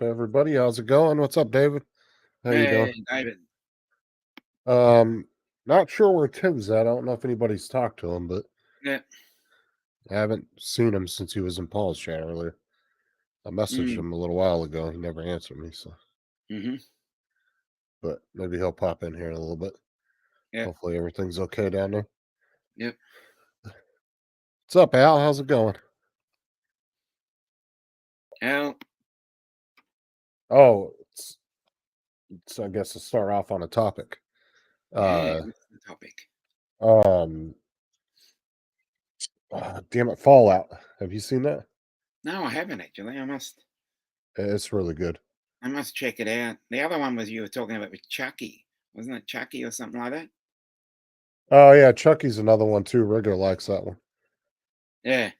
up, everybody? How's it going? What's up, David? How you doing? Hey, David. Um, Not sure where Tim's at. I don't know if anybody's talked to him, but Yeah. I haven't seen him since he was in Paul's chat earlier. I messaged Mm. him a little while ago. He never answered me, so Mm-hmm. but maybe he'll pop in here in a little bit. Yeah. Hopefully everything's okay down there. Yep. What's up, Al? How's it going? Al. Oh, I guess to start off on a topic. Yeah. Uh, What's the topic? um, Damn it, Fallout. Have you seen that? No, I haven't actually. It's really good. I must check it out. The other one was you were talking about with Chucky, wasn't it? Chucky or something like that. Oh yeah, Chucky's another one too. Rigger likes that one. Yeah.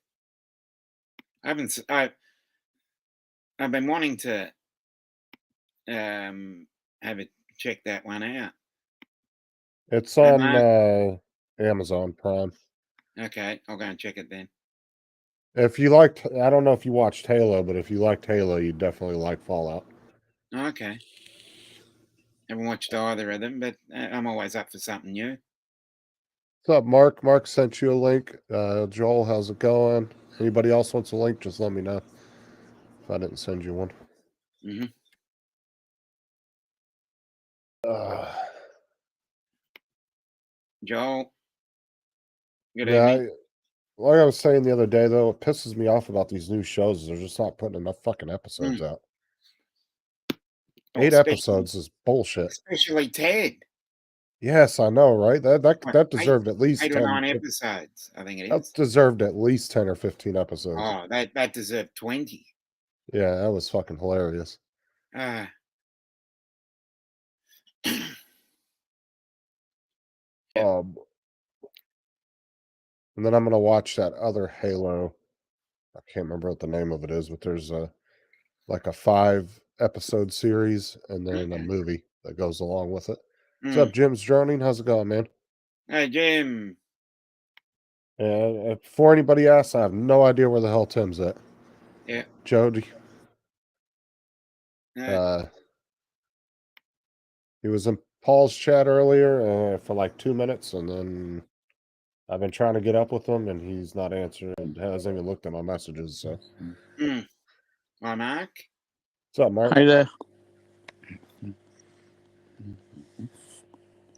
I haven't. I've been wanting to have it check that one out. It's I on know. Amazon Prime. Okay, I'll go and check it then. If you liked, I don't know if you watched Halo, but if you liked Halo, you definitely like Fallout. Okay. Haven't watched either of them, but I'm always up for something new. What's up, Mark? Mark sent you a link. Joel, how's it going? Anybody else wants a link? Just let me know if I didn't send you one. Mm-hmm. Uh, Joel. Good yeah, evening. like I was saying the other day, though, it pisses me off about these new shows. They're just not putting enough fucking episodes Mm. out. Oh, 8 episodes is bullshit. especially Ted. Yes, I know, right? What, That eight, deserved at least eight or 10. nine episodes, I think it That is. deserved at least 10 or 15 episodes. Oh, that deserved 20. Yeah, that was fucking hilarious. Uh, yeah. Um, and then I'm gonna watch that other Halo. I can't remember what the name of it is, but there's like a 5 episode series and then a Okay. movie that goes along with it. What's up, Mm. Jim's Droning? How's it going, man? Hey, Jim. And before anybody asks, I have no idea where the hell Tim's at. Yeah. Jody, Uh, uh, he was in Paul's chat earlier for like 2 minutes, and then I've been trying to get up with him, and he's not answering. And hasn't even looked at my messages. So, Hi, Mark. what's up, Mark? Hi there.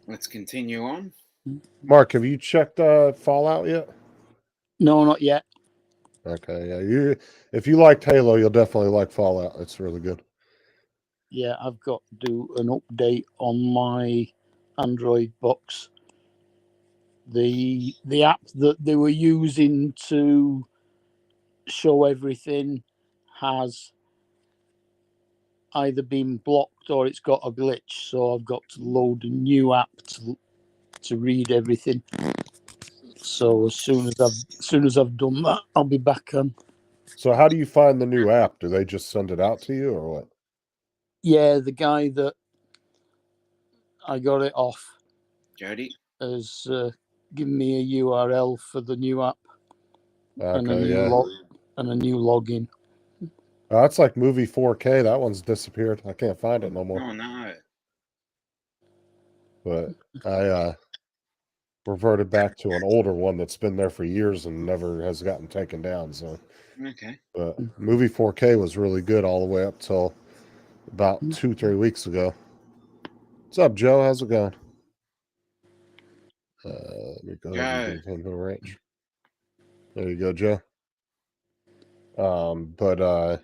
Let's continue on. Mark, have you checked Fallout yet? No, not yet. Okay, yeah. If you liked Halo, you'll definitely like Fallout. It's really good. Yeah, I've got to do an update on my Android box. The app that they were using to show everything has either been blocked or it's got a glitch. So I've got to load a new app to read everything. So as soon as I've done that, I'll be back on. So, how do you find the new app? Do they just send it out to you, or what? Yeah, the guy that I got it off Jody. has given me a URL for the new app and Okay, yeah. and a new login. That's like Movie 4K. That one's disappeared. I can't find it no more. Oh, no. But I reverted back to an older one that's been there for years and never has gotten taken down. So, Okay. but Movie 4K was really good all the way up till about 2-3 weeks ago. What's up, Joe? How's it going? Let me go ahead and Joe. give him a range. There you go, Joe. But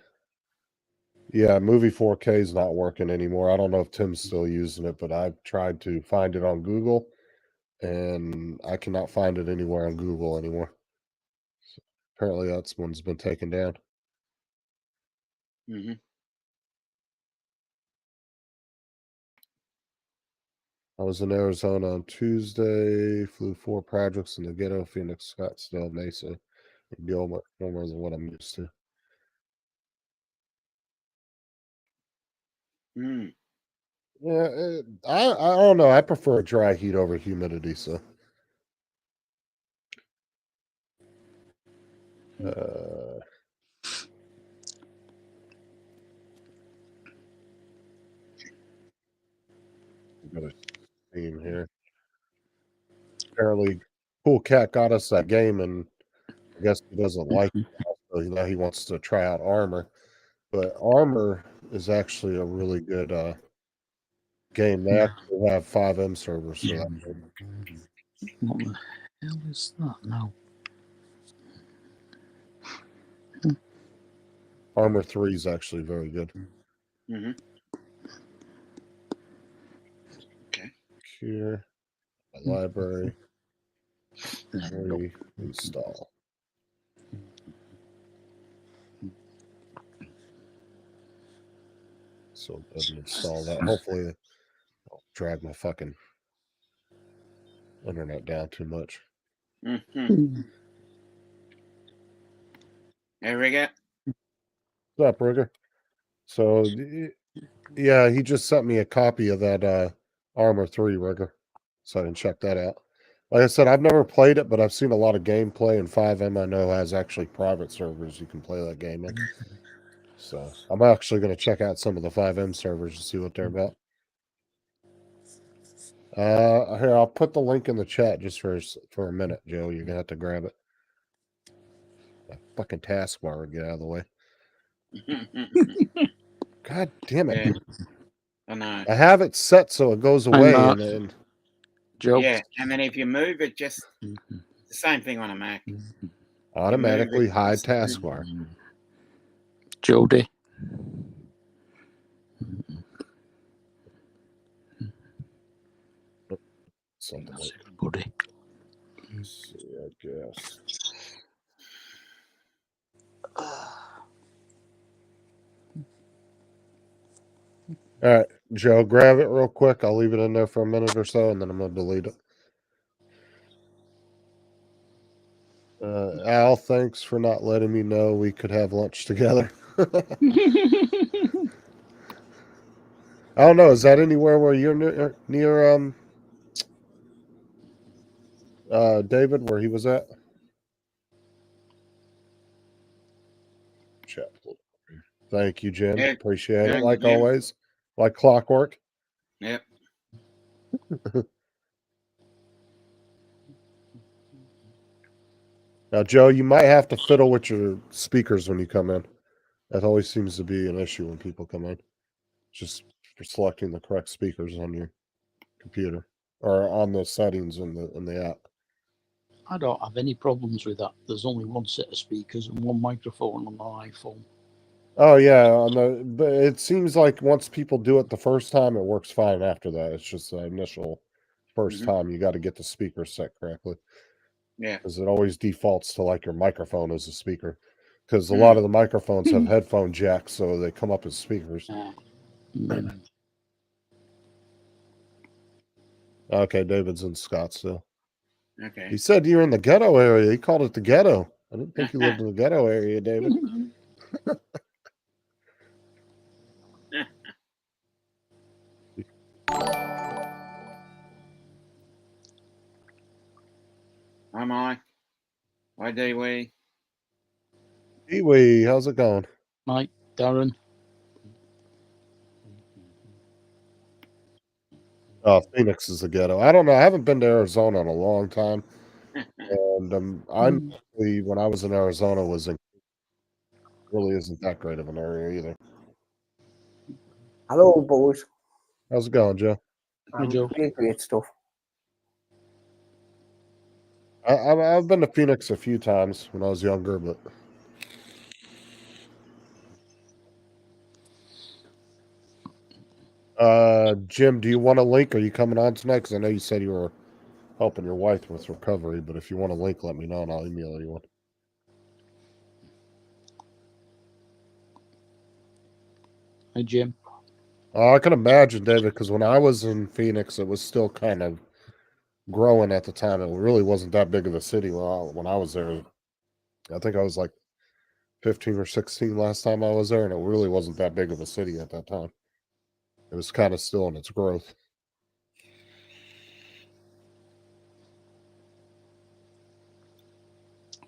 yeah, Movie 4K is not working anymore. I don't know if Tim's still using it, but I've tried to find it on Google, and I cannot find it anywhere on Google anymore. So apparently, that's one's been taken down. Mm-hmm. I was in Arizona on Tuesday, flew 4 projects in the ghetto, Phoenix, Scottsdale, Mesa. It'd be almost more than what I'm used to. Mm. Yeah, I don't know. I prefer dry heat over humidity, so. Got a theme here. Apparently, Cool Cat got us that game, and I guess he doesn't like it. So now he wants to try out Armor. But Armor is actually a really good game. They actually have 5M servers for that. What the hell is that now? Armor 3 is actually very good. Mm-hmm. Okay. Here, my library, reinstall. So it doesn't install that. Hopefully, I'll drag my fucking internet down too much. Mm-hmm. There we go. What's up, Rigger? So, yeah, he just sent me a copy of that Armor 3, Rigger. So I can check that out. Like I said, I've never played it, but I've seen a lot of gameplay, and 5M I know has actually private servers you can play that game in. So I'm actually going to check out some of the 5M servers to see what they're about. Here, I'll put the link in the chat just for a minute, Joe. You're going to have to grab it. That fucking taskbar would get out of the way. God damn it. Yeah. I know. I have it set so it goes away, and then Joe. Yeah, and then if you move it, just the same thing on a Mac. automatically hide taskbar. Jody. Something That's like everybody. Let's see, I guess. All right, Joe, grab it real quick. I'll leave it in there for a minute or so, and then I'm going to delete it. Al, thanks for not letting me know we could have lunch together. I don't know. Is that anywhere where you're near David, where he was at? Chat. Thank you, Jim. Yeah, Appreciate it. thank Like you, Jim. always, like clockwork. Yep. Now, Joe, you might have to fiddle with your speakers when you come in. That always seems to be an issue when people come in. Just for selecting the correct speakers on your computer or on the settings in the app. I don't have any problems with that. There's only one set of speakers and one microphone on my iPhone. Oh yeah, but it seems like once people do it the first time, it works fine after that. It's just the initial first time you got to get the speaker set correctly. Yeah. Because it always defaults to like your microphone as a speaker. Because a lot of the microphones have headphone jacks, so they come up as speakers. Okay, David's in Scottsdale. Okay. He said you're in the ghetto area. He called it the ghetto. I didn't think you lived in the ghetto area, David. Hi, Mike. Hi, Dewey. Pee-wee, how's it going? Mike, Darren. Phoenix is the ghetto. I don't know. I haven't been to Arizona in a long time. And honestly, when I was in Arizona, really isn't that great of an area either. Hello, boys. How's it going, Joe? Joe. Great stuff. I've been to Phoenix a few times when I was younger, but Jim, do you want a link? Are you coming on tonight? Because I know you said you were helping your wife with recovery, but if you want a link, let me know and I'll email you one. Hi, Jim. I can imagine, David, because when I was in Phoenix, it was still kind of growing at the time. It really wasn't that big of a city when I was there. I think I was like 15 or 16 last time I was there, and it really wasn't that big of a city at that time. It was kind of still in its growth.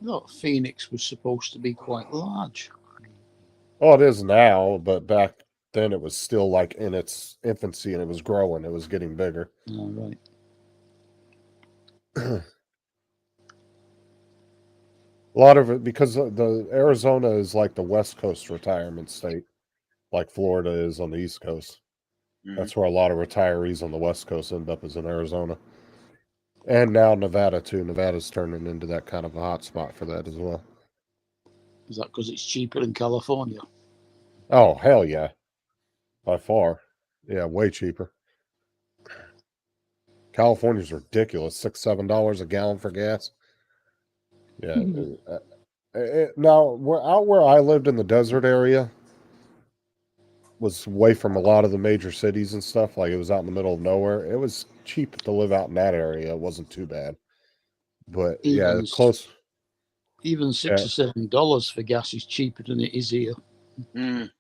I thought Phoenix was supposed to be quite large. Oh, it is now, but back then it was still like in its infancy and it was growing. It was getting bigger. All right. A lot of it because the Arizona is like the West Coast retirement state, like Florida is on the East Coast. Mhm. That's where a lot of retirees on the West Coast end up is in Arizona. And now Nevada too. Nevada's turning into that kind of a hot spot for that as well. Is that because it's cheaper in California? Oh, hell yeah. By far. Yeah, way cheaper. California's ridiculous. $6-7 a gallon for gas. Yeah. Now, out where I lived in the desert area was away from a lot of the major cities and stuff. Like it was out in the middle of nowhere. It was cheap to live out in that area. It wasn't too bad. But yeah, Even close. Even $6 or $7 for gas is cheaper than it is here. Mm.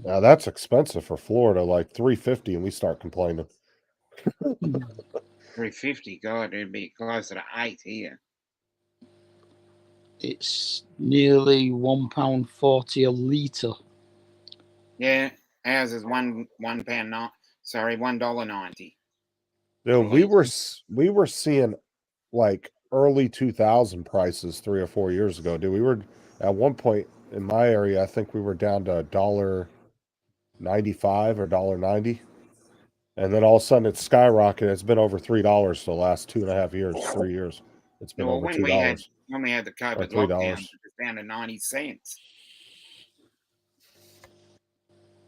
Now that's expensive for Florida, like $3.50, and we start complaining. $3.50. God, it'd be closer to $8 here. It's nearly £1.40 a litre. Yeah, ours is $1.90. Dude, we were seeing like early 2000 prices 3 or 4 years ago. Dude, we were at one point in my area. I think we were down to $1.95 or $1.90, and then all of a sudden it's skyrocketed. It's been over $3 for the last 2.5 years, 3 years. It's been Well, over when $2 we had the or COVID $3. lockdown, it was down to 90 cents.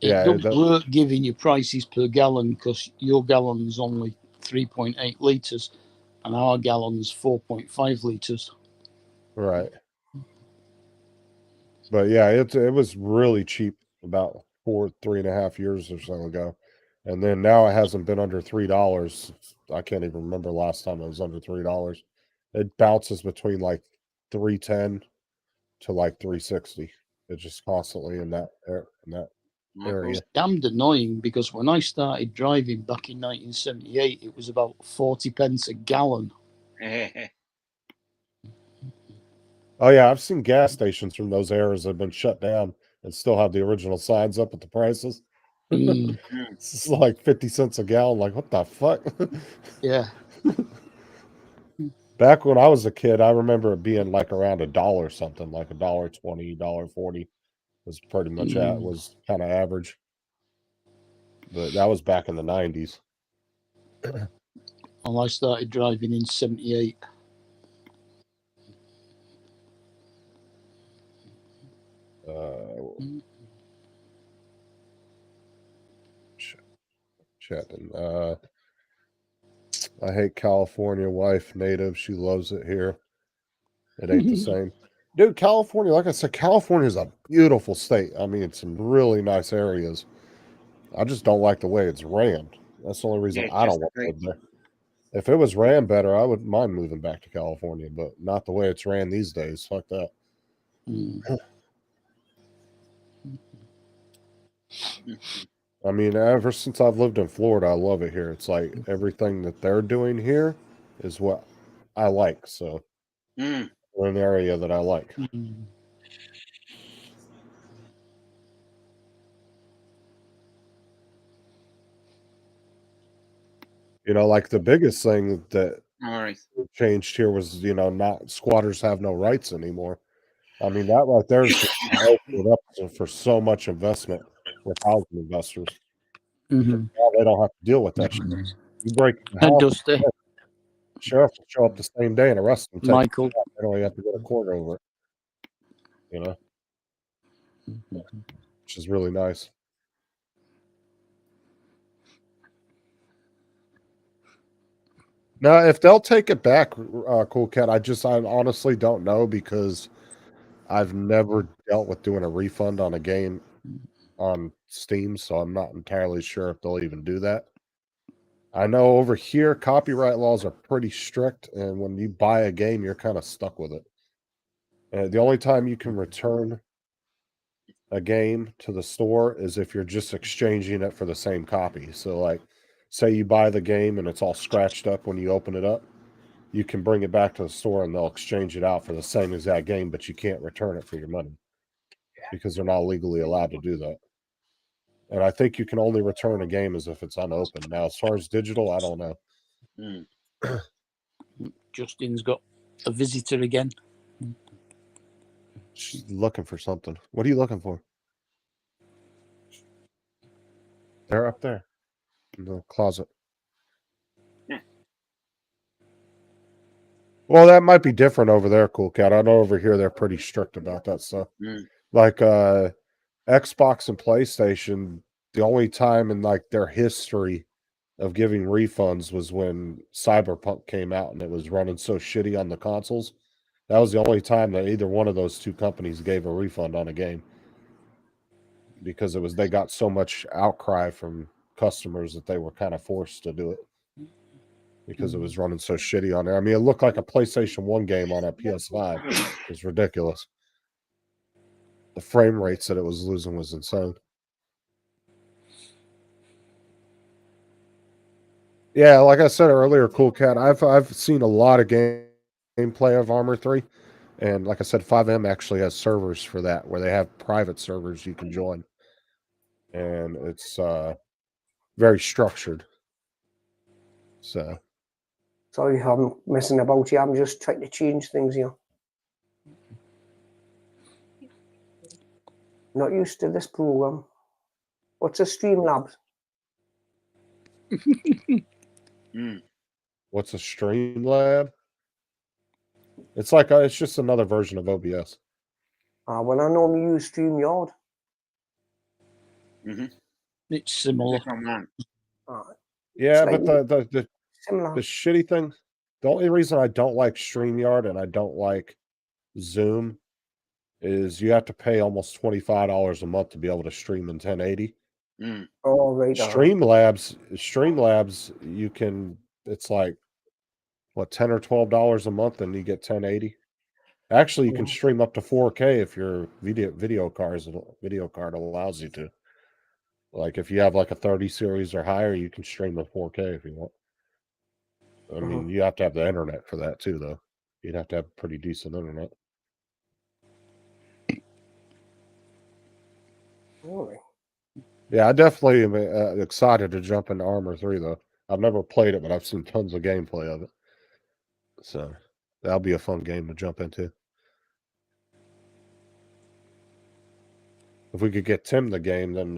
It Yeah, does work giving you prices per gallon because your gallon's only 3.8 litres and our gallon's 4.5 litres. right. But yeah, it was really cheap about 3.5 years or so ago. And then now it hasn't been under $3. I can't even remember last time it was under $3. It bounces between like 310 to like 360. It's just constantly in that area. It's damned annoying because when I started driving back in 1978, it was about 40 pence a gallon. Oh yeah, I've seen gas stations from those eras that have been shut down and still have the original signs up with the prices. Mm, It's like 50 cents a gallon. Like, what the fuck? yeah. Back when I was a kid, I remember it being like around $1 something, like $1.20, $1.40 was pretty much was kind of average. But that was back in the 90s. Well, I started driving in 78. Chatting. I hate California. Wife native. She loves it here. It ain't the same. Dude, California, like I said, California is a beautiful state. I mean, it's some really nice areas. I just don't like the way it's ran. That's the only reason I don't want to live there. If it was ran better, I wouldn't mind moving back to California, but not the way it's ran these days. Fuck that. I mean, ever since I've lived in Florida, I love it here. It's like everything that they're doing here is what I like. So we're in an area that I like. You know, like the biggest thing that changed here was, not squatters have no rights anymore. I mean, that right there is just opened up for so much investment with housing investors. Now they don't have to deal with that shit. You break the house, the sheriff will show up the same day and arrest them. Michael. They don't even have to go to court over it. Which is really nice. Now, if they'll take it back, Cool Cat, I honestly don't know because I've never dealt with doing a refund on a game on Steam, so I'm not entirely sure if they'll even do that. I know over here, copyright laws are pretty strict, and when you buy a game, you're kind of stuck with it. The only time you can return a game to the store is if you're just exchanging it for the same copy. So, like, say you buy the game and it's all scratched up when you open it up, you can bring it back to the store and they'll exchange it out for the same exact game, but you can't return it for your money because they're not legally allowed to do that. And I think you can only return a game as if it's unopened. Now, as far as digital, I don't know. Mm. Justin's got a visitor again. She's looking for something. What are you looking for? They're up there in the closet. Yeah. Well, that might be different over there, Cool Cat. I know over here they're pretty strict about that stuff. Mm. Like Xbox and PlayStation, the only time in like their history of giving refunds was when Cyberpunk came out and it was running so shitty on the consoles. That was the only time that either one of those two companies gave a refund on a game, because they got so much outcry from customers that they were kind of forced to do it because it was running so shitty on there. I mean, it looked like a PlayStation 1 game on a PS5. It was ridiculous. The frame rates that it was losing was insane. Yeah, like I said earlier, Cool Cat, I've seen a lot of gameplay of Armor 3. And like I said, 5M actually has servers for that, where they have private servers you can join. And it's very structured. So Sorry if I'm messing about here. I'm just trying to change things here. Not used to this program. What's a Streamlabs? Mm. what's a Streamlab? It's like it's just another version of OBS. Well, I normally use StreamYard. Mm-hmm. It's similar. Different one. Yeah, Slightly but the similar. shitty thing, the only reason I don't like StreamYard and I don't like Zoom is you have to pay almost $25 a month to be able to stream in 1080. Mm. Oh, right. Streamlabs, you can. It's like what, $10 or $12 a month, and you get 1080. Actually, you can Yeah. stream up to 4K if your video card allows you to. Like if you have like a 30 series or higher, you can stream to 4K if you want. I mean, you have to have the internet for that too, though. You'd have to have pretty decent internet. Really? Yeah, I definitely am excited to jump into Armor 3, though. I've never played it, but I've seen tons of gameplay of it. So that'll be a fun game to jump into. If we could get Tim the game, then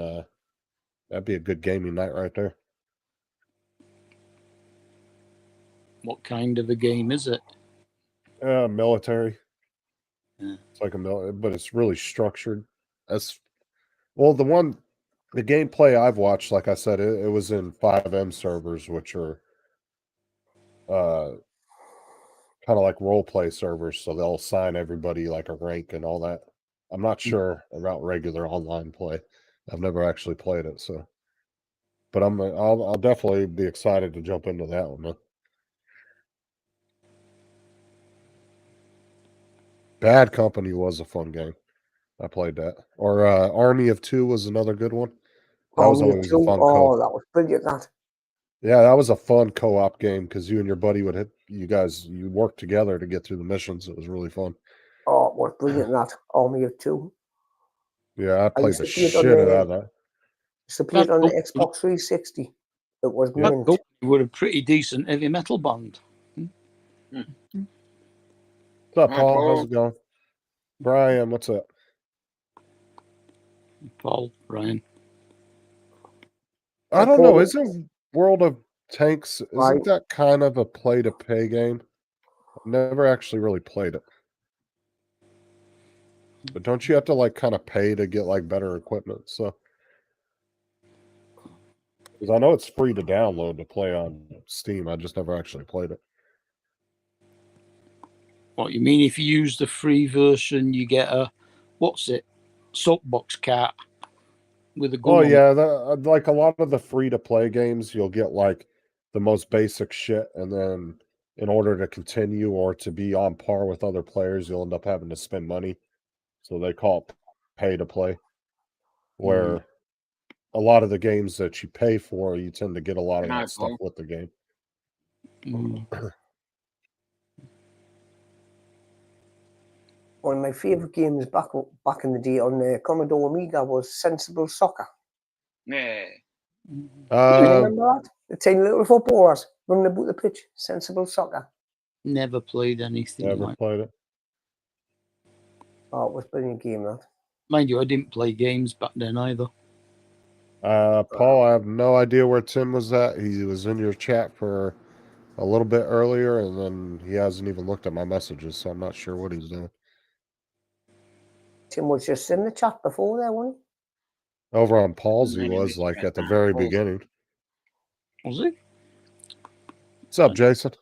that'd be a good gaming night right there. What kind of a game is it? Military. Yeah. It's like but it's really structured. That's well, the gameplay I've watched, like I said, it was in 5M servers, which are kind of like role play servers, so they'll assign everybody like a rank and all that. I'm not sure about regular online play. I've never actually played it, so. But I'll definitely be excited to jump into that one. Though. Bad Company was a fun game. I played that. Or Army of Two was another good one. That was always a fun co-op. That was brilliant, that. Yeah, that was a fun co-op game because you and your buddy you worked together to get through the missions. It was really fun. Oh, it was brilliant, that. Army of Two. Yeah, I played used the to play it shit out of that. Used to play it on the That Xbox 360. It was Yeah. mint. That were a pretty decent heavy metal band. What's up, Hi, Paul? Paul. How's it going? Brian, what's up? Paul, Ryan. I don't know. Isn't World of Tanks, Right. isn't that kind of a play-to-pay game? I've never actually really played it. But don't you have to like kind of pay to get like better equipment? So, because I know it's free to download to play on Steam. I just never actually played it. What you mean? If you use the free version, you get a soapbox cart with a gun. Oh on it. yeah, like a lot of the free-to-play games, you'll get like the most basic shit, and then in order to continue or to be on par with other players, you'll end up having to spend money. So they call it pay to play. Where a lot of the games that you pay for, you tend to get a lot of Hi, that stuff Paul. with the game. One of my favourite games back in the day on the Commodore Amiga was Sensible Soccer. Yeah. You Uh, remember that? The tiny little footballers running about the pitch. Sensible soccer. Never played anything never like. played it. Oh, it was a brilliant game, that. Mind you, I didn't play games back then either. Paul, I have no idea where Tim was at. He was in your chat for a little bit earlier, and then he hasn't even looked at my messages, so I'm not sure what he's doing. Tim was just in the chat before there, wasn't Over on Paul's, he Maybe was we like can at the find very Paul's. beginning. Was it? What's up, Jason?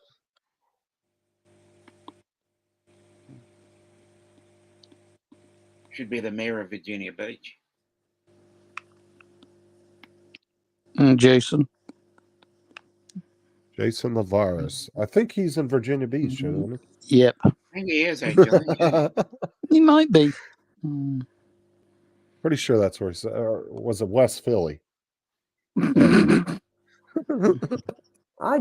Should be the mayor of Virginia Beach. Jason. Jason Lavaris. I think he's in Virginia Beach, Mhm. isn't Yep. I think he is actually. Yeah. he? He might be. Mm. Pretty sure that's where he's. Or was it West Philly? Aye,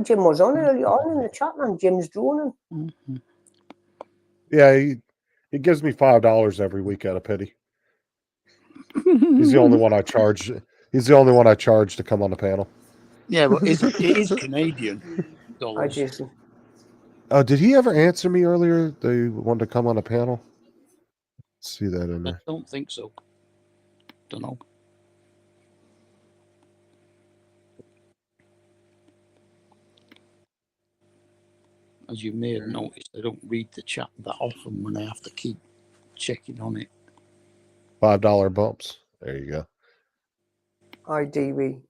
Jim was on early on in the chat, man. Jim's droning. Yeah, he gives me $5 every week out of pity. He's the only one I charge. He's the only one I charge to come on the panel. Yeah, but it is Canadian Aye, dollars. Jason. Oh, did he ever answer me earlier? They wanted to come on a panel. Let's see that in I there. don't think so. Don't know. As you may have noticed, I don't read the chat that often when I have to keep checking on it. $5 bumps. There you go. Aye, DB.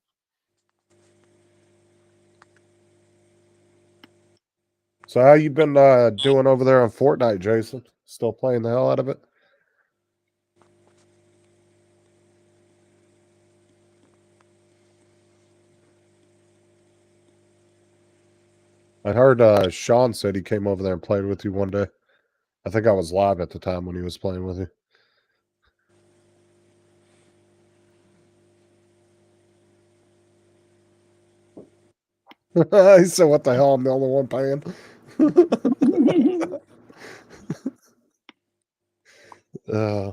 So how you been doing over there on Fortnite, Jason? Still playing the hell out of it? I heard Sean said he came over there and played with you one day. I think I was live at the time when he was playing with you. He said, "What the hell? I'm the only one paying." uh,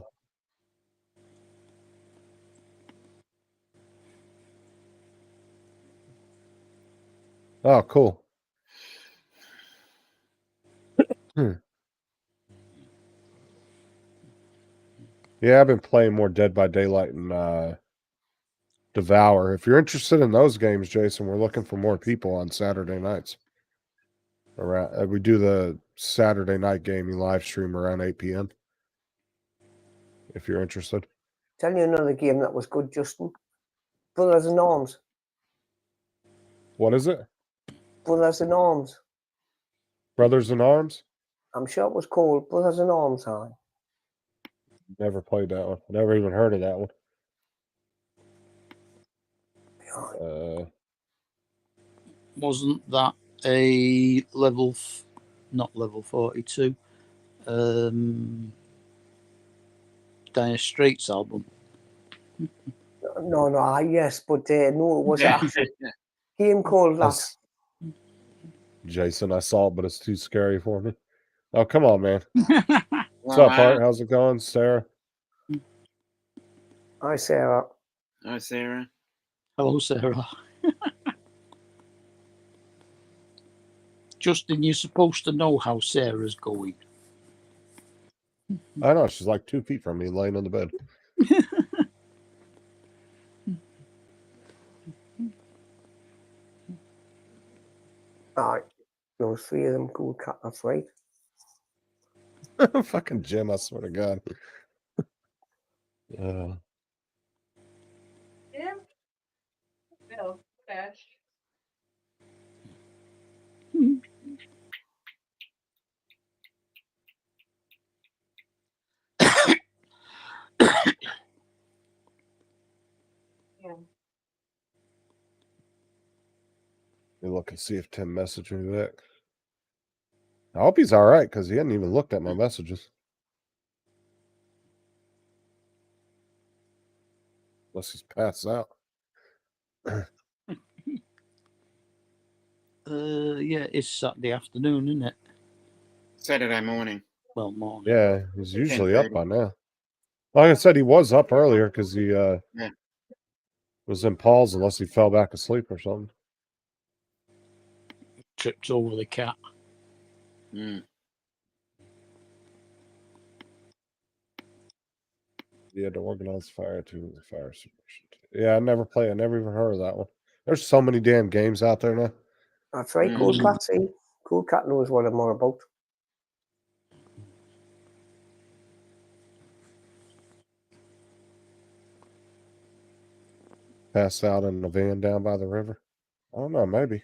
oh, cool. Yeah, I've been playing more Dead by Daylight and Devour. If you're interested in those games, Jason, we're looking for more people on Saturday nights. Around, we do the Saturday night gaming live stream around 8 p.m. If you're interested. Tell you another game that was good, Justin. Brothers in Arms. What is it? Brothers in Arms. Brothers in Arms? I'm sure it was called Brothers in Arms, aye. Never played that one. Never even heard of that one. Aye. Wasn't that a level, not level 42, Dire Straits album? No, aye, yes, but no, it was Yeah. actually a game called that. That's- Jason, I saw it, but it's too scary for me. Oh, come on, man. What's up, Art? How's it going, Sarah? Hi, Sarah. Hi, Sarah. Hello, Sarah. Justin, you're supposed to know how Sarah's going. I know, she's like 2 feet from me, laying on the bed. Aye. There was 3 of them cool cat, that's right. Fucking Jim, I swear to God. Yeah. Bill, Dash. Yeah. Let me look and see if Tim messaged me back. I hope he's all right because he hadn't even looked at my messages. Unless he's passed out. Yeah, it's Saturday afternoon, isn't it? Saturday morning. Well, morning. Yeah, he's usually up 10:30. by now. Like I said, he was up earlier because he was in Paul's unless he fell back asleep or something. Tripped over the cat. Mm. You had to organize fire to the fire suppression. Yeah, I never even heard of that one. There's so many damn games out there now. That's right, Cool Cat. See, Cool Cat knows what I'm all about. Passed out in a van down by the river. I don't know, maybe.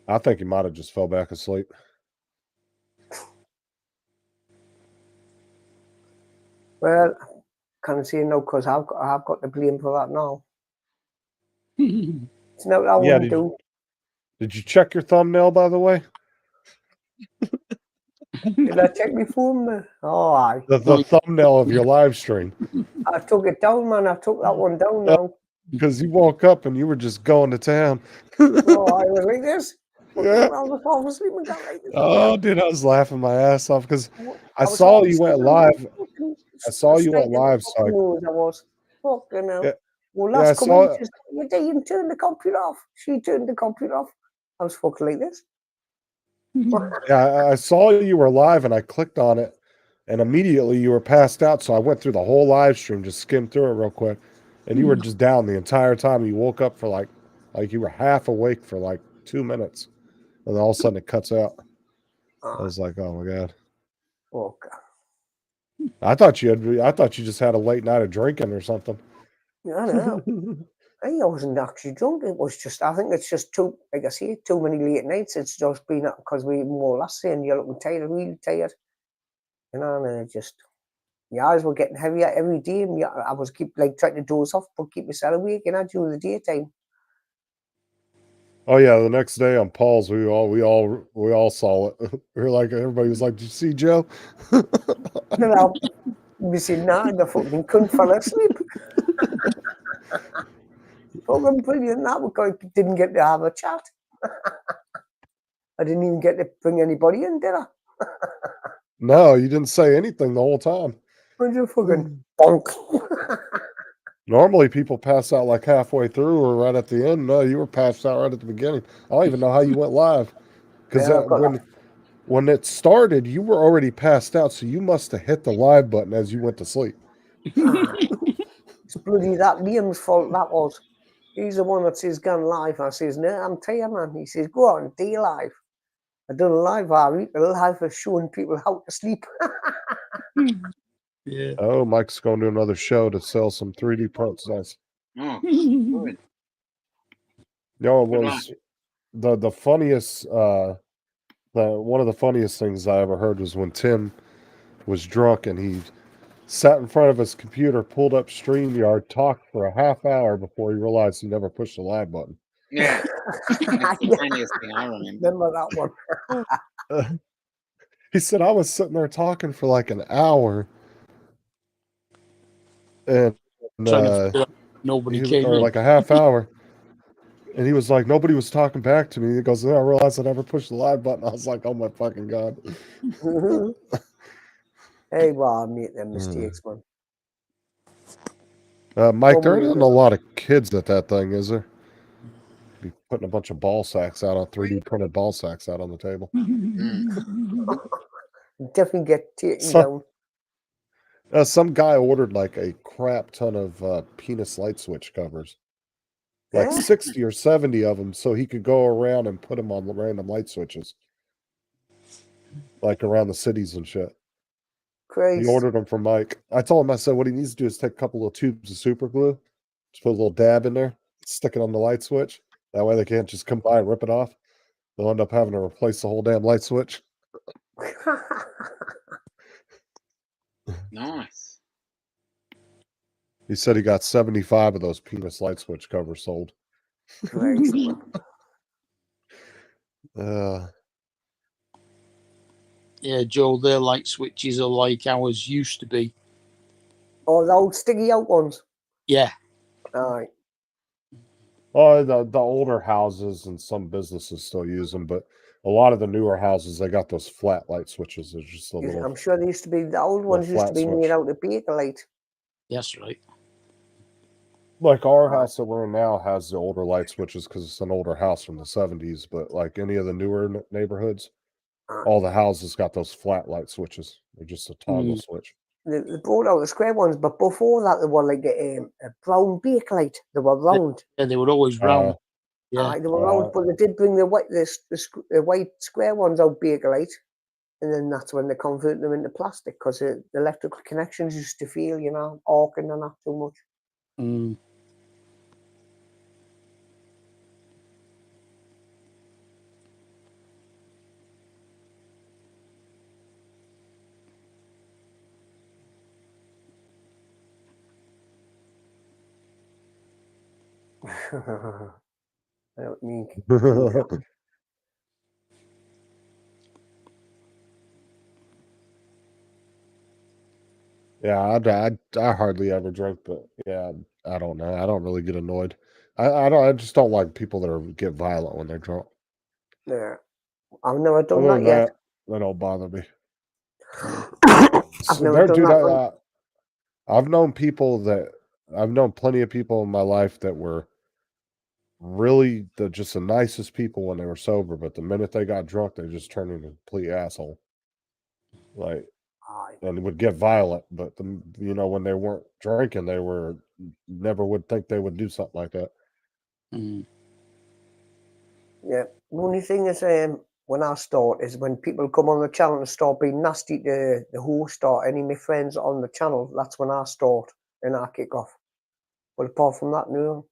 I think he might have just fell back asleep. Well, can't say no because I've got the blame for that now. It's not what I Yeah, wouldn't do. Did you check your thumbnail, by the way? Did I check my phone? Oh, aye. The thumbnail of your live stream. I took it down, man. I took that one down now. Because you woke up and you were just going to town. Oh, I was like this. Yeah. I was falling asleep and got like this. Oh, dude, I was laughing my ass off because I was saw falling you went asleep. live. I saw you went Straight in the live, so fucking nose I was. Fucking hell. Yeah. Well, Yeah, I last saw comment it. just, you didn't turn the computer off. She turned the computer off. I was fucking like this. Yeah, I saw you were live and I clicked on it and immediately you were passed out. So I went through the whole live stream, just skimmed through it real quick. And you were just down the entire time. You woke up for like you were half awake for like 2 minutes. And then all of a sudden it cuts out. I was like, oh my God. Oh, God. I thought you just had a late night of drinking or something. Yeah, I know. I wasn't actually drunk. It was just, I think it's just too, like I say, too many late nights. It's just been up because we more last year and you're looking tired, really tired. You know, and just, your eyes were getting heavier every day. And I was keep like trying to doze off, but keep myself awake, you know, during the daytime. Oh yeah, the next day on Paul's, we all saw it. We were like, everybody was like, "Did you see Joe?" And I was saying, nah, I fucking couldn't fall asleep. Fucking brilliant that because I didn't get to have a chat. I didn't even get to bring anybody in, did I? No, you didn't say anything the whole time. I just fucking bonk. Normally, people pass out like halfway through or right at the end. No, you were passed out right at the beginning. I don't even know how you went live because Yeah, I've got when it started, you were already passed out, so you must have hit the live button as you went to sleep. It's bloody that Liam's fault that was. He's the one that says gone live. I says, no, I'm tired, man. He says, go on, do your live. I done a live, I read a live for showing people how to sleep. Yeah. Oh, Mike's going to another show to sell some 3D prints. Nice. Oh, good. No, it Good was the funniest. One of the funniest things I ever heard was when Tim was drunk and he sat in front of his computer, pulled up StreamYard, talked for a half hour before he realized he never pushed the live button. Yeah. That's the funniest thing I remember. Remember that one? He said, I was sitting there talking for like an hour. And Trying to figure out nobody came or in. like a half hour. And he was like, nobody was talking back to me. He goes, then I realized I never pushed the live button. I was like, oh my fucking God. Hey, well, I make them mistakes, man. Mike, there isn't a lot of kids at that thing, is there? Be putting a bunch of ball sacks out on 3D printed ball sacks out on the table. Definitely get taken down. Some guy ordered like a crap ton of penis light switch covers. Like 60 or 70 of them, so he could go around and put them on the random light switches. Like around the cities and shit. Crazy. He ordered them from Mike. I told him, I said, what he needs to do is take a couple of tubes of super glue, just put a little dab in there, stick it on the light switch. That way they can't just come by and rip it off. They'll end up having to replace the whole damn light switch. Nice. He said he got 75 of those penis light switch covers sold. Crazy. Yeah, Joe, their light switches are like ours used to be. Oh, the old sticky out ones? Yeah. All right. Oh, the older houses and some businesses still use them, but A lot of the newer houses, they got those flat light switches. There's just a little. I'm sure they used to be, the old ones used to flat be made switch. out of Bakelite. That's right. Like our Right. house that we're in now has the older light switches because it's an older house from the 70s. But like any of the newer neighborhoods, Aye. all the houses got those flat light switches. They're just a toggle switch. They brought out the square ones, but before that, they were like a brown Bakelite. They were round. Yeah, they were always round. Yeah. Aye, they were round, but they did bring the white square ones out Bakelite, and then that's when they converted them into plastic because the electrical connections used to feel, you know, arcing and that too much. Mm. I don't mean. Yeah, I hardly ever drink, but yeah, I don't know. I don't really get annoyed. I just don't like people that get violent when they're drunk. Yeah, I've never done Other that than yet. that, they don't bother me. I've never done Dude, that. I've known plenty of people in my life that were really just the nicest people when they were sober, but the minute they got drunk, they just turned into a complete asshole. Like, Aye. and would get violent, but when they weren't drinking, they were never would think they would do something like that. Mm. Yeah. The only thing is, when I start is when people come on the channel and start being nasty to the host or any of my friends on the channel. That's when I start and I kick off. But apart from that, no.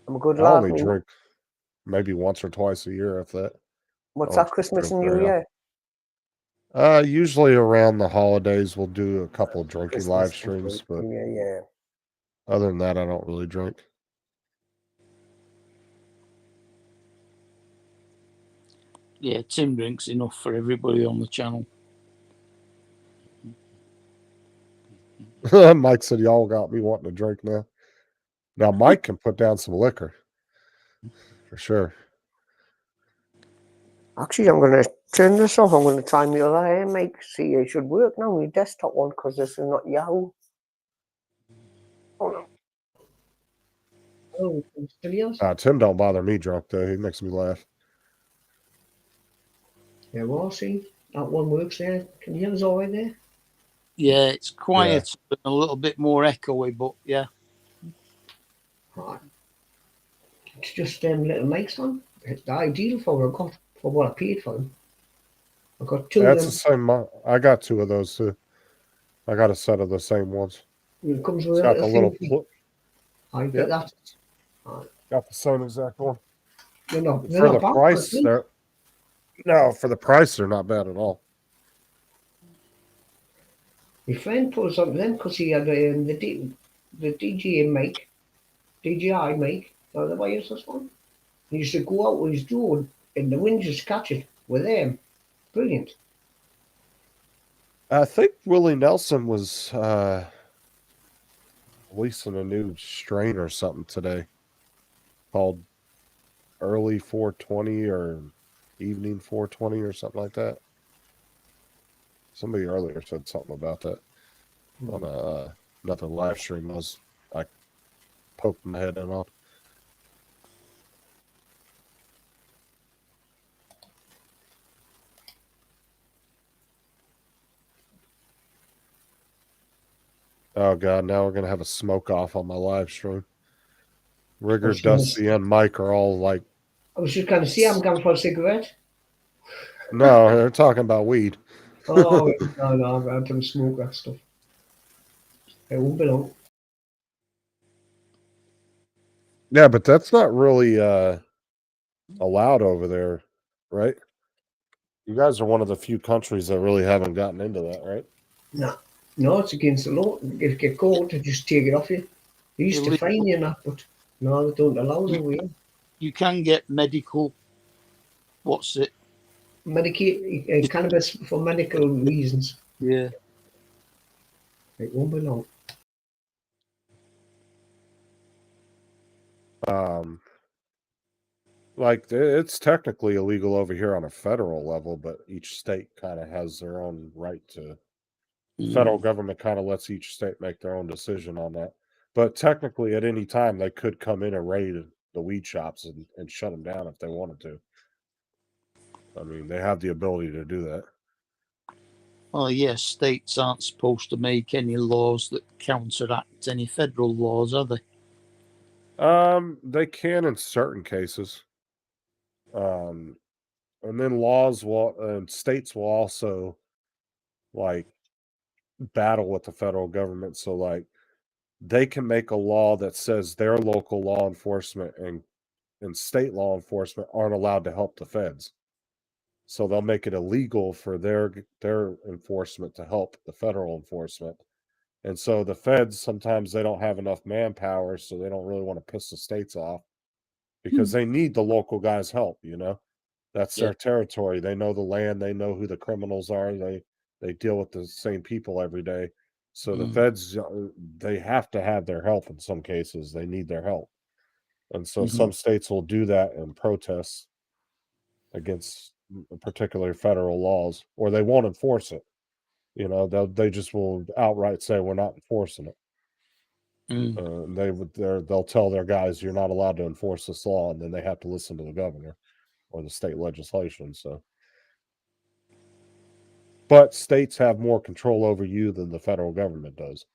I'm a good I lad. only drink maybe once or twice a year, if that. What's I that, don't Christmas drink and New very Year? Usually around the holidays, we'll do a couple drinking Christmas live and streams, but New Year, yeah. other than that, I don't really drink. Yeah, Tim drinks enough for everybody on the channel. Mike said, y'all got me wanting to drink now. Now, Mike can put down some liquor for sure. Actually, I'm going to turn this off. I'm going to try my other hair make. See, it should work now, my desktop one, because this is not Yahoo. Oh, no. Oh, it's still yours? Tim don't bother me drunk, though. He makes me laugh. Yeah, well, see, that one works there. Can you hear us all right there? Yeah, it's quiet and a little bit more echoey, but yeah. Right. It's just them little mics on. It's ideal for what I paid for them. I got two That's of the same. I got two of those too. I got a set of the same ones. them. It comes It's with got a the little little. thing. I Yep. get that. Got the same exact one. They're not For bad, the price, for the price, they're not bad at all. My friend put us on them because he had the DJI mic, the wireless one. He used to go out with his drone and the wind just catch it with them. Brilliant. I think Willie Nelson was releasing a new strain or something today called Early 420 or Evening 420 or something like that. Somebody earlier said something about that on another live stream. I poked my head in on. Oh god, now we're gonna have a smoke off on my live stream. Rigger, Dusty, and Mike are all like, I was just going to see, I'm going for a cigarette. no, they're talking about weed. Oh, no, I don't smoke that stuff. It won't be long. Yeah, but that's not really allowed over there, right? You guys are one of the few countries that really haven't gotten into that, right? No, it's against the law. If you get caught, to just take it off you. They used to fine you that, but no, they don't allow it over here. You can get medical. What's it? Medicate cannabis for medical reasons. Yeah. It won't be long. Like it's technically illegal over here on a federal level, but each state kind of has their own right to. The federal government kind of lets each state make their own decision on that. But technically, at any time, they could come in and raid the weed shops and shut them down if they wanted to. I mean, they have the ability to do that. Well, yes, states aren't supposed to make any laws that counteract any federal laws, are they? They can in certain cases. And then states will also like battle with the federal government. So like they can make a law that says their local law enforcement and state law enforcement aren't allowed to help the feds. So they'll make it illegal for their enforcement to help the federal enforcement. And so the feds sometimes they don't have enough manpower, so they don't really want to piss the states off because they need the local guys' help, you know. That's Yeah. their territory. They know the land, they know who the criminals are. They deal with the same people every day. So the feds they have to have their help in some cases. They need their help. And so some states will do that in protest against particular federal laws, or they won't enforce it. You know, they just will outright say we're not enforcing it. They'll tell their guys you're not allowed to enforce this law, and then they have to listen to the governor or the state legislation. So, but states have more control over you than the federal government does.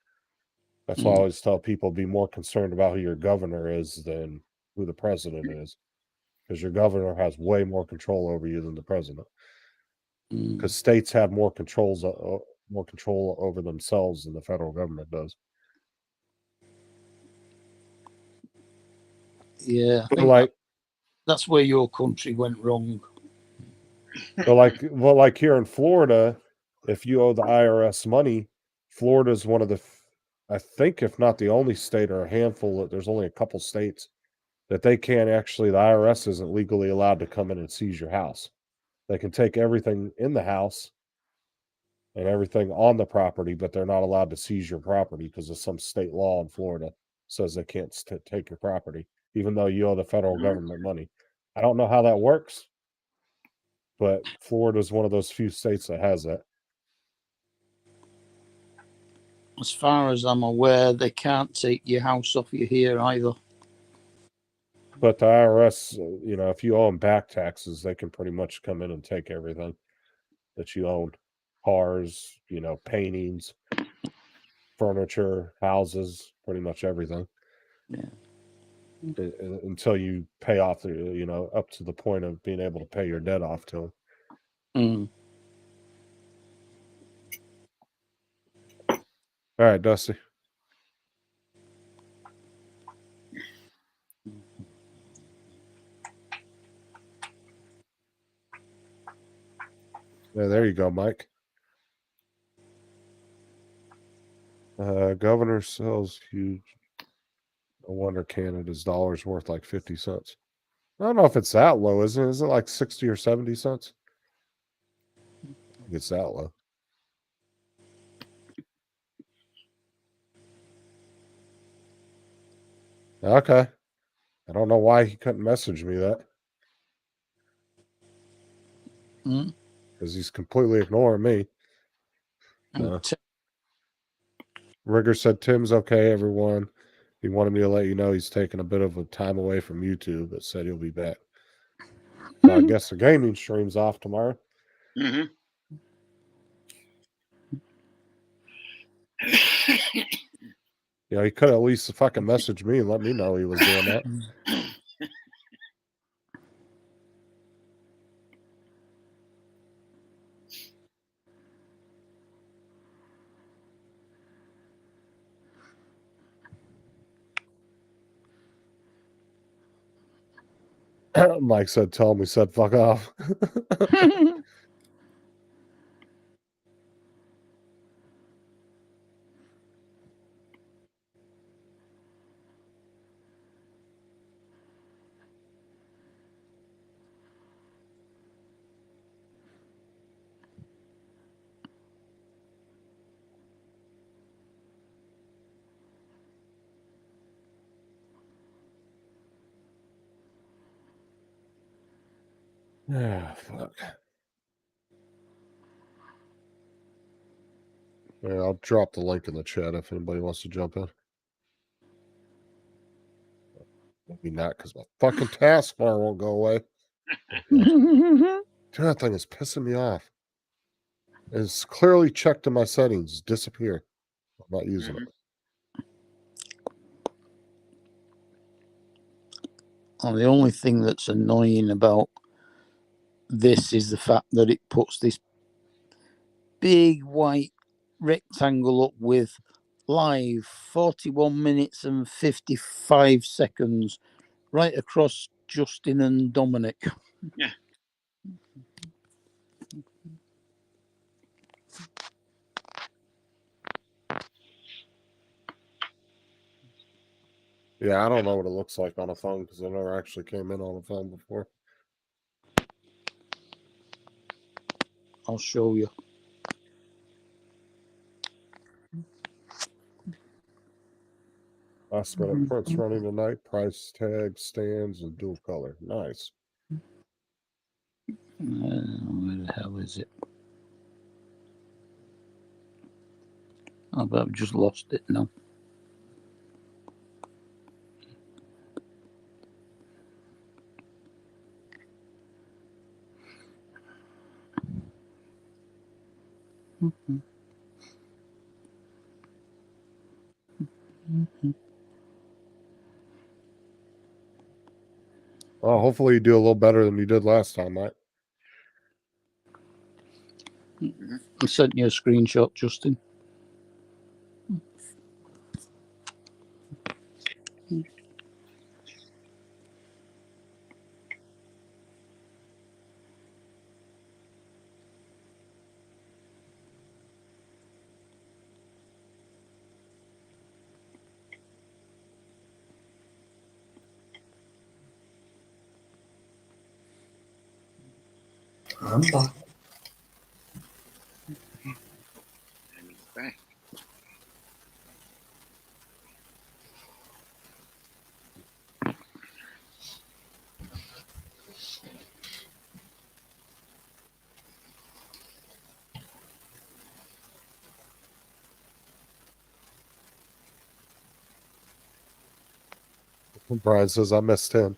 That's why I always tell people be more concerned about who your governor is than who the president is, because your governor has way more control over you than the president. Because states have more control over themselves than the federal government does. Yeah, I think Like, that's where your country went wrong. but like here in Florida, if you owe the IRS money, Florida is one of the, I think, if not the only state or a handful, there's only a couple states that they can't actually, the IRS isn't legally allowed to come in and seize your house. They can take everything in the house and everything on the property, but they're not allowed to seize your property because of some state law in Florida says they can't take your property, even though you owe the federal government money. I don't know how that works, but Florida is one of those few states that has that. As far as I'm aware, they can't take your house off you here either. But the IRS, you know, if you owe them back taxes, they can pretty much come in and take everything that you own. Cars, you know, paintings, furniture, houses, pretty much everything. Yeah. Until you pay off, you know, up to the point of being able to pay your debt off to them. All right, Dusty. Yeah, there you go, Mike. Governor sells huge. No wonder Canada's dollar's worth like 50 cents. I don't know if it's that low, isn't it? Is it like 60 or 70 cents? I think it's that low. Okay. I don't know why he couldn't message me that. Because he's completely ignoring me. Rigger said Tim's okay, everyone. He wanted me to let you know he's taking a bit of a time away from YouTube, but said he'll be back. So I guess the gaming stream's off tomorrow. You know, he could at least fucking message me and let me know he was doing that. Mike said, tell him we said fuck off. Ah, fuck. Yeah, I'll drop the link in the chat if anybody wants to jump in. Maybe not, because my fucking taskbar won't go away. Dude, that thing is pissing me off. It's clearly checked in my settings, disappear. I'm not using it. Oh, the only thing that's annoying about this is the fact that it puts this big white rectangle up with live 41 minutes and 55 seconds right across Justin and Dominic. Yeah. Yeah, I don't know what it looks like on a phone because I never actually came in on a phone before. I'll show you. Last minute prints running tonight. Price tag, stands, and dual color. Nice. Where the hell is it? Oh, but I've just lost it now. Well, hopefully you do a little better than you did last time, Mike. I sent you a screenshot, Justin. I'm back. And he's back. Brian says I missed him.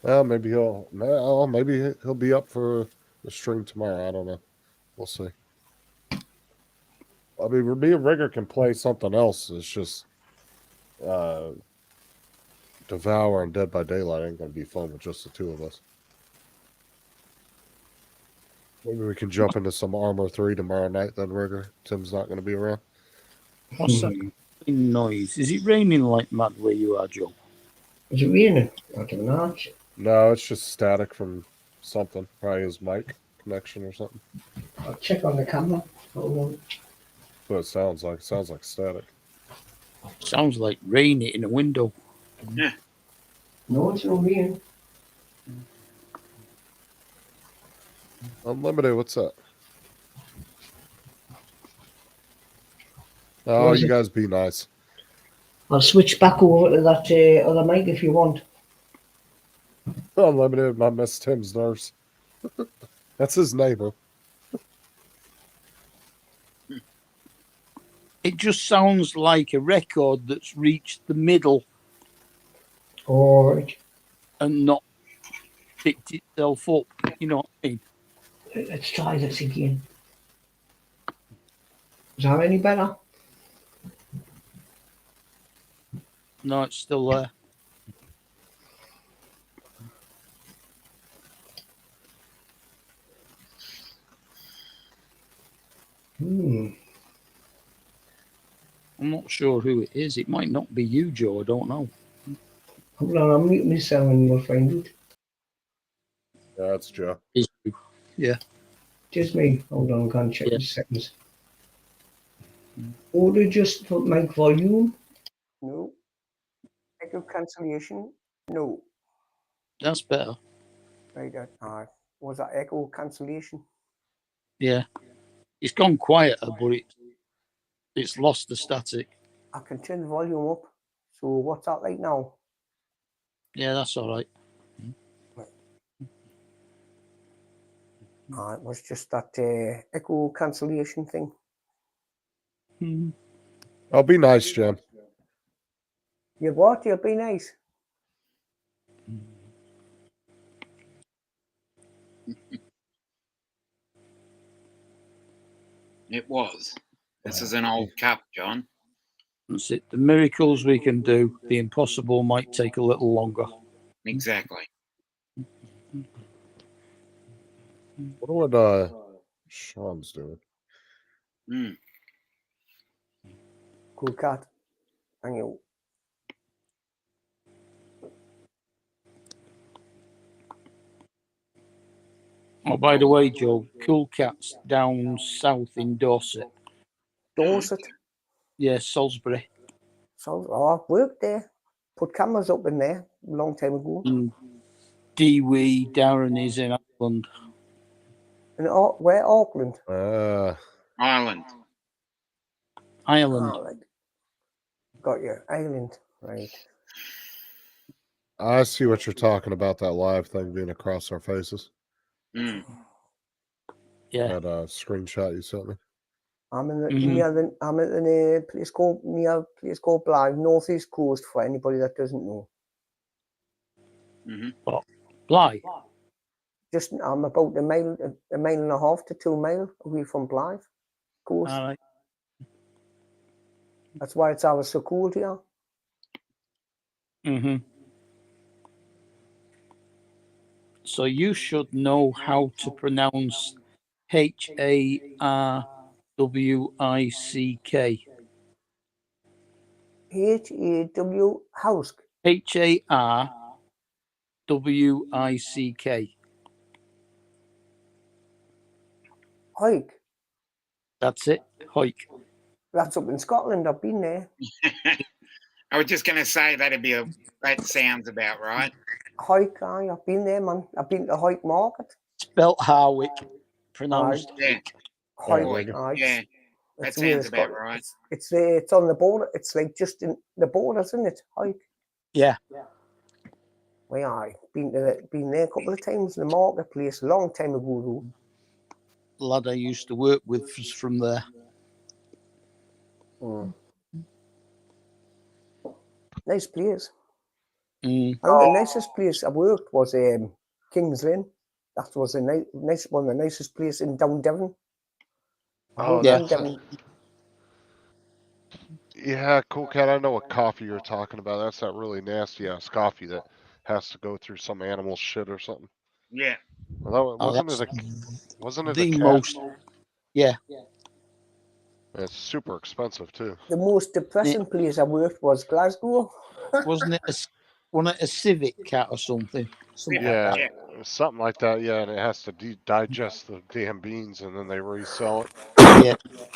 Well, maybe he'll be up for the stream tomorrow. I don't know. We'll see. I mean, me and Rigger can play something else. It's just Devour and Dead by Daylight ain't gonna be fun with just the two of us. Maybe we can jump into some Armor 3 tomorrow night then, Rigger. Tim's not gonna be around. What's that noise? Is it raining like mad where you are, Joe? Is it raining? I don't know. No, it's just static from something. Probably his mic connection or something. I'll check on the camera. Hold on. That's what it sounds like. It sounds like static. Sounds like rain hitting a window. No, it's not raining. Unlimited, what's up? What Oh, is you it? guys be nice. I'll switch back over to that other mic if you want. Unlimited, I miss Tim's nurse. That's his neighbor. It just sounds like a record that's reached the middle All right. and not picked itself up. You know what I mean? Let's try this again. Is that any better? No, it's still there. I'm not sure who it is. It might not be you, Joe. I don't know. Hold on, I'm muting myself and we'll find it. Yeah, that's Joe. It's you. Yeah. Just me. Hold on, I can't check Yeah. the settings. Order just for mic volume? No. Echo cancellation? No. That's better. Right, was that echo cancellation? Yeah. It's gone quieter, but it's lost the static. I can turn the volume up. So what's that like now? Yeah, that's all right. It was just that echo cancellation thing. Mm. I'll be nice, Jim. You what? You'll be nice. It was. This is an old cup, John. That's it. The miracles we can do, the impossible might take a little longer. Exactly. What would Sean's doing? Mm. Cool cat. Thank you. Oh, by the way, Joe, Cool Cat's down south in Dorset. Dorset. Yeah, Salisbury. So I've worked there. Put cameras up in there a long time ago. And Dewey, Darren is in Ireland. In where? Auckland. Ireland. Ireland. Right. Got you. Ireland. Right. I see what you're talking about, that live thing being across our faces. Mm. Yeah. That screenshot you sent me. I'm in the Mhm. I'm at a place called Blythe, northeast coast for anybody that doesn't know. Mm-hmm. Blythe. Just I'm about a mile and a half to 2 miles away from Blythe coast. All right. That's why it's always so cold here. Mm-hmm. So you should know how to pronounce Harwick. HAW house. Harwick. Hike. That's it. Hike. That's up in Scotland. I've been there. I was just going to say that sounds about right. Hike, I've been there, man. I've been to Hike Market. Spelt Harwick. Pronounced Yeah. Hike. Boy, yeah. That It's where sounds about Scotland. right. It's on the border. It's like just in the borders, isn't it? Hike. Yeah. Well, I been there a couple of times in the marketplace a long time ago. Lad I used to work with was from there. Nice place. Mm. I think the nicest place I worked was Kings Lynn. That was a nice one of the nicest place in down Devon. Oh, Yeah. that's yeah, Cool Cat. I know what coffee you're talking about. That's that really nasty ass coffee that has to go through some animal shit or something. Yeah. Well, wasn't that's it the a cat? most. Yeah. It's super expensive too. The most depressing place I worked was Glasgow. Wasn't it a civic cat or something? Something Yeah, like Yeah. something like that. Yeah, and it has to digest the damn beans and then they resell it. that. Yeah.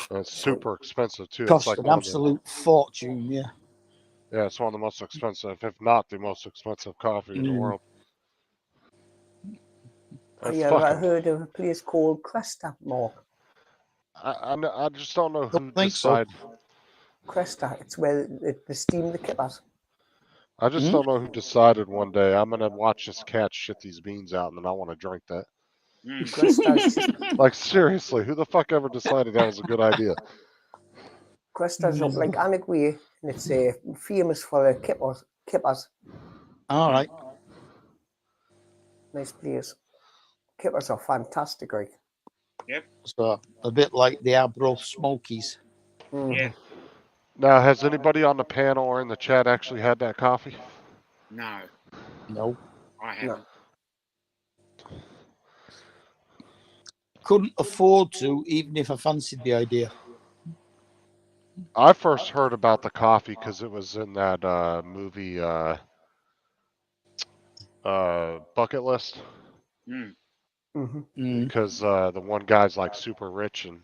And it's super expensive too. It's Cost like an one of the, absolute fortune. Yeah. yeah, it's one of the most expensive, if not the most expensive coffee in the world. Have That's you ever fucking. heard of a place called Cresta, Mark? I just don't know who Don't think so. decided. Cresta, it's where they steam the kippers. I just don't know who decided one day I'm gonna watch this cat shit these beans out and then I want to drink that. Mm. Cresta's just Like seriously, who the fuck ever decided that was a good idea? Cresta's up like Alnwick Way, and it's famous for the kippers. All right. Nice place. Kippers are fantastic, right? So a bit like the Arbroath Smokies. Yeah. Now, has anybody on the panel or in the chat actually had that coffee? No, No. I haven't. Couldn't afford to, even if I fancied the idea. I first heard about the coffee because it was in that movie Bucket List. Mm. Because the one guy's like super rich and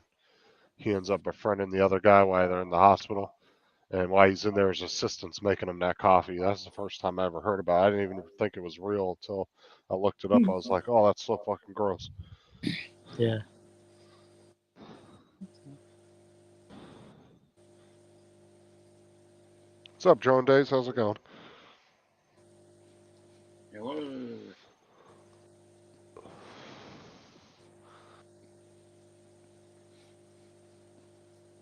he ends up befriending the other guy while they're in the hospital. And while he's in there, his assistant's making him that coffee. That's the first time I ever heard about it. I didn't even think it was real until I looked it up. I was like, oh, that's so fucking gross. Yeah. What's up, Drone Days? How's it going? Hello.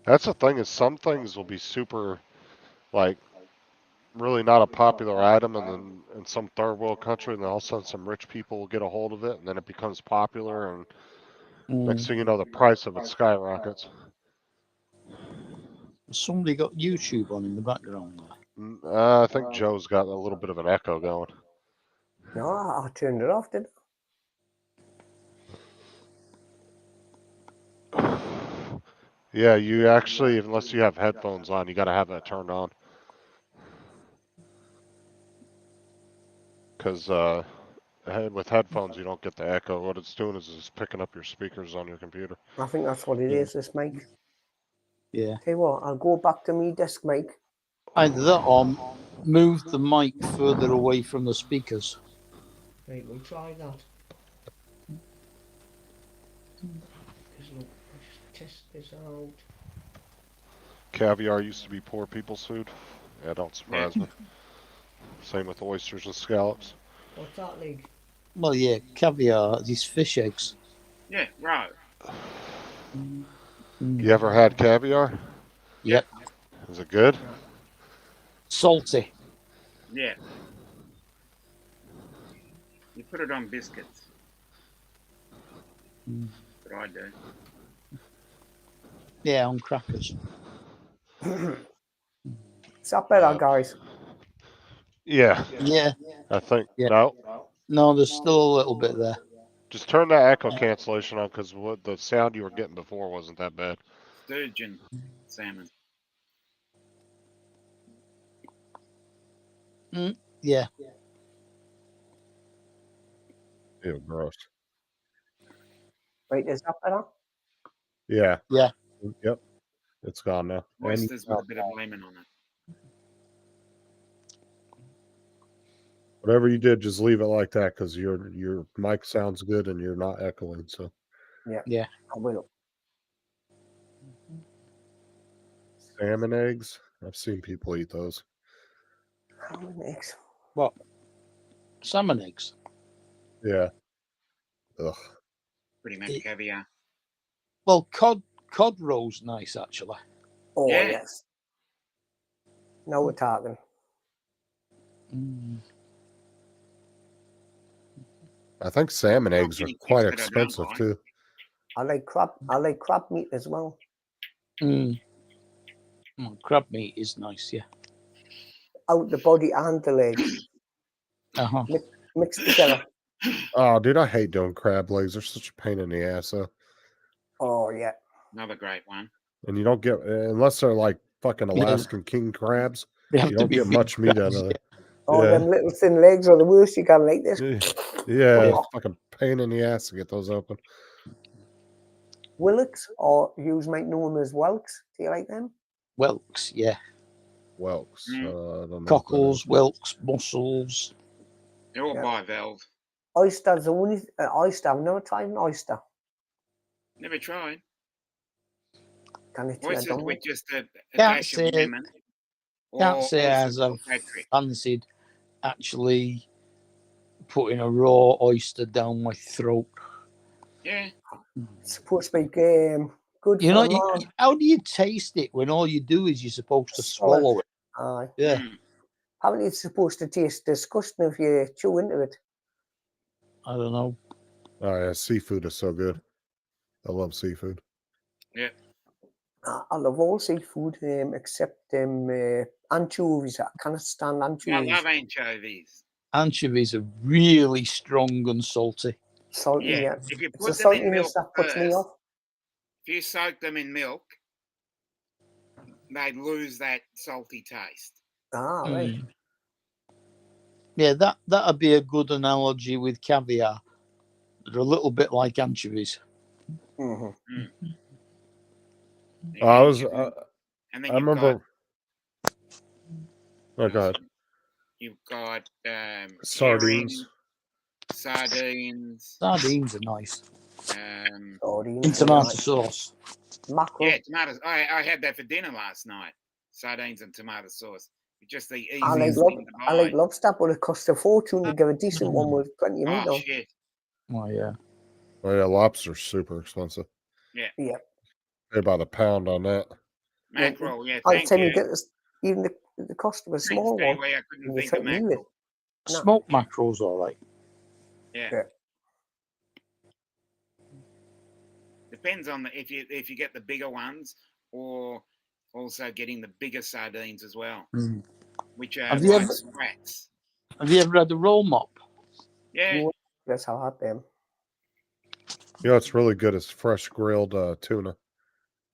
That's the thing, is some things will be super, like, really not a popular item, and then in some third world country, and then all of a sudden some rich people will get a hold of it, and then it becomes popular, and next Mm. thing you know, the price of it skyrockets. Somebody got YouTube on in the background there. I think Joe's got a little bit of an echo going. No, I turned it off, did Yeah, you actually, unless you have headphones on, you got to have that turned on. Because with headphones, you don't get the echo. What it's doing is it's picking up your speakers on your computer. I think that's what it Yeah. is, this mic. Yeah. Tell you what, I'll go back to me desk mic. Either that or move the mic further away from the speakers. Right, we'll try that. Because look, let's just test this out. Caviar used to be poor people's food. Yeah, don't surprise me. Same with oysters and scallops. What's that like? Well, yeah, caviar, these fish eggs. Yeah, right. Mm. You ever had caviar? Yep. Is it good? Salty. Yeah. You put it on biscuits. Mm. That's what I do. Yeah, on crackers. Is that better, guys? Yeah, Yeah. I think. Yeah. No, No, there's still a little bit there. just turn that echo cancellation on, because what the sound you were getting before wasn't that bad. Sturgeon salmon. Yeah. Ew, gross. Right, is that better? Yeah. Yeah. Yep. It's gone now. And Oysters with a bit of lemon on it. whatever you did, just leave it like that, because your mic sounds good and you're not echoing. So Yeah. I will. salmon eggs, I've seen people eat those. How many eggs? What? Salmon eggs. Yeah. Ugh. Pretty much It- caviar. Well, cod roe's nice actually. Oh, Yeah. yes. Now we're talking. Mm. I think salmon eggs are guinea pigs quite that I don't expensive like. too. I like crab meat as well. Mm. Crab meat is nice, yeah. Out the body and the legs Uh-huh. mixed together. Oh, dude, I hate doing crab legs. They're such a pain in the ass, though. Oh, yeah. Another great one. And you don't get, unless they're like fucking Alaskan king crabs, They have you to don't be get big much meat crabs, out of it. Oh, Yeah. them little thin legs are the worst. You can like this. Yeah, Oh. fucking pain in the ass to get those open. Willocks, or you might know them as whelks. Do you like them? Whelks, yeah. Whelks. Mm. I don't know what that Cockles, is. whelks, mussels. They're all Yeah. bivalve. Oysters, the only oyster. I've never tried an oyster. Never tried. Can it? Oysters with just a Can't dash say of lemon. Can't or say also as I've Patrick. fancied actually putting a raw oyster down my throat. Yeah. It's supposed to be good You for know, the man. how do you taste it when all you do is you're supposed to Swallow swallow it? Aye. Yeah. Mm. Apparently, it's supposed to taste disgusting if you chew into it. I don't know. Oh, yeah, seafood is so good. I love seafood. I love all seafood except anchovies. I cannot stand I anchovies. love anchovies. Anchovies are really strong and salty. Salty, Yeah. yeah. If you It's the put them in saltiness milk that puts me first, off. if you soak them in milk, they lose that salty taste. Ah, right. Mm. Yeah, that'd be a good analogy with caviar. They're a little bit like anchovies. hmm I was, and then I remember. Oh, go ahead. You've got Sardines. sardines, Sardines are nice. Sardines, In are tomato nice. sauce. Mackerel. yeah, tomatoes. I had that for dinner last night. Sardines and tomato sauce. Just the I like, easiest thing to buy. I like lobster, but it costs a fortune to get a decent one with plenty of meat Oh on. shit! Oh yeah. Oh, yeah, lobster's super expensive. Yeah. Pay by the pound on that. Mackerel, yeah, By the thank time you you. get this, even the cost of a Thanks, small one, Speedway, I couldn't and you think try of to eat it. mackerel. No. Smoked mackerel's all right. Yeah. Depends on if you get the bigger ones, or also getting the bigger sardines as well, Mm. which are Have you like ever- sprats. Have you ever had a roll mop? Yeah. That's how I had them. You know, it's really good. It's fresh grilled tuna.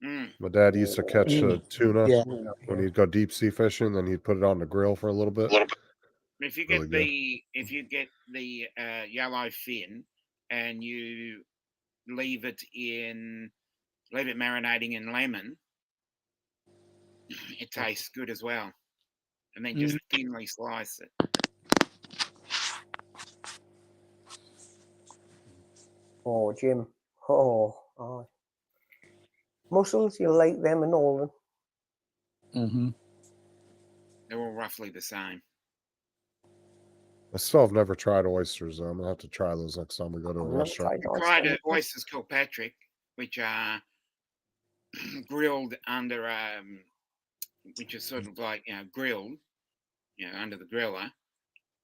Mm. My dad used to catch tuna Yeah. when he'd go deep sea fishing, then he'd put it on the grill for a little bit. If you Really get the yellow fin and you leave it marinating in lemon, it tastes good as well. And then just thinly slice it. Oh, Jim. Oh. Mussels, you like them and all. Mm-hmm. They're all roughly the same. I still have never tried oysters, though. I'm gonna have to try those next time we go to a I've never restaurant. tried Fried oysters. oysters Kilpatrick, which are grilled under which is sort of like grilled, under the griller,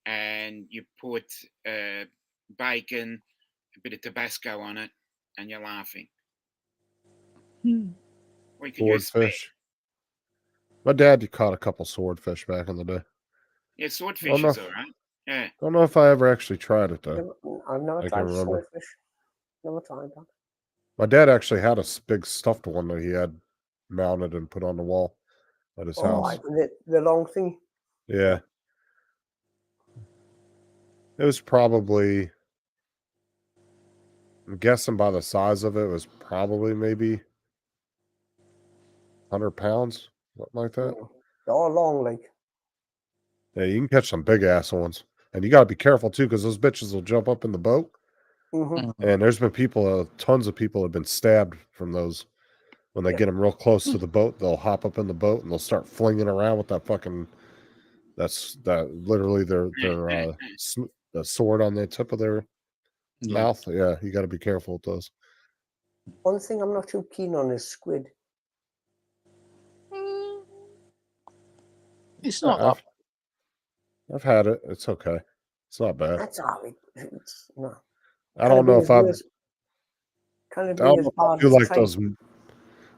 and you put bacon, a bit of Tabasco on it, and you're laughing. Or you could use Swordfish. My dad caught a couple swordfish back in the day. Yeah, swordfish is all right. Yeah. Don't know if I ever actually tried it though. I've never I tried can remember. swordfish. Never tried that. My dad actually had a big stuffed one that he had mounted and put on the wall at his house. The long thing. Yeah. It was probably, I'm guessing by the size of it, was probably maybe 100 pounds, something like that. They're all long, like. Yeah, you can catch some big ass ones. And you got to be careful too, because those bitches will jump up in the boat. Mm-hmm. And there's been people, tons of people have been stabbed from those. When they get them real close to the boat, they'll hop up in the boat and they'll start flinging around with that fucking, literally their the sword on the tip of their mouth. Yeah, you got to be careful with those. One thing I'm not too keen on is squid. It's not that. I've had it. It's okay. It's not bad. That's all right. It's no. I don't know if I do like those.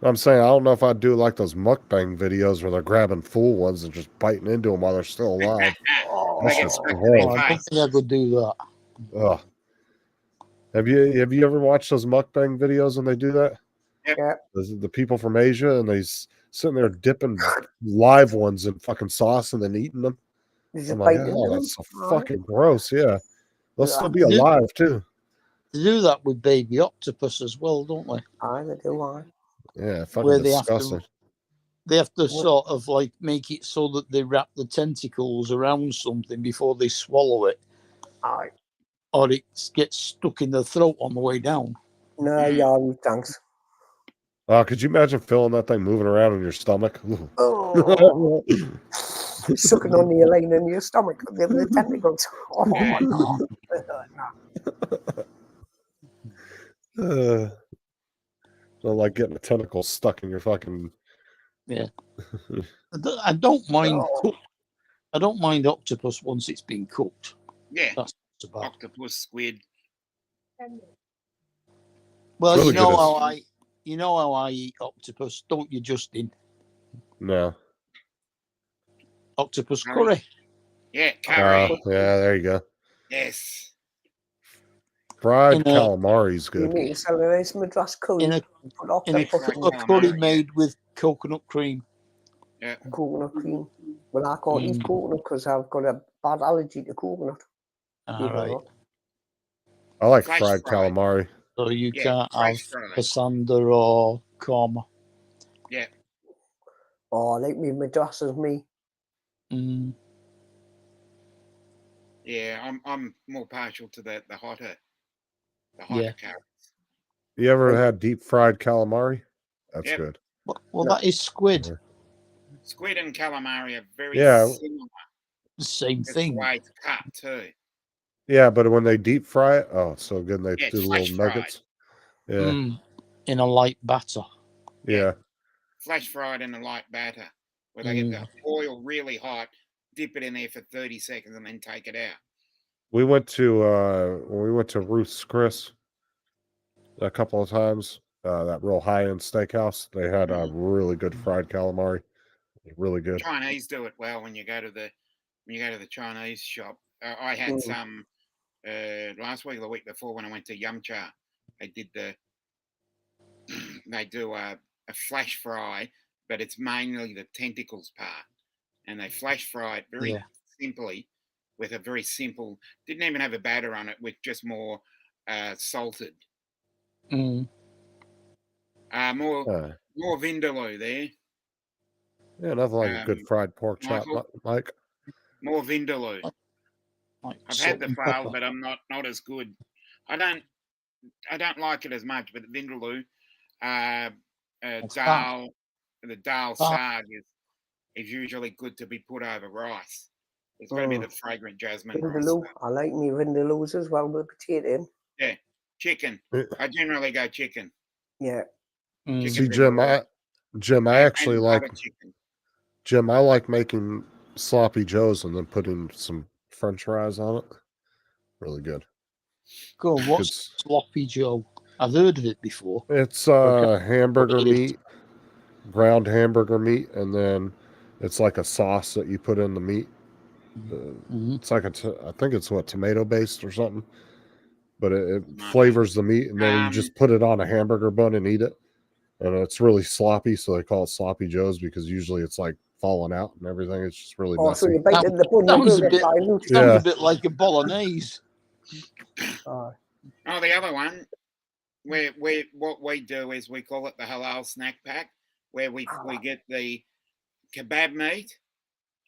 I'm saying I don't know if I'd do like those mukbang videos where they're grabbing full ones and just biting into them while they're still alive. Like That's it's just I gross. don't think I could do that. Ugh. Have you ever watched those mukbang videos when they do that? Yeah. The people from Asia and sitting there dipping live ones in fucking sauce and then eating them. I'm like, oh, that's so fucking gross. Yeah, they'll still be alive too. They do that with baby octopus as well, don't they? Aye, they do. Aye. Yeah, fucking Where disgusting. they have to sort of like make it so that they wrap the tentacles around something before they swallow it. Aye. Or it gets stuck in the throat on the way down. No, yeah, thanks. Could you imagine feeling that thing moving around in your stomach? Oh. Sucking on the line in your stomach, the tentacles. Oh, no. So like getting a tentacle stuck in your fucking. Yeah. I don't mind. I don't mind octopus once it's been cooked. Yeah. That's about. Octopus, squid. Well, really you know how I eat octopus, don't you, Justin? No. Octopus curry. Yeah, curry. Yeah, there you go. Yes. Fried calamari's You good. need to sell a nice Madras curry. In a curry made with coconut cream. Yeah. Coconut cream. Well, I can't eat coconut because I've got a bad allergy to coconut. All right. I like fried calamari. So you can't have pasanda or korma. Yeah. Oh, I like me Madras as me. Yeah, I'm more partial to the hotter carrots. You ever had deep fried calamari? That's good. Well, that is squid. Squid and calamari are very similar. The same thing. The way it's cut too. Yeah, but when they deep fry it, oh, it's so good. And they do little nuggets. Yeah. In a light batter. Yeah. flash fried in a light batter, where they get the oil really hot, dip it in there for 30 seconds, and then take it out. We went to when we went to Ruth's Chris a couple of times. That real high-end steakhouse. They had a really good fried calamari. Really good. Chinese do it well when you go to the Chinese shop. I had some last week or the week before when I went to Yum Cha. They did they do a flash fry, but it's mainly the tentacles part, and they flash fry it very simply with a very simple. Didn't even have a batter on it, with just more salted. Mm. More vindaloo there. Yeah, nothing like a good fried pork chop, Michael? Mike. More vindaloo. Like I've salt had the and fowl, pepper. but I'm not as good. I don't like it as much, but the vindaloo, dal, the dal saag is usually good to be put over rice. It's got to be the fragrant jasmine rice. Vindaloo. I like me vindaloos as well with potato in. Yeah, chicken. I generally go chicken. Yeah. Chicken See, Jim, vindaloo. I actually And like butter chicken. Jim. I like making sloppy joes and then putting some French fries on it. Really good. Go on, what's sloppy Joe? I've heard of it before. It's hamburger meat, ground hamburger meat, and then it's like a sauce that you put in the meat. It's like I think it's tomato based or something, but it flavors the meat, and then you just put it on a hamburger bun and eat it. And it's really sloppy, so they call it sloppy joes because usually it's like falling out and everything. It's just really messy. So you bite the bun. Sounds a bit like a bolognese. Oh, the other one, what we do is we call it the halal snack pack, where we get the kebab meat,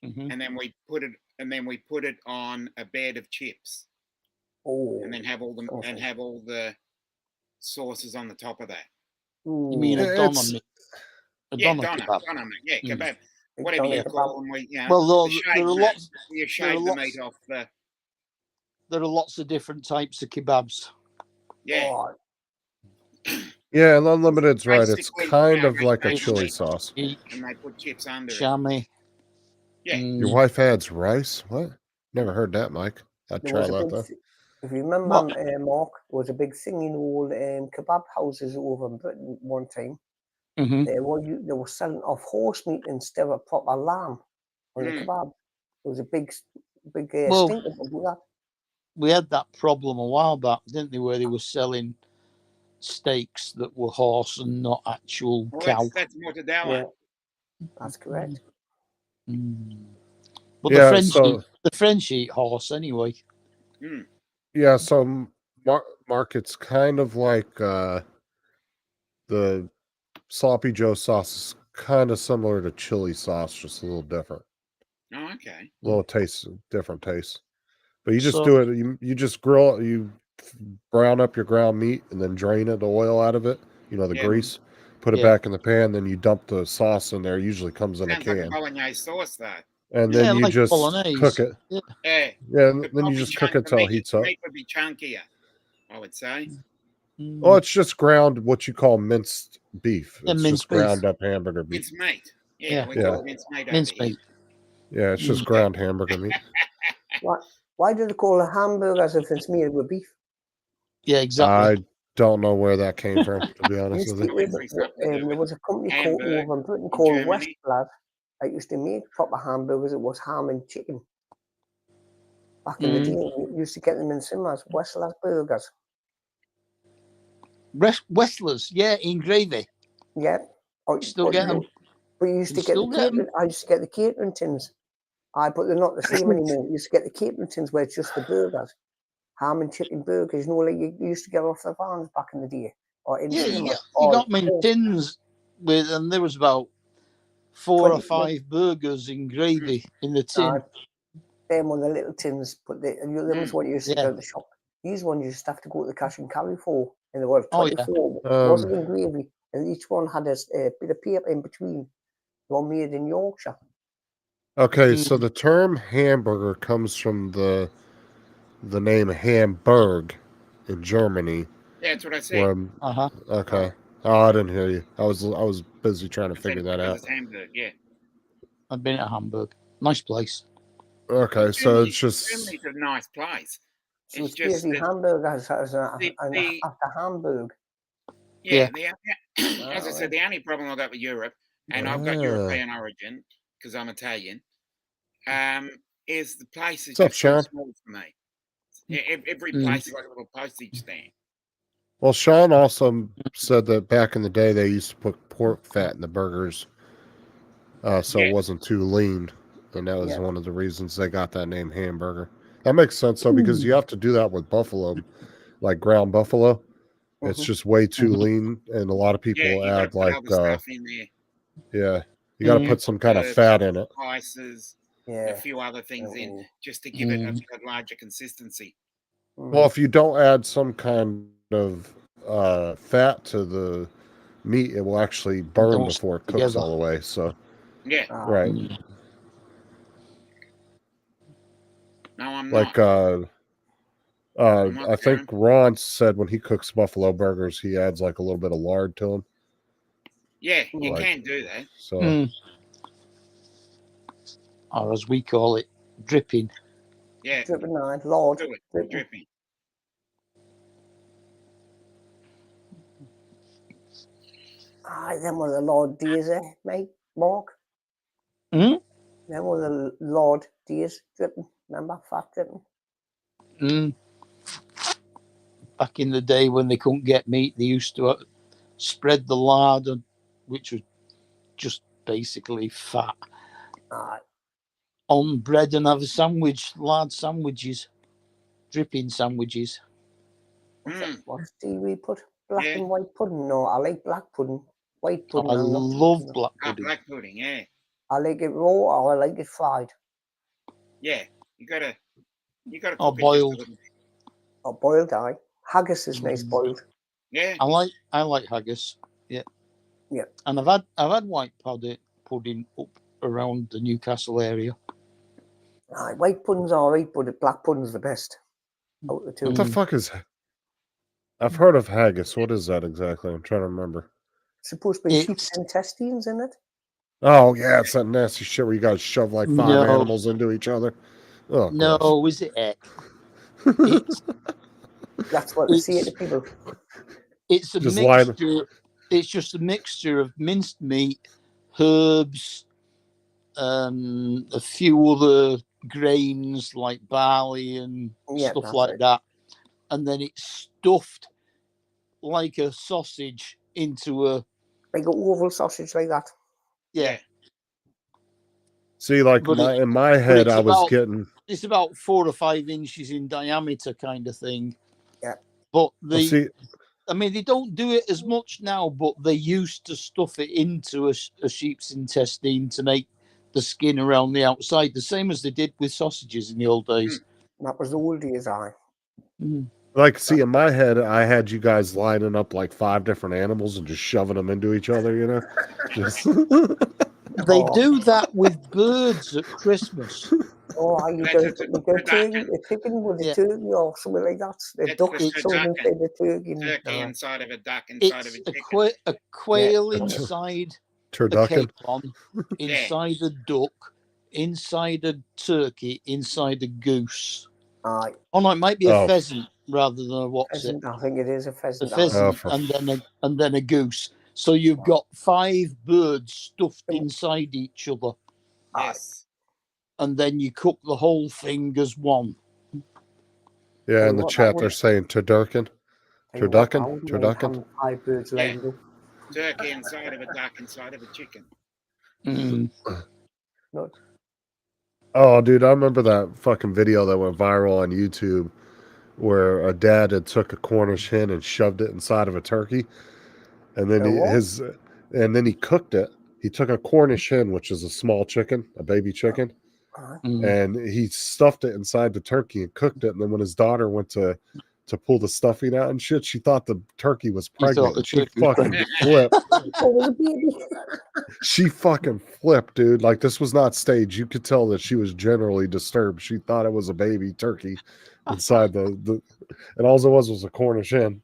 and then we put it on a bed of chips, and then have all the sauces on the top of that. You mean a doner meat? Doner meat. Yeah, kebab. Whatever you call them. Well, there are lots. You shave the meat off the. There are lots of different types of kebabs. Yeah. Yeah, and Unlimited's right. It's kind of like a chili sauce. And they put chips under chamois. Yeah. Your wife adds rice? What? Never heard that, Mike. I'd try that though. If you remember, Mark, there was a big thing in all kebab houses over in Britain one time. They were selling off horse meat instead of proper lamb on the kebab. It was a big stink about that. We had that problem a while back, didn't they, where they were selling steaks that were horse and not actual cow. That's mortadella. Yeah, that's correct. But the French eat horse anyway. Yeah, so Mark, it's kind of like the sloppy Joe sauce is kind of similar to chili sauce, just a little different. Oh, okay. Different taste. But you just do it. You just grill it. You brown up your ground meat and then drain the oil out of it. The grease. Put it back in the pan. Then you dump the sauce in there. Usually comes in a can. Like bolognese sauce, that. And then you just cook it. Yeah. And then you just cook it till it heats up. Meat would be chunkier, I would say. Well, it's just ground, what you call minced beef. It's just ground up hamburger meat. It's meat. Yeah, we call it minced meat. Yeah, it's just ground hamburger meat. Why do they call it hamburgers if it's made with beef? Yeah, exactly. I don't know where that came from, to be honest with you. There was a company called over in Britain called Westblad. I used to make proper hamburgers. It was ham and chicken. Back in the day, you used to get them in cinemas. Westler's burgers. Westlers, in gravy. Yeah. Still get them. But you used to get the catering. I used to get the catering tins. But they're not the same anymore. You used to get the catering tins where it's just the burgers. Ham and chicken burgers. Like you used to get off the vans back in the day. Or in you got me in tins and there was about 4 or 5 burgers in gravy in the tin. Them on the little tins, but them was what you used to go to the shop. These ones you used to have to go to the cash and carry for, and there were 24. Wasn't in gravy, and each one had a bit of paper in between. One made in Yorkshire. Okay, so the term hamburger comes from the name Hamburg in Germany. Yeah, that's what I said. Okay. Oh, I didn't hear you. I was busy trying to I said figure that out. it's Hamburg, yeah. I've been at Hamburg. Nice place. Okay, so it's Germany's just a nice place. So It's it's just basically that Hamburg the after Hamburg. yeah, Yeah. as I said, the only problem I got with Europe, and I've Ah. got European origin because I'm Italian, is the place is What's up, just too Sean? small for me. Every Mm. place is like a little postage stamp. Well, Sean also said that back in the day they used to put pork fat in the burgers, so Yeah. it wasn't too lean, and that was Yeah. one of the reasons they got that name hamburger. That makes sense though, because you have to do that with buffalo, like ground buffalo. It's Mhm. just way too Mhm. lean, and a lot of people Yeah, you got to add put like other stuff in there. yeah, you got to Mhm. put some kind of Herbs, fat in it. spices, Yeah. a few other things in Mm. just to give it Mm. a larger consistency. Well, if you don't add some kind of fat to the meat, it will actually burn Don't before it stick cooks together. all the way. So, Yeah, right, Mm. no, I'm like not. I'm not I think Darren. Ron said when he cooks buffalo burgers, he adds like a little bit of lard to them. Yeah, you Like can do that. so, Mm. Or as we call it, dripping. Yeah, Dripping nine, Lord. do it. Dripping. Dripping. Aye, them were the Lord days, mate, Mark. Mm? Them were the Lord days, dripping. Remember, fat dripping. Mm. Back in the day when they couldn't get meat, they used to spread the lard, which was just basically fat, Aye. on bread and have a sandwich, lard sandwiches, dripping sandwiches. What's tea we put? Black Yeah. and white pudding. No, I like black pudding. White Oh, pudding. I I'm not so love keen on. black Ah, pudding. black pudding. Yeah, I like it raw or I like it fried. yeah. You gotta Or cook it just a boiled. little bit. Or boiled, aye. Haggis is nice boiled. Yeah, I like haggis. Yeah. Yeah. And I've had white pudding up around the Newcastle area. Aye, white pudding's alright, but the black pudding's the best. Out of the two. what the Mm. fuck is? I've heard of haggis. What is that exactly? I'm trying to remember. It's supposed to be It's- sheep's intestines in it. Oh yeah, it's that nasty shit where you guys shove like 5 No. animals into each other. Oh, No, gross. is it heck? It's That's what they say It's- to people. it's a Just line- mixture. It's just a mixture of minced meat, herbs, a few other grains like barley and Yeah, stuff that's like it. that, and then it's stuffed like a sausage into a Like an oval sausage like that. yeah. See, like But in my head, it's I was about- getting. It's about 4 or 5 inches in diameter, kind of thing. Yeah. But Well, see, I mean, they don't do it as much now, but they used to stuff it into a sheep's intestine to make the skin around the outside, the same as they did with sausages in the old days. That was the old days, aye. like, see, in my head, I had you guys lining up like 5 different animals and just shoving them into each other. You know, just They Oh. do that with birds at Christmas. Oh, aye, you That's got a a turkey, turducken. a chicken with a Yeah. turkey or something like that. A That's duck the sold turducken. inside the turkey. Turkey Aye. inside of a duck, inside It's of a a, chicken. a quail inside a turducken. capon, inside a duck, inside a turkey, inside a goose. Aye. Oh no, it might be a Oh. pheasant rather than a what's it? Pheasant, I think it is a A pheasant. aye. pheasant for and then a goose. So you've got 5 birds stuffed inside each other, Yes. Oh. and then you cook the whole thing as one. Yeah, Tell in you the what, chat that they're would- saying turducken. Tell you what, I Turducken? wouldn't mind Turducken? having 5 birds Yeah. lined up. Turkey inside of a duck, inside of a chicken. Mm. Not Oh, dude, I remember that fucking video that went viral on YouTube where a dad had took a Cornish hen and shoved it inside of a turkey, and then A what? and then he cooked it. He took a Cornish hen, which is a small chicken, a baby chicken, aye. and he stuffed it inside the turkey and cooked it. And then when his daughter went to pull the stuffing out and shit, she thought the turkey was You thought pregnant. the And she turkey was fucking flipped. Oh, was a baby. She fucking flipped, dude. Like, this was not staged. You could tell that she was generally disturbed. She thought it was a baby turkey inside the and all it was a Cornish hen.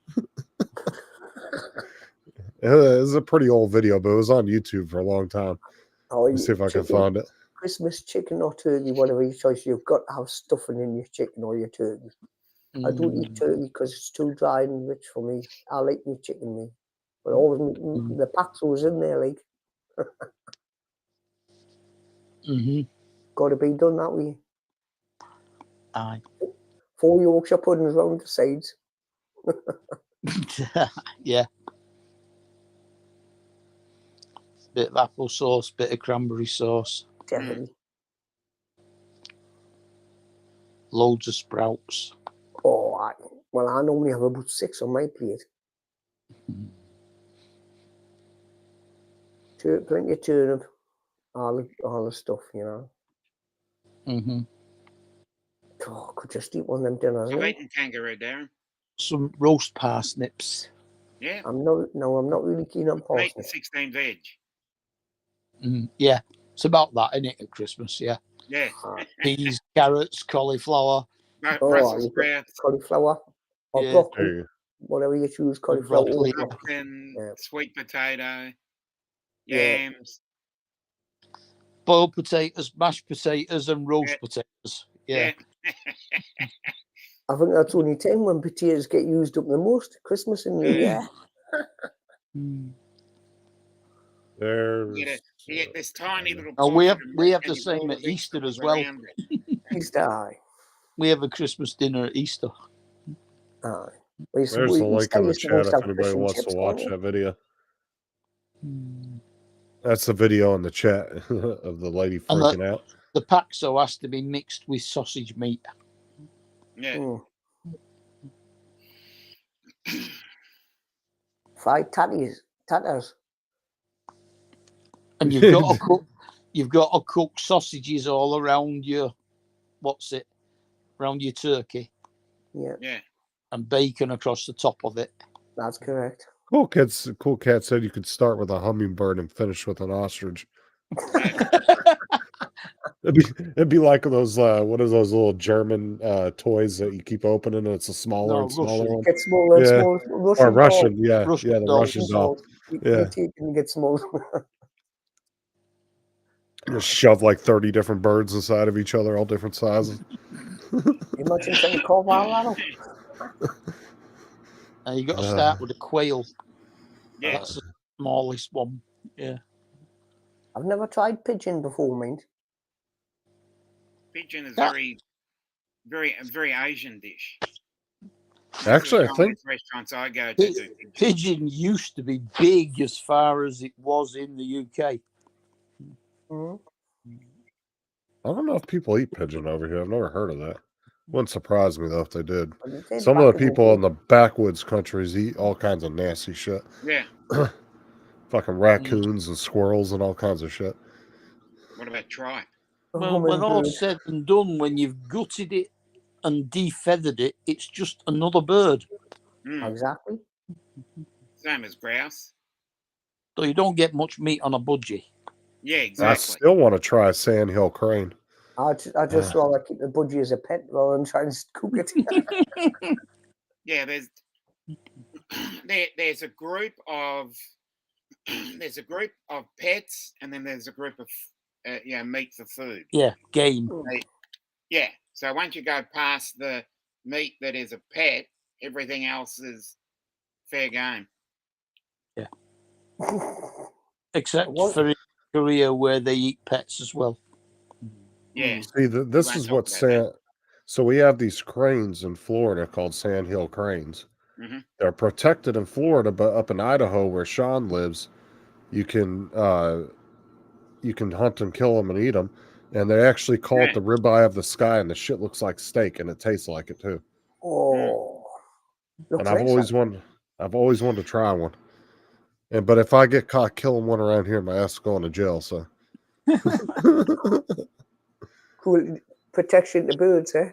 It was a pretty old video, but it was on YouTube for a long time. Oh, Let me see if I can find it. Christmas chicken or turkey, whatever your choice. You've got to have stuffing in your chicken or your turkey. I don't eat turkey because it's too dry and rich for me. I like my chicken meat, but always the paxos in there, like. Got to be done that way. Aye. 4 Yorkshire puddings round the sides. Yeah. Bit of apple sauce, bit of cranberry sauce, Definitely. loads of sprouts. Oh, well, I normally have about 6 on my plate. Plenty of turnip, all the stuff, you know. Oh, I could just eat one of them dinners. I've No? eaten kangaroo, Darren. Some roast parsnips. Yeah. I'm not really keen on I've eaten parsnips. 16 veg. Yeah, it's about that, isn't it, at Christmas? Yeah. Yeah. Peas, carrots, cauliflower. Brussels you've got sprouts, cauliflower or Yeah. broccoli, There you whatever you choose, cauliflower. broccoli. or broccoli. pumpkin, Yeah. sweet potato, Yeah. yams. Boiled potatoes, mashed potatoes, and roast Yeah. potatoes. Yeah. I think that's only time when potatoes get used up the most. Christmas and New Year. There's You get this tiny little Oh, pot we of have and the you same roll at the Easter as well. vegetables around it. Easter, aye. We have a Christmas dinner at Easter. Aye. there's the link in the chat if anybody wants to watch that. that video. That's the video in the chat of the lady And freaking out. The paxo has to be mixed with sausage meat. Yeah. Fried tatters. And you've got to cook sausages all around your around your turkey. Yeah. Yeah. And bacon across the top of it. That's correct. Cool Cat said you could start with a hummingbird and finish with an ostrich. It'd be like those what are those little German toys that you keep opening and it's a smaller and smaller one. Get smaller and smaller. Or Russian, doll. the Russian doll. You take and get smaller. Just shove like 30 different birds inside of each other, all different sizes. Imagine trying to carve all that up. You got to start with a quail. Yeah. That's the smallest one. Yeah. I've never tried pigeon before, mind. Pigeon is very Asian dish. Actually, I think restaurants I go to do pigeon used to be big as far as it was in the UK. Mm-hmm. I don't know if people eat pigeon over here. I've never heard of that. Wouldn't surprise me though if they did. Some of the people in the backwoods countries eat all kinds of nasty shit. Yeah. Fucking raccoons and squirrels and all kinds of shit. What about tripe? Well, when all said and done, when you've gutted it and defeathered it, it's just another bird. Exactly. Same as grouse. So you don't get much meat on a budgie. Yeah, exactly. I still want to try a sandhill crane. I just rather keep the budgie as a pet rather than trying to cook it. Yeah, there's a group of pets, and then there's a group of meat for food. Yeah, game. Yeah. So once you go past the meat that is a pet, everything else is fair game. Yeah. Except for in Korea where they eat pets as well. Yeah. See, this is what so we have these cranes in Florida called sandhill cranes. Mm-hmm. They're protected in Florida, but up in Idaho where Sean lives, you can hunt and kill them and eat them. And they actually call it the ribeye of the sky, and the shit looks like steak, and it tastes like it too. Oh, and I've always wanted to try one. But if I get caught killing one around here, my ass is going to jail. So cool protection to birds, eh?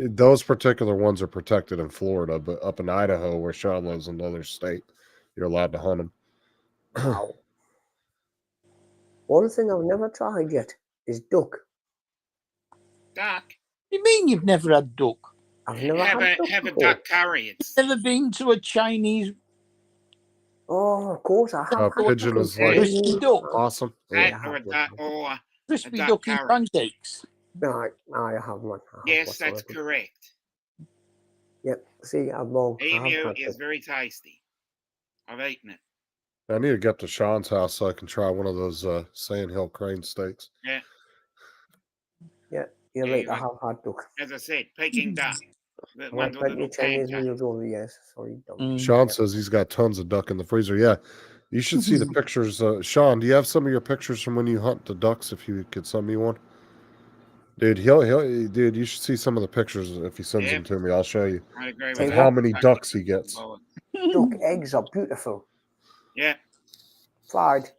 Those particular ones are protected in Florida, but up in Idaho, where Sean lives, in another state, you're allowed to hunt them. Wow. One thing I've never tried yet is duck. Duck? You mean you've never had duck? I've never had duck have a before. duck curry. It's Never been to a Chinese Oh, of course, I have. had pigeon chicken is like Crispy duck. awesome. That Yeah, or a duck, or Crispy duck duck in curry. pancakes. No, I have one. I have Yes, that's whatsoever. correct. Yep. See, I'm wrong. I have Emu had is it. very tasty. I've eaten it. I need to get to Sean's house so I can try one of those Sandhill crane steaks. Yeah, Yeah, you're Yeah, right. you I got- have had duck. as I said, Peking duck. The I've one had with the plenty little of Chinese pancake. meals over the years. Sorry, don't. Mm. Sean Yeah. says he's got tons of duck in the freezer. Yeah, you should see the pictures. Sean, do you have some of your pictures from when you hunt the ducks? If you could send me one, dude. Dude, you should see some of the pictures if he sends Yeah. them to me. I'll show you I agree Tell with you that. how many ducks he gets. Duck eggs are beautiful. Yeah, Fried.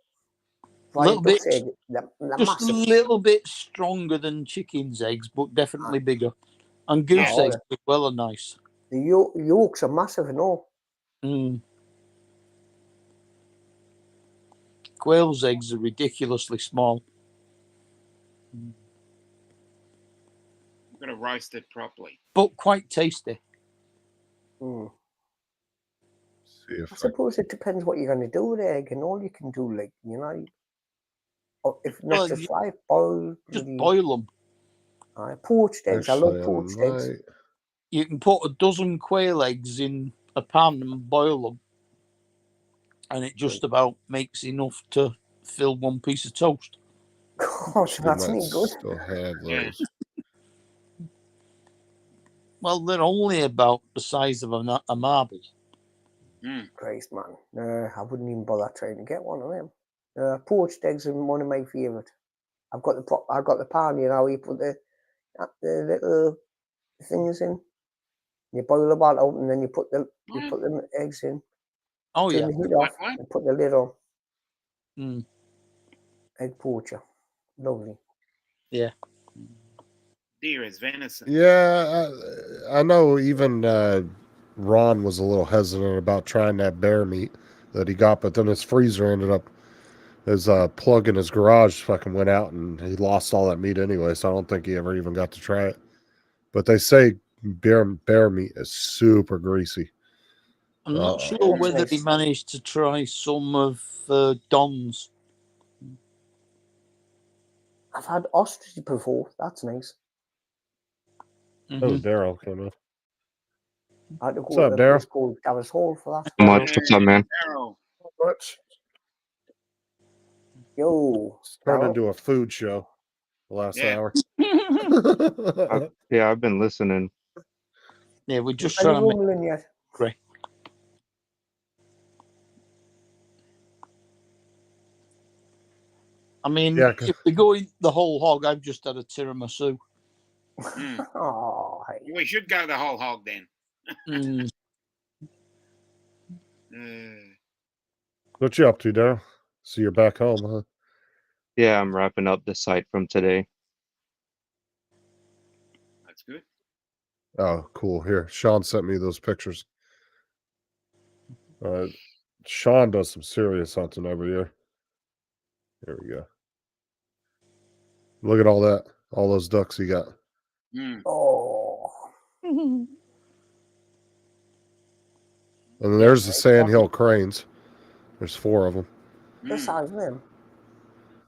Little Fried duck's bit- egg. They're Just a massive. little bit stronger than chicken's eggs, but definitely bigger. And goose Yeah. eggs as well are nice. The yolks are massive and all. Mm. Quail's eggs are ridiculously small. I'm gonna roast it properly. But quite tasty. Mm. See if I I, suppose it depends what you're going to do with the egg and all you can do, like, you know. Or if not Well, just you fry, boil. just bloody- boil them. Poached eggs. I love actually, poached I eggs. might. You can put a dozen quail eggs in a pan and boil them. And it just about makes enough to fill one piece of toast. Gosh, We that's might not good. still have Yeah. those. Well, they're only about the size of a marble. Christ, man. I wouldn't even bother trying to get one of them. Poached eggs are one of my favourite. I've got the pan, you know, you put the little things in. You boil the water out and then you put the eggs in. Oh, Turn yeah. the heat What, off what? and put the lid on. Mm. Egg poacher. Lovely. Deer is venison. Yeah, I know. Even Ron was a little hesitant about trying that bear meat that he got, but then his freezer ended up, his plug in his garage fucking went out, and he lost all that meat anyway. So I don't think he ever even got to try it. But they say bear meat is super greasy. I'm not sure That's whether he nice. managed to try some of Don's. I've had ostrich before. That's nice. Oh, Mhm. Daryl came in. I had to What's go up, to a place Daryl? called Dallas Hall for that. Much. What's up, man? Arrow. Much. Yo, It's turned Daryl. into a food show the last Yeah. hour. Yeah, I've been listening. Yeah, we're just Any trying to make rumbling yet? great. I mean, Yeah, 'cause- if we go in the whole hog, I've just had a tiramisu. Mm. Oh, hey. We should go the whole hog then. Mm. what you up to, Daryl? So you're back home, huh? Yeah, I'm wrapping up the site from today. That's good. Oh, cool. Here, Sean sent me those pictures. Sean does some serious hunting over here. There we go. Look at all that. All those ducks he got. Mm. Oh. And then there's the Sandhill cranes. There's 4 of them. The Mm. size of them.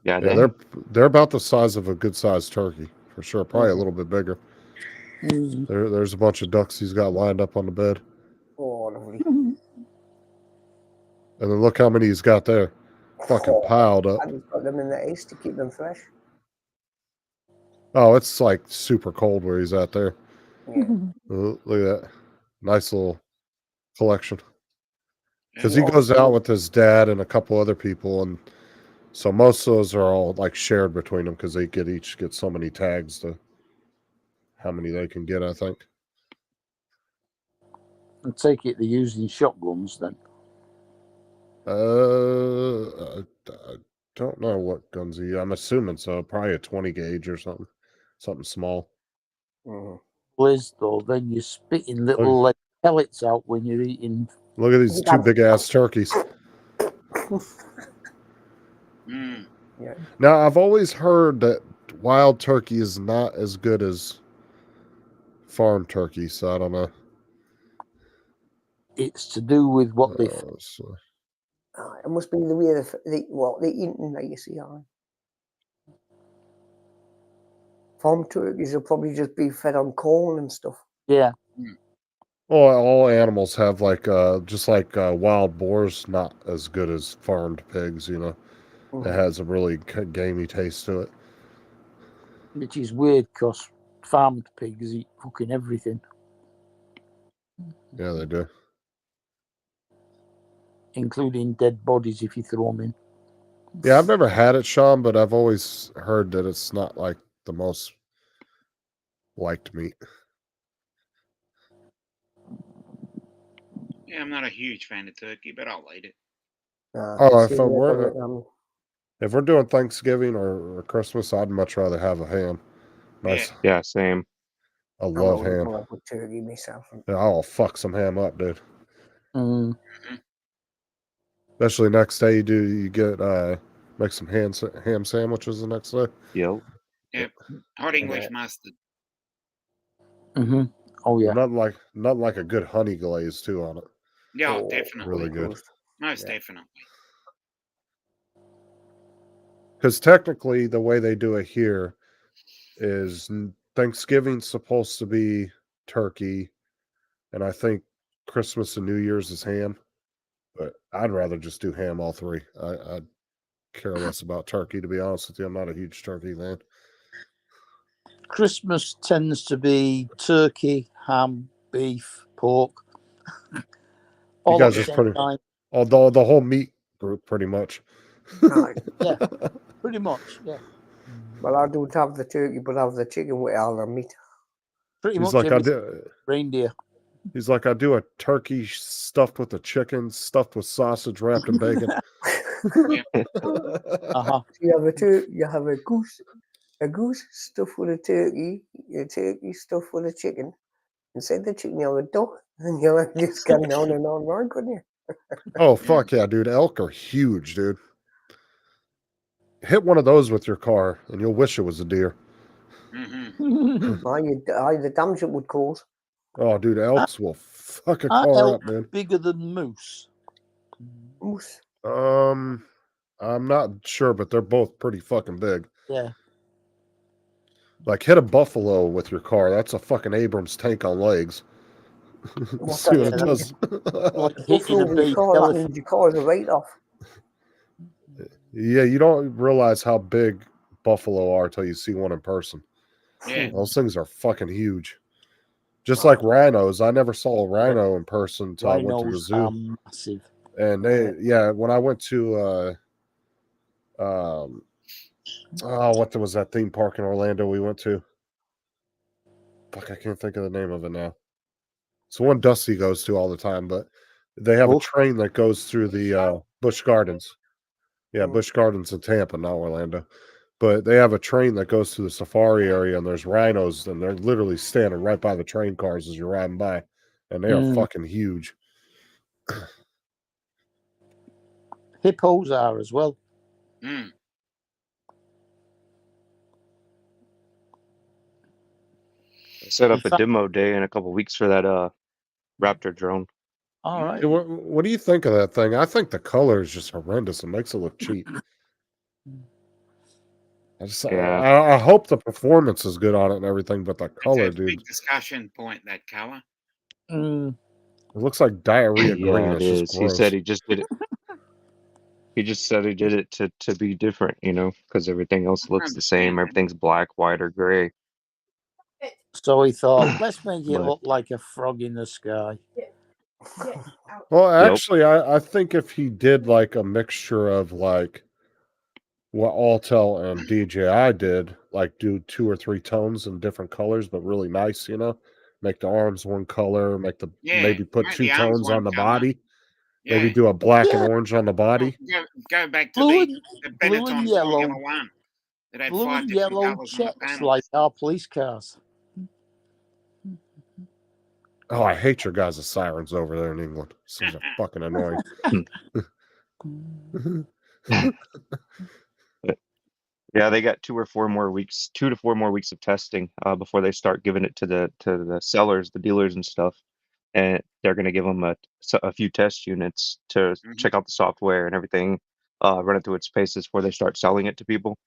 Yeah, Yeah, they're about the size of a good sized turkey for sure. Probably a little bit bigger. Mm. There's a bunch of ducks he's got lined up on the bed. Oh, lovely. And then look how many he's got there. Fucking Oh, piled up. I just got them in the ice to keep them fresh. Oh, it's like super cold where he's at there. Yeah. Look at that. Nice little collection. Because And he goes out with his dad and a couple other people, and so most of those are all like shared between them because they each get so many tags to how many they can get, I think. I take it they're using shotguns then. I don't know what guns I'm assuming so. Probably a 20 gauge or something small. Mhm. Liz, though, then you're spitting little like, pellets out when you're eating. Look at these 2 big ass turkeys. Mm. Yeah. Now I've always heard that wild turkey is not as good as farm turkey, so I don't know. It's to do with what they. So It must be the way they're eating, like you see. Farm turkeys will probably just be fed on corn and stuff. Yeah. Well, all animals have like just like wild boars, not as good as farmed pigs. You know, Mhm. it has a really gamey taste to it. Which is weird because farmed pigs eat fucking everything, Yeah, they do. including dead bodies if you throw them in. Yeah, I've never had it, Sean, but I've always heard that it's not like the most liked meat. Yeah, I'm not a huge fan of turkey, but I'll eat it. Oh, See, if we're doing Thanksgiving or Christmas, I'd much rather have a ham. Nice. Yeah, same. I I'm love always ham. more with turkey myself. Yeah, I'll fuck some ham up, dude. Mm. Especially next day, you get make some ham sandwiches the next day. Yep. Hot English mustard. Mm-hmm. Oh yeah. Nothing like a good honey glaze too on it. Yeah, Oh, definitely. Really good. Most Yeah. definitely. Because technically, the way they do it here is Thanksgiving's supposed to be turkey, and I think Christmas and New Year's is ham. But I'd rather just do ham all three. I care less about turkey, to be honest with you. I'm not a huge turkey fan. Christmas tends to be turkey, ham, beef, pork. All guys at are the same pretty- time. Although the whole meat group, pretty much. Aye. Yeah, pretty much. Yeah, Well, I don't have the turkey, but I have the chicken with all the meat. pretty He's much like, I every do. reindeer. He's like, I do a turkey stuffed with the chicken, stuffed with sausage, wrapped in bacon. Uh-huh. You have a goose stuffed with a turkey stuffed with a chicken. Inside the chicken, you have a duck, and you're like just going on and on, right? Couldn't you? Oh fuck yeah, dude! Elk are huge, dude. Hit one of those with your car, and you'll wish it was a deer. Mm-hmm. The damage it would cause. Oh, dude, elks will fuck a Are car elk up, man. bigger than moose? Moose. I'm not sure, but they're both pretty fucking big. Yeah. Like hit a buffalo with your car. That's a fucking Abrams tank on legs. What's See that? what it does. Like hitting a Buffalo with big your car, that elephant. means your car's a write-off. Yeah, you don't realize how big buffalo are till you see one in person. Yeah. Those things are fucking huge. Just like rhinos. I never saw a rhino in person until I went to the Rhinos zoo. are massive. And when I went to what was that theme park in Orlando we went to? Fuck, I can't think of the name of it now. It's the one Dusty goes to all the time, but they have a train that goes through the Busch Gardens. Yeah, Busch Gardens in Tampa, not Orlando. But they have a train that goes through the safari area, and there's rhinos, and they're literally standing right by the train cars as you're riding by. And they are fucking huge. Hippos are as well. Mm. I set up In a fact- demo day in a couple weeks for that Raptor drone. All right. Hey, what do you think of that thing? I think the color is just horrendous. It makes it look cheap. I hope the performance is good on it and everything, but the color, It's a dude, big discussion point, that color. Mm. it looks like diarrhea Yeah, green. it It's is. just He gross. said he just did it. He just said he did it to be different, because everything else looks the same. Everything's black, white, or gray. So he thought, let's make it But- look like a frog in the sky. Well, actually, I think if he did like a mixture of like what Altel and DJI did, like do 2 or 3 tones in different colors, but really nice, make the arms one color, maybe put make 2 the arms tones one on the color. body, Yeah. maybe do a black and orange on the body. Go back to Blue the and Benetton yellow. Formula One that had Blue 5 and different yellow colours on the checks panels. like our police cars. Oh, I hate your guys' sirens over there in England. These are fucking annoying. Yeah, they got 2 to 4 more weeks of testing before they start giving it to the sellers, the dealers and stuff. and they're going to give them a few test units to check out the software and everything, run it through its paces before they start selling it to people.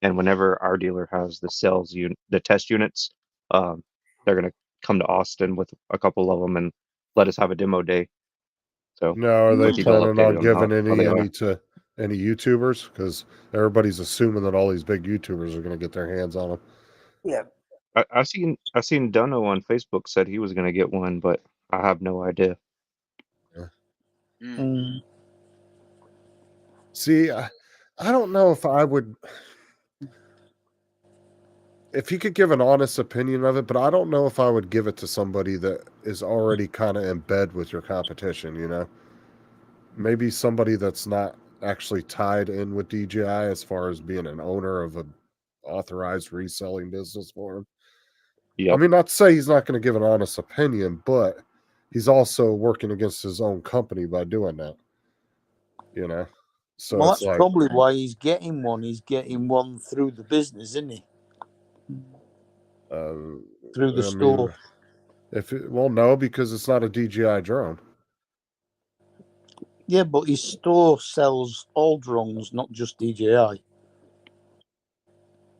And whenever our dealer has the test units, they're going to come to Austin with a couple of them and let us have a demo day. So Now, are they we'll keep y'all planning on updated on giving how they are. any to any YouTubers? Because everybody's assuming that all these big YouTubers are going to get their hands on them. Yeah. I seen Dunno on Facebook said he was going to get one, but I have no idea. Mm. See, I don't know if I would, if you could give an honest opinion of it, but I don't know if I would give it to somebody that is already kind of in bed with your competition, you know? Maybe somebody that's not actually tied in with DJI as far as being an owner of a authorized reselling business for him. I Yep. mean, not to say he's not going to give an honest opinion, but he's also working against his own company by doing that. You know? So Well, it's that's like, probably why he's getting one. He's getting one through the business, isn't he? Through the I store. mean, well, no, because it's not a DJI drone. Yeah, but his store sells all drones, not just DJI.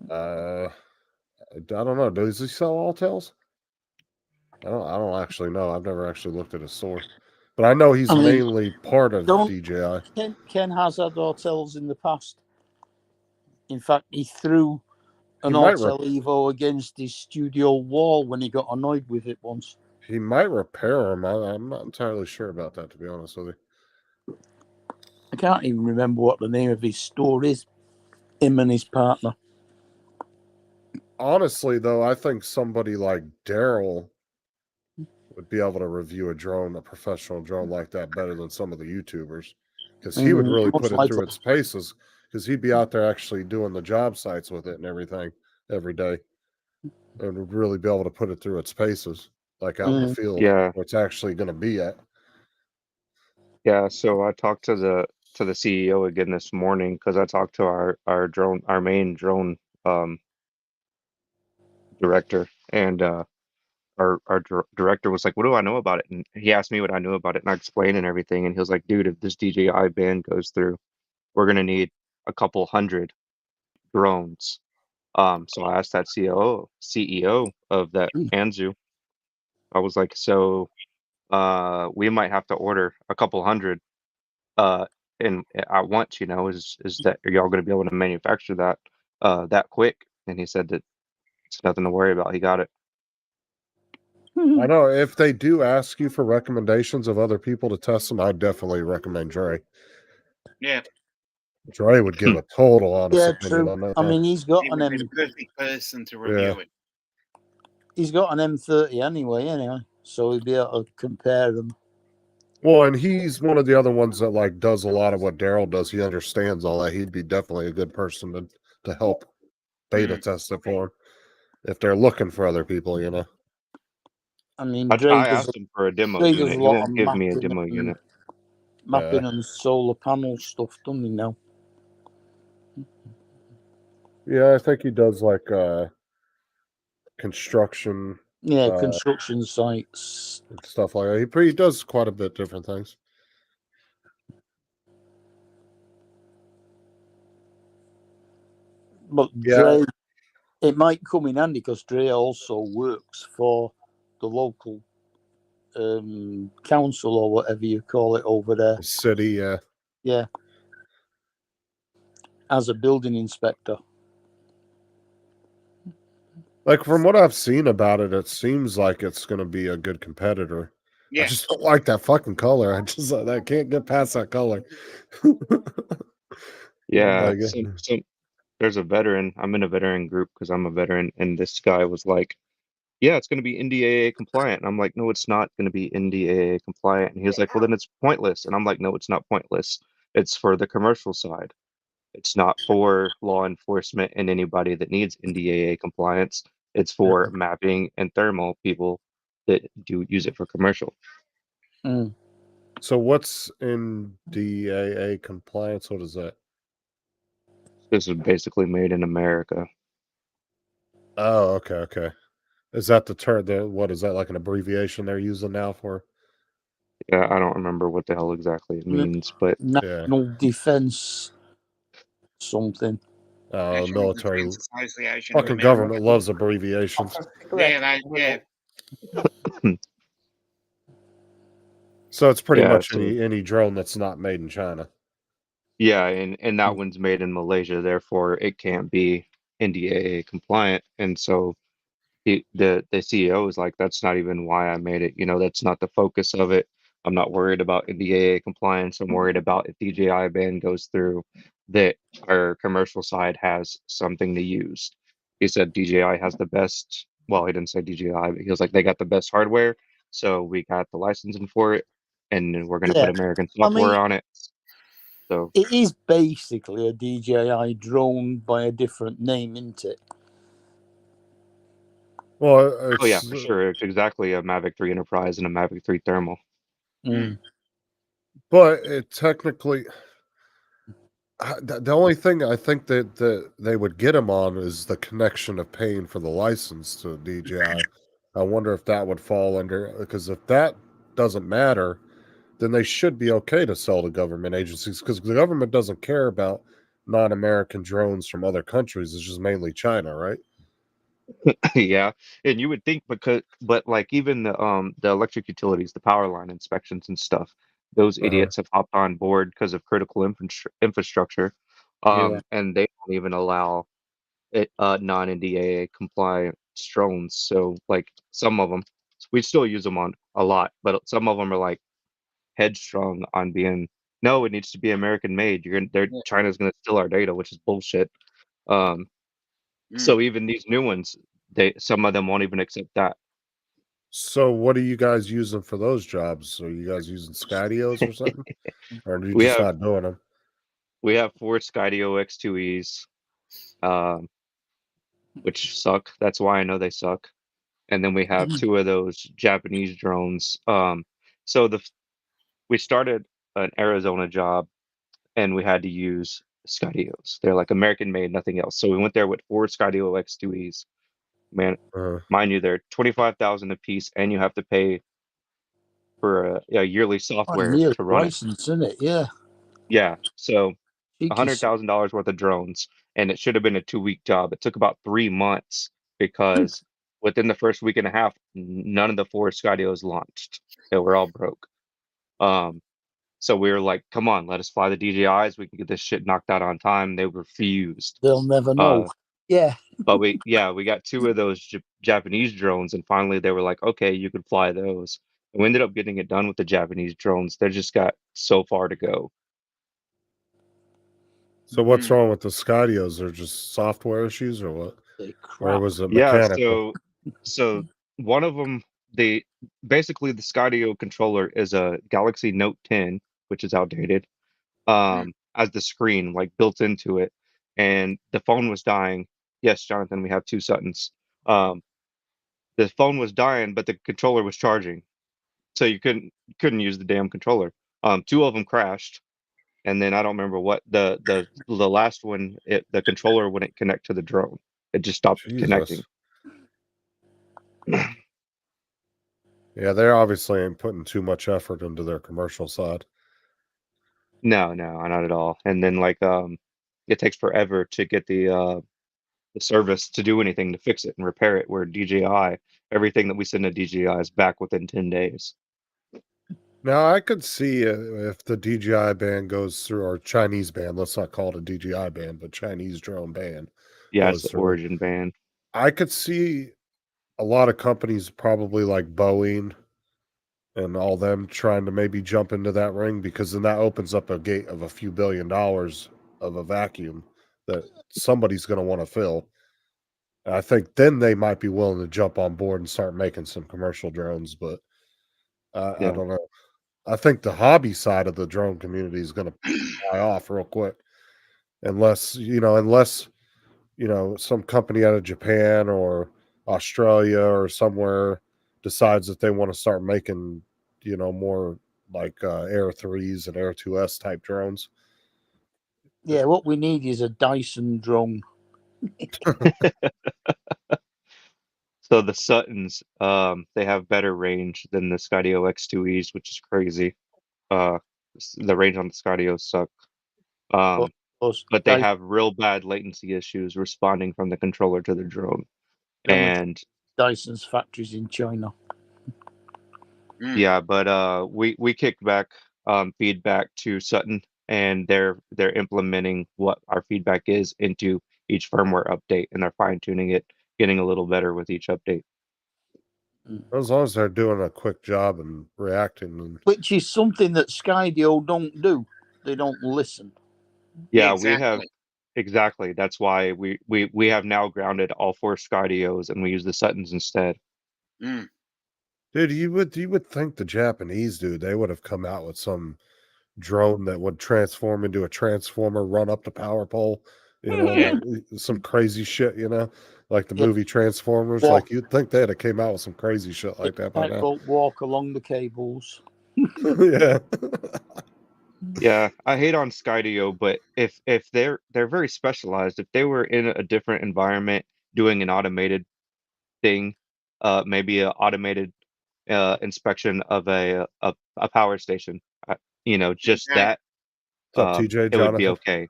I don't know. Does he sell Alltales? I don't actually know. I've never actually looked at his store, but I know he's I mean, mainly part of don't- DJI. Ken has had hotels in the past. In fact, he threw an He might hotel Evo against his studio wall when he got annoyed with it once. He might repair them. I'm not entirely sure about that, to be honest with you. I can't even remember what the name of his store is. Him and his partner. Honestly, though, I think somebody like Daryl would be able to review a professional drone like that better than some of the YouTubers, because he would really most put it likely. through its paces, because he'd be out there actually doing the job sites with it and everything every day, and would really be able to put it through its paces, like out in the field Yeah. where it's actually going to be at. Yeah, so I talked to the CEO again this morning because I talked to our main drone director, and our director was like, "What do I know about it?" And he asked me what I knew about it, and I explained and everything, and he was like, "Dude, if this DJI ban goes through, we're gonna need a couple hundred drones." So I asked that CEO of that Anzu. I was like, "So, we might have to order a couple hundred." And at once, is that are y'all going to be able to manufacture that quick? And he said that it's nothing to worry about. He got it. I know if they do ask you for recommendations of other people to test them, I'd definitely recommend Dre. Yeah. Dre would give a total honest Yeah, opinion true. on that. I mean, he's got He an would be the M. perfect person to review it. He's got an M30 anyway, so he'd be able to compare them. Well, and he's one of the other ones that like does a lot of what Daryl does. He understands all that. He'd be definitely a good person to help beta test it for him if they're looking for other people, you know. I mean, I asked him for a demo Dre does unit. a He lot won't of give me a mapping demo and unit. mapping and solar panel stuff, doesn't he now? Yeah, I think he does like construction. Yeah, construction sites and stuff like that. He does quite a bit different things. But Dre, it might come in handy because Dre also works for the local council or whatever you call it over there. City, yeah, as a building inspector. Like from what I've seen about it, it seems like it's going to be a good competitor. Yeah. I just don't like that fucking color. I can't get past that color. Yeah, Like, there's a veteran. I'm in a veteran group because I'm a veteran, and this guy was like, "Yeah, it's going to be NDAA compliant." And I'm like, "No, it's not going to be NDAA compliant." And he was like, "Well, then it's pointless." And I'm like, "No, it's not pointless. It's for the commercial side. It's not for law enforcement and anybody that needs NDAA compliance. It's for mapping and thermal people that do use it for commercial." So what's NDAA compliance? What is that? This is basically made in America. Oh, okay. Is that the term? What is that, like an abbreviation they're using now for? Yeah, I don't remember what the hell exactly it N- means, but National Defense something. National Military. Defense Association of Fucking America. government loves abbreviations. Yeah, So it's pretty yeah, much so any drone that's not made in China. yeah, and that one's made in Malaysia, therefore it can't be NDAA compliant. And so the CEO is like, that's not even why I made it. You know, that's not the focus of it. I'm not worried about NDAA compliance. I'm worried about if DJI ban goes through, that our commercial side has something to use. He said DJI has the best. Well, he didn't say DJI, but he was like, they got the best hardware, so we got the licensing for it, and we're going to Yeah, put American I software mean, on it. So it is basically a DJI drone by a different name, isn't it? Well, oh yeah, it's for sure, it's exactly a Mavic 3 Enterprise and a Mavic 3 Thermal. but it technically. The only thing I think that they would get him on is the connection of paying for the license to DJI. I wonder if that would fall under, because if that doesn't matter, then they should be okay to sell to government agencies, because the government doesn't care about non-American drones from other countries. It's just mainly China, right? Yeah, and you would think but like even the electric utilities, the power line inspections and stuff, those idiots have hopped on board because of critical infrastructure, Yeah. and they don't even allow it non-NDAA compliant drones. So like some of them, we still use them on a lot, but some of them are like headstrong on being, no, it needs to be American made. China's gonna steal our data, which is bullshit. Um, so even these new ones, some of them won't even accept that. So what are you guys using for those jobs? Are you guys using Skydios or something? Or are you We just have not doing them? we have 4 Skydio X2Es, um, which suck. That's why I know they suck. And then we have 2 of those Japanese drones. So we started an Arizona job and we had to use Skydios. They're like American made, nothing else. So we went there with 4 Skydio X2Es. Man, mind you, they're 25,000 a piece, and you have to pay for a yearly software Yearly to run it. license, isn't it? Yeah. Yeah, so Cheeky $100,000 worth of drones, and it should have been a 2-week job. It took about 3 months because within the first week and a half, none of the 4 Skydios launched. They were all broke. So we were like, "Come on, let us fly the DJIs. We can get this shit knocked out on time." They refused. They'll never know. Yeah. But we got 2 of those Japanese drones, and finally they were like, "Okay, you could fly those." And we ended up getting it done with the Japanese drones. They just got so far to go. So what's wrong with the Skydios? They're just software issues or what? They're Or crap. was it Yeah, mechanical? so one of them, basically the Skydio controller is a Galaxy Note 10, which is outdated, as the screen like built into it, and the phone was dying. Yes, Jonathan, we have 2 Suttons. The phone was dying, but the controller was charging, so you couldn't use the damn controller. 2 of them crashed, and then I don't remember what the last one. The controller wouldn't connect to the drone. It just stopped connecting. Yeah, they obviously ain't putting too much effort into their commercial side. No, not at all. And then like it takes forever to get the service to do anything to fix it and repair it. Where DJI, everything that we send to DJI is back within 10 days. Now, I could see if the DJI ban goes through, or Chinese ban, let's not call it a DJI ban, but Chinese drone ban Yeah, it's goes the through. origin ban. I could see a lot of companies, probably like Boeing and all them, trying to maybe jump into that ring, because then that opens up a gate of a few $1 billion of a vacuum that somebody's going to want to fill. And I think then they might be willing to jump on board and start making some commercial drones, but I Yeah. don't know. I think the hobby side of the drone community is going to die off real quick, unless some company out of Japan or Australia or somewhere decides that they want to start making more like Air 3s and Air 2S type drones. Yeah, what we need is a Dyson drone. So the Suttons, they have better range than the Skydio X2Es, which is crazy. The range on the Skydio suck. Those But they Dy- have real bad latency issues responding from the controller to the drone. them are And Dyson's factories in China. yeah, but we kicked back feedback to Sutton, and they're implementing what our feedback is into each firmware update, and they're fine tuning it, getting a little better with each update. As long as they're doing a quick job and reacting. And Which is something that Skydio don't do. They don't listen. Yeah, exactly. we have exactly. That's why we have now grounded all 4 Skydios, and we use the Suttons instead. Mm. dude, you would think the Japanese dude, they would have come out with some drone that would transform into a transformer, run up the power pole, Yeah. like some crazy shit, like the Yeah. movie Transformers. Walk. Like you'd think they'd have came out with some crazy shit like that by now. Don't walk along the cables. Yeah. Yeah, I hate on Skydio, but if they're very specialized. If they were in a different environment doing an automated thing, maybe an automated inspection of a power station, just Okay. that, What's up, TJ, it would be Jonathan? okay.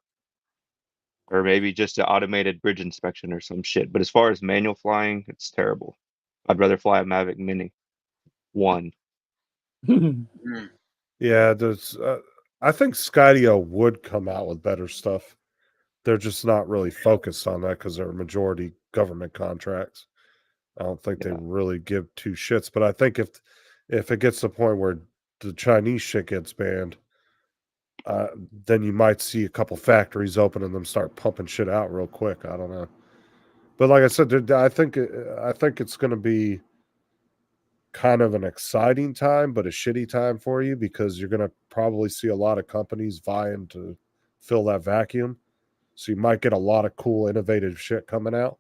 Or maybe just an automated bridge inspection or some shit. But as far as manual flying, it's terrible. I'd rather fly a Mavic Mini 1. Mm. Yeah, there's. I think Skydio would come out with better stuff. They're just not really focused on that because they're majority government contracts. I don't think they Yeah. really give two shits. But I think if it gets to the point where the Chinese shit gets banned, then you might see a couple factories open and them start pumping shit out real quick. I don't know. But like I said, I think it's going to be kind of an exciting time, but a shitty time for you because you're going to probably see a lot of companies vying to fill that vacuum. So you might get a lot of cool, innovative shit coming out.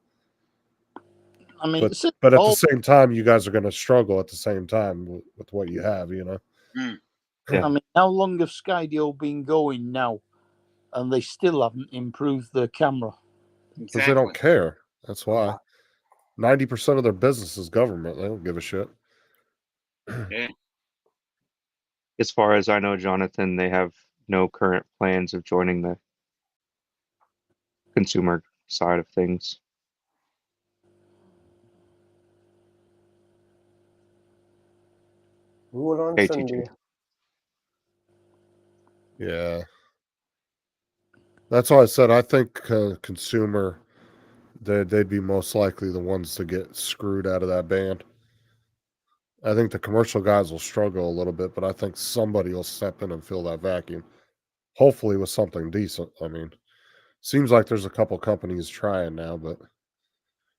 I mean, But at the same time, you guys are going to struggle at the same time with what you have, Mm. Yeah. I mean, how long have Skydio been going now? And they still haven't improved their camera. Because they don't Exactly. care. That's why. 90% of their business is government. They don't give a shit. Yeah. As far as I know, Jonathan, they have no current plans of joining the consumer side of things. Rule on Hey, Sunday. TJ. Yeah. That's why I said I think consumer, they'd be most likely the ones to get screwed out of that band. I think the commercial guys will struggle a little bit, but I think somebody will step in and fill that vacuum. Hopefully with something decent. I mean, seems like there's a couple companies trying now, but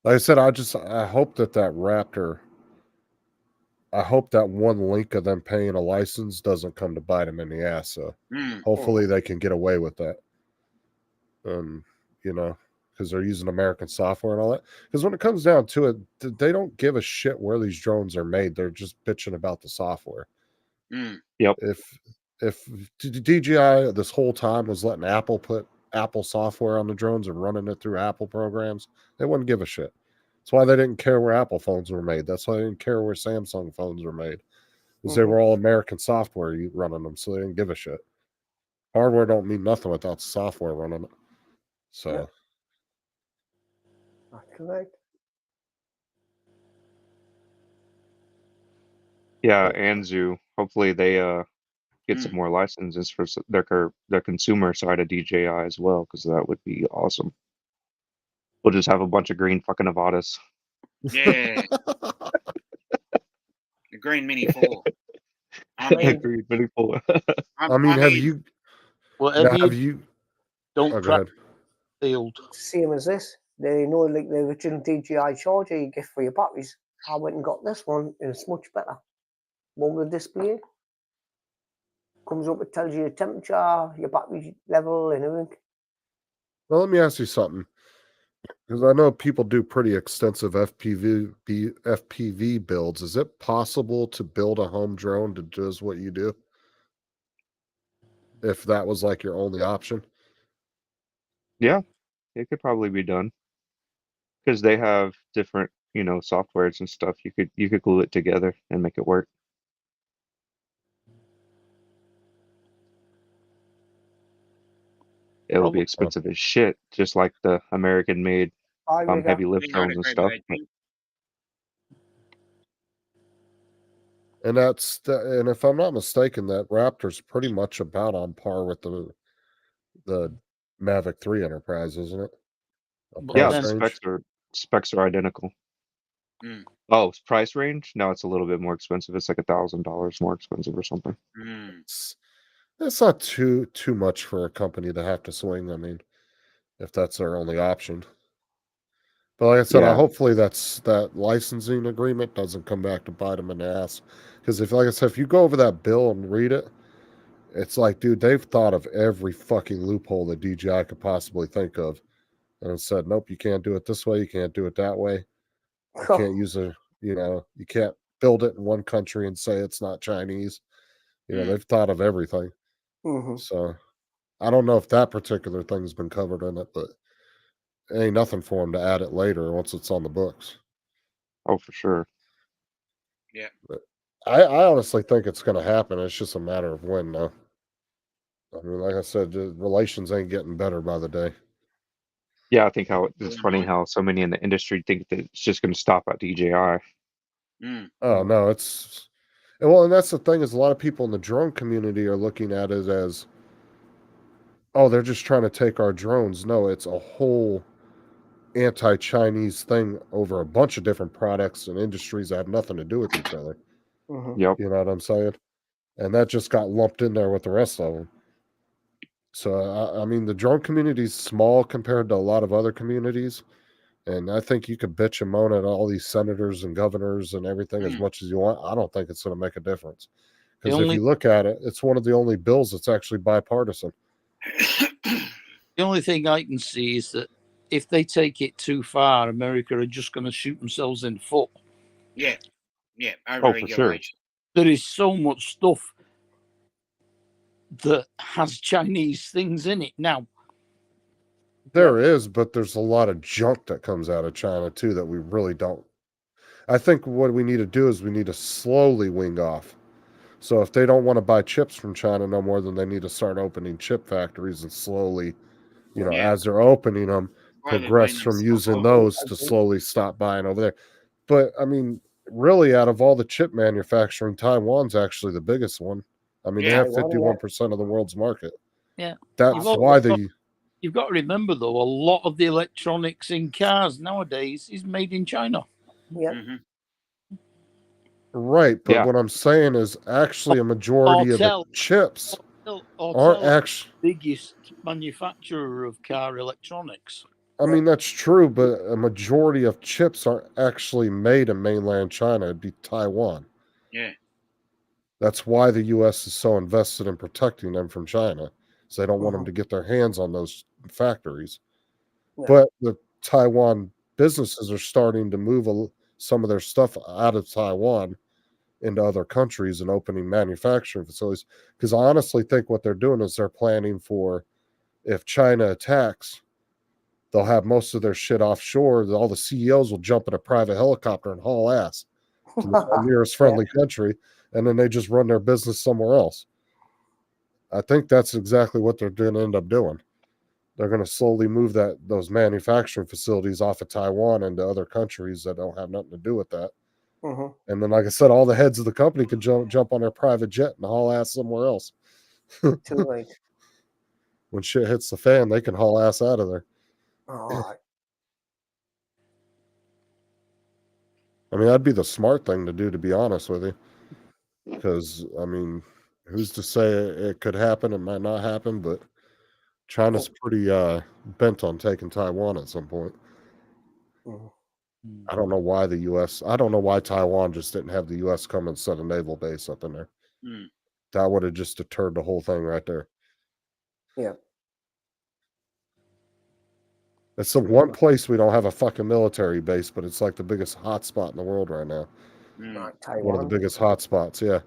like I said, I hope that Raptor, I hope that one link of them paying a license doesn't come to bite them in the ass. So Mm. hopefully they can get away with that. Because they're using American software and all that. Because when it comes down to it, they don't give a shit where these drones are made. They're just bitching about the software. Mm. Yep. If DJI this whole time was letting Apple put Apple software on the drones and running it through Apple programs, they wouldn't give a shit. That's why they didn't care where Apple phones were made. That's why they didn't care where Samsung phones were made. Because they were all American software running them, so they didn't give a shit. Hardware don't mean nothing without software running it. So. Yeah. That's correct. Yeah, Anzu. Hopefully they get some Mm. more licenses for their consumer side of DJI as well, because that would be awesome. We'll just have a bunch of green fucking Nevadas. Yeah. The Green Mini 4. I mean, Green Mini 4. I mean, have you? Whatever Have you you? don't Oh, go crack ahead. the field. Same as this. They know, like the original DJI charger you get for your batteries. I went and got this one, and it's much better. One with a display. Comes up, it tells you your temperature, your battery level, and everything. Well, let me ask you something, because I know people do pretty extensive FPV builds. Is it possible to build a home drone that does what you do? If that was like your only option? Yeah, it could probably be done. Because they have different softwares and stuff, you could glue it together and make it work. It will be Probably. expensive as shit, just like the American-made I rigger. heavy lift Yeah, I'd drones and agree stuff. with that, Jim. And and if I'm not mistaken, that Raptor's pretty much about on par with the Mavic 3 Enterprise, isn't it? A But Yeah, price then- the range. specs are identical. Mm. Oh, price range? No, it's a little bit more expensive. It's like $1,000 more expensive or something. Mm. That's not too much for a company to have to swing. I mean, if that's their only option. But like I said, Yeah. hopefully that licensing agreement doesn't come back to bite them in the ass. Because like I said, if you go over that bill and read it, it's like, dude, they've thought of every fucking loophole that DJI could possibly think of, and it said, nope, you can't do it this way, you can't do it that way, you can't use you can't build it in one country and say it's not Chinese. They've thought of everything. Mm-hmm. So I don't know if that particular thing's been covered in it, but it ain't nothing for them to add it later once it's on the books. Oh, for sure. Yeah. But I honestly think it's going to happen. It's just a matter of when, though. I mean, like I said, the relations ain't getting better by the day. Yeah, I think it's Going funny on. how so many in the industry think that it's just going to stop at DJI. Mm. Oh no, and that's the thing is a lot of people in the drone community are looking at it as, oh, they're just trying to take our drones. No, it's a whole anti-Chinese thing over a bunch of different products and industries that have nothing to do with each other. Mm-hmm. Yep. You know what I'm saying? And that just got lumped in there with the rest of them. So I mean, the drone community is small compared to a lot of other communities. And I think you could bitch and moan at all these senators and governors and everything as Mm. much as you want. I don't think it's going to make a difference. The Because if only- you look at it, it's one of the only bills that's actually bipartisan. The only thing I can see is that if they take it too far, America are just going to shoot themselves in the foot. Yeah. Yeah. Oh, for sure. Overregulation. There is so much stuff that has Chinese things in it now. There is, but there's a lot of junk that comes out of China too that we really don't. I think what we need to do is we need to slowly wing off. So if they don't want to buy chips from China no more, then they need to start opening chip factories and slowly, Yeah. as they're opening them, Slowly progress weaning from stuff using off. those to slowly stop buying over there. But I mean, really, out of all the chip manufacturing, Taiwan's actually the biggest one. I mean, they Yeah. have 51% of the world's market. Yeah. That's You've also why got- You've got to remember, though, a lot of the electronics in cars nowadays is made in China. Yeah. Mm-hmm. right. But Yeah. what I'm saying is actually a majority of the Autel. chips aren't Autel, actually. biggest manufacturer of car electronics. I mean, that's true, but a majority of chips aren't actually made in mainland China. It'd be Taiwan. Yeah. That's why the U.S. is so invested in protecting them from China. So they don't want them to get their hands on those factories. Yeah. But the Taiwan businesses are starting to move some of their stuff out of Taiwan into other countries and opening manufacturing facilities. Because I honestly think what they're doing is they're planning for if China attacks, they'll have most of their shit offshore. All the CEOs will jump in a private helicopter and haul ass to the nearest friendly country, and then they just run their business somewhere else. I think that's exactly what they're going to end up doing. They're going to slowly move those manufacturing facilities off of Taiwan into other countries that don't have nothing to do with that. Mm-hmm. And then, like I said, all the heads of the company can jump on their private jet and haul ass somewhere else. Too late. When shit hits the fan, they can haul ass out of there. All right. I mean, that'd be the smart thing to do, to be honest with you. Because, I mean, who's to say it could happen? It might not happen, but China's pretty bent on taking Taiwan at some point. Mhm. I don't know why I don't know why Taiwan just didn't have the U.S. come and set a naval base up in there. Mm. That would have just deterred the whole thing right there. Yeah. It's the one place we don't have a fucking military base, but it's like the biggest hotspot in the world right now. Mm. Right. Taiwan. One of the biggest hotspots, yeah.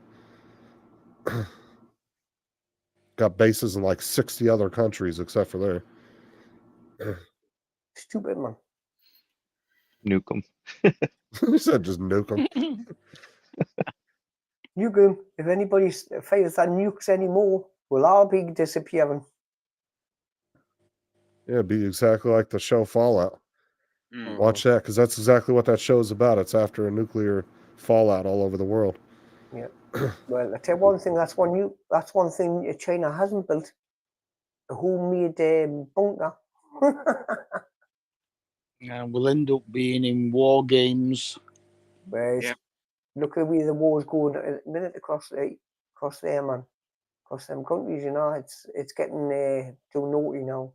Got bases in like 60 other countries except for there. Stupid, man. nuke them. He said just nuke them. Nuke 'em. If anybody fires that nukes anymore, we'll all be disappearing. Yeah, it'd be exactly like the show Fallout. Mm. Watch that, because that's exactly what that show's about. It's after a nuclear fallout all over the world. Yeah. Well, I tell you one thing. That's one thing China hasn't built. A homemade bunker. And we'll end up being in war games. Whereas, Yeah. look at where the war's going at the minute across there, man. Across them countries, you know, it's getting too naughty now.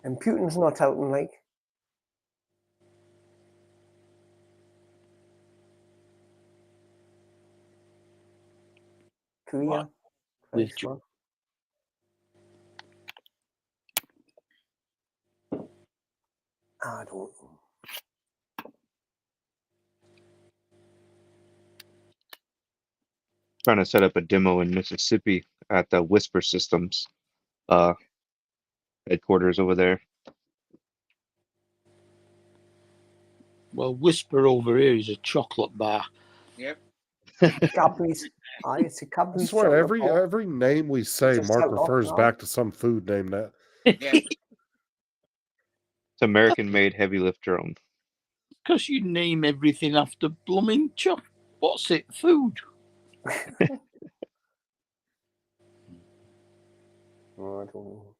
And Putin's not helping, like. Korea. With Christ, man. I don't know. Trying to set up a demo in Mississippi at the Whisper Systems headquarters over there. Well, Whisper over here is a chocolate bar. Yep. Cadbury's. It's a I Cadbury's swear, chocolate bar. every name we say, Just Mark sell it off refers now. back to some food name that. Yeah. It's American-made heavy lift drone. Because you name everything after blooming chocolate. What's it? Food. Oh, I don't know.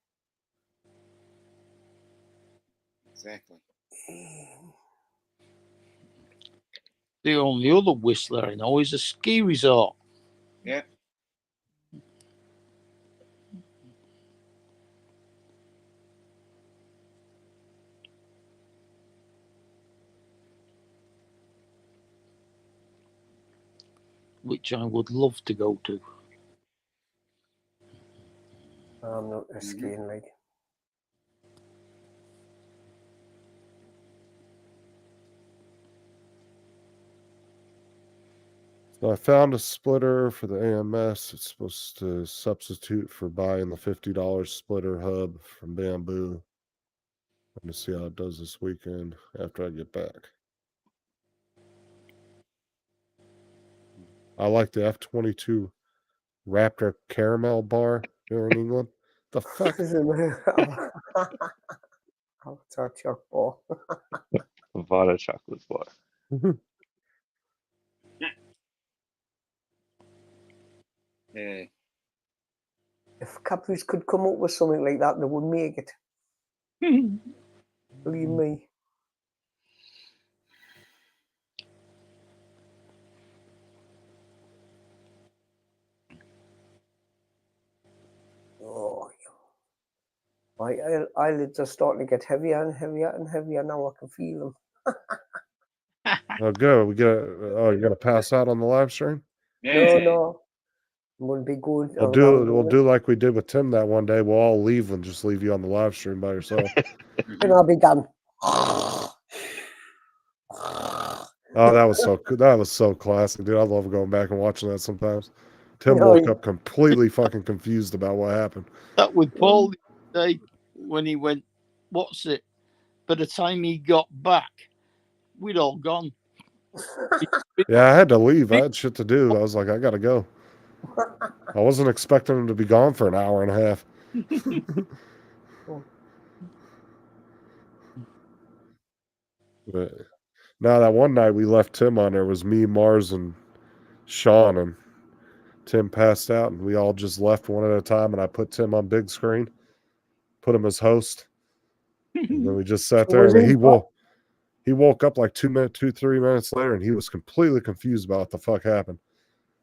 Exactly. The only other Whistler I know is a ski resort. Yeah. Which I would love to go to. I'm not a skiing like. So I found a splitter for the AMS. It's supposed to substitute for buying the $50 splitter hub from Bamboo. I'm going to see how it does this weekend after I get back. I like the F-22 Raptor caramel bar here in England. The fuck? I'll touch your ball. Nevada chocolate bar. Yeah. If Cadbury's could come up with something like that, they would make it. Believe me. Oh, my eyelids are starting to get heavier and heavier and heavier now. I can feel them. Oh, good. We get. Oh, you're gonna pass out on the live stream? Yeah. No. I'm gonna be good. We'll do like we did with Tim that one day. We'll all leave and just leave you on the live stream by yourself. And I'll be done. Oh, that was so classic, dude. I love going back and watching that sometimes. Tim No, woke up completely fucking confused about what happened. That with Paul the other day when he went, what's it? By the time he got back, we'd all gone. Yeah, I had to leave. I had shit to do. I was like, I gotta go. I wasn't expecting him to be gone for an hour and a half. But now that one night we left Tim on there was me, Mars, and Sean, and Tim passed out, and we all just left one at a time. And I put Tim on big screen, put him as host, and then we just sat there. Was And he he woke up like 3 minutes later, and he was completely confused about what the fuck happened.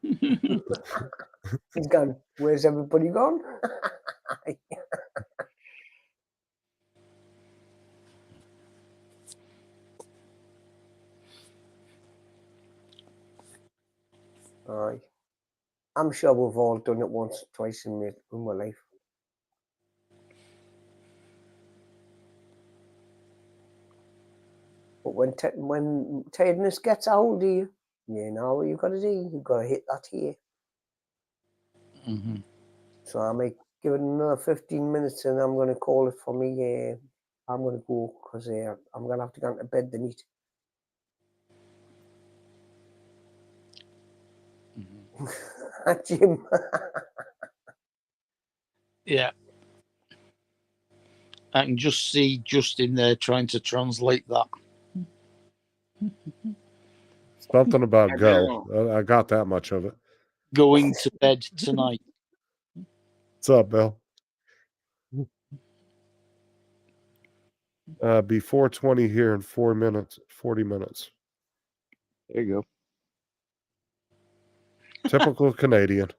He's gone. Where's everybody gone? Aye. I'm sure we've all done it once, twice in my life. But when tiredness gets a hold of you, you know what you've got to do. You've got to hit that here. Mm-hmm. So I might give it another 15 minutes, and I'm going to call it for me I'm gonna go because I'm gonna have to go to bed tonight. Jim. Yeah. I can just see Justin there trying to translate that. Something about I go. I got that much of it. Going to bed tonight. What's up, Bill? Be 4:20 here in 4 minutes, 40 minutes. There you go. Typical Canadian.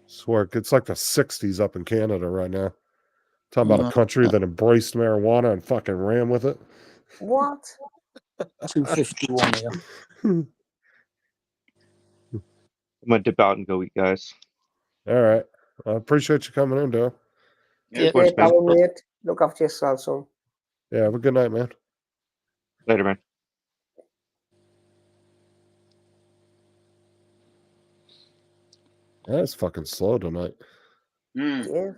Swear, it's like the 60s up in Canada right now. Talking about a country that embraced marijuana and fucking ran with it. What? 251 here. I'm gonna dip out and go eat, guys. All right. I appreciate you coming in, Dale. Yeah. course, Okay, man. mate. Look after yourself, son. Yeah, have a good night, man. Later, man. That's fucking slow tonight. Mm. Yeah.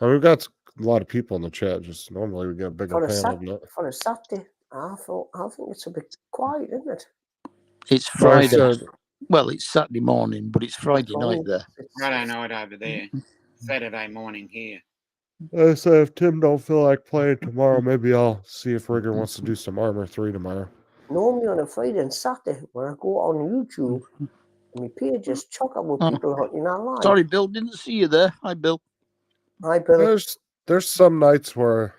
And we've got a lot of people in the chat. Just normally we get a bigger For a panel than that. for a Saturday, I think it's a bit quiet, isn't it? It's Well, I Friday. said, Well, it's Saturday morning, but it's Friday night there. Friday night over there. Saturday morning here. I said if Tim don't feel like playing tomorrow, maybe I'll see if Rigger wants to do some Armor 3 tomorrow. Normally on a Friday and Saturday, when I go on YouTube, my page is chock-up with people hunting online. Sorry, Bill, didn't see you there. Hi, Bill. Hi, Bill. There's some nights where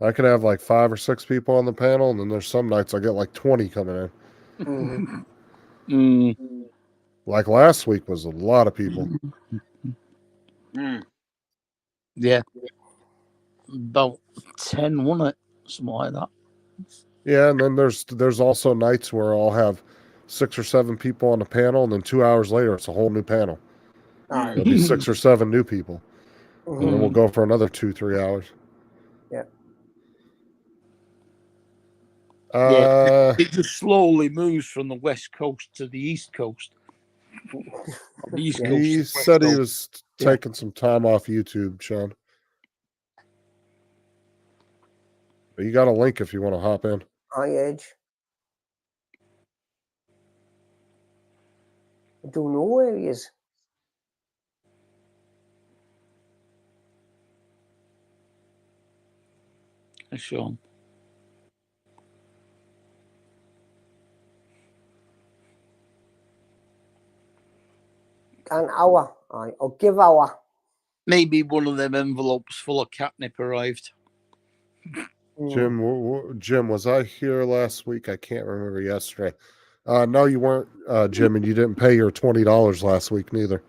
I can have like 5 or 6 people on the panel, and then there's some nights I get like 20 coming in. Mm. Like last week was a lot of people. Mm. Yeah. About 10, wasn't it? Something like that. Yeah, and then there's also nights where I'll have 6 or 7 people on the panel, and then 2 hours later it's a whole new panel. Aye. There'll be 6 or 7 new people, and then we'll Mhm. go for another 2-3 hours. Yeah. It just slowly moves from the west coast to the east coast. The east Yeah. coast. He to west said he coast. was Yeah. taking some time off YouTube, Sean. But you got a link if you want to hop in. Hi, Edge. I don't know where he is. Sean. An hour. Aye. Or give hour. Maybe one of them envelopes full of catnip arrived. Jim, was I here last week? I can't remember yesterday. No, you weren't, Jim, and you didn't pay your $20 last week neither.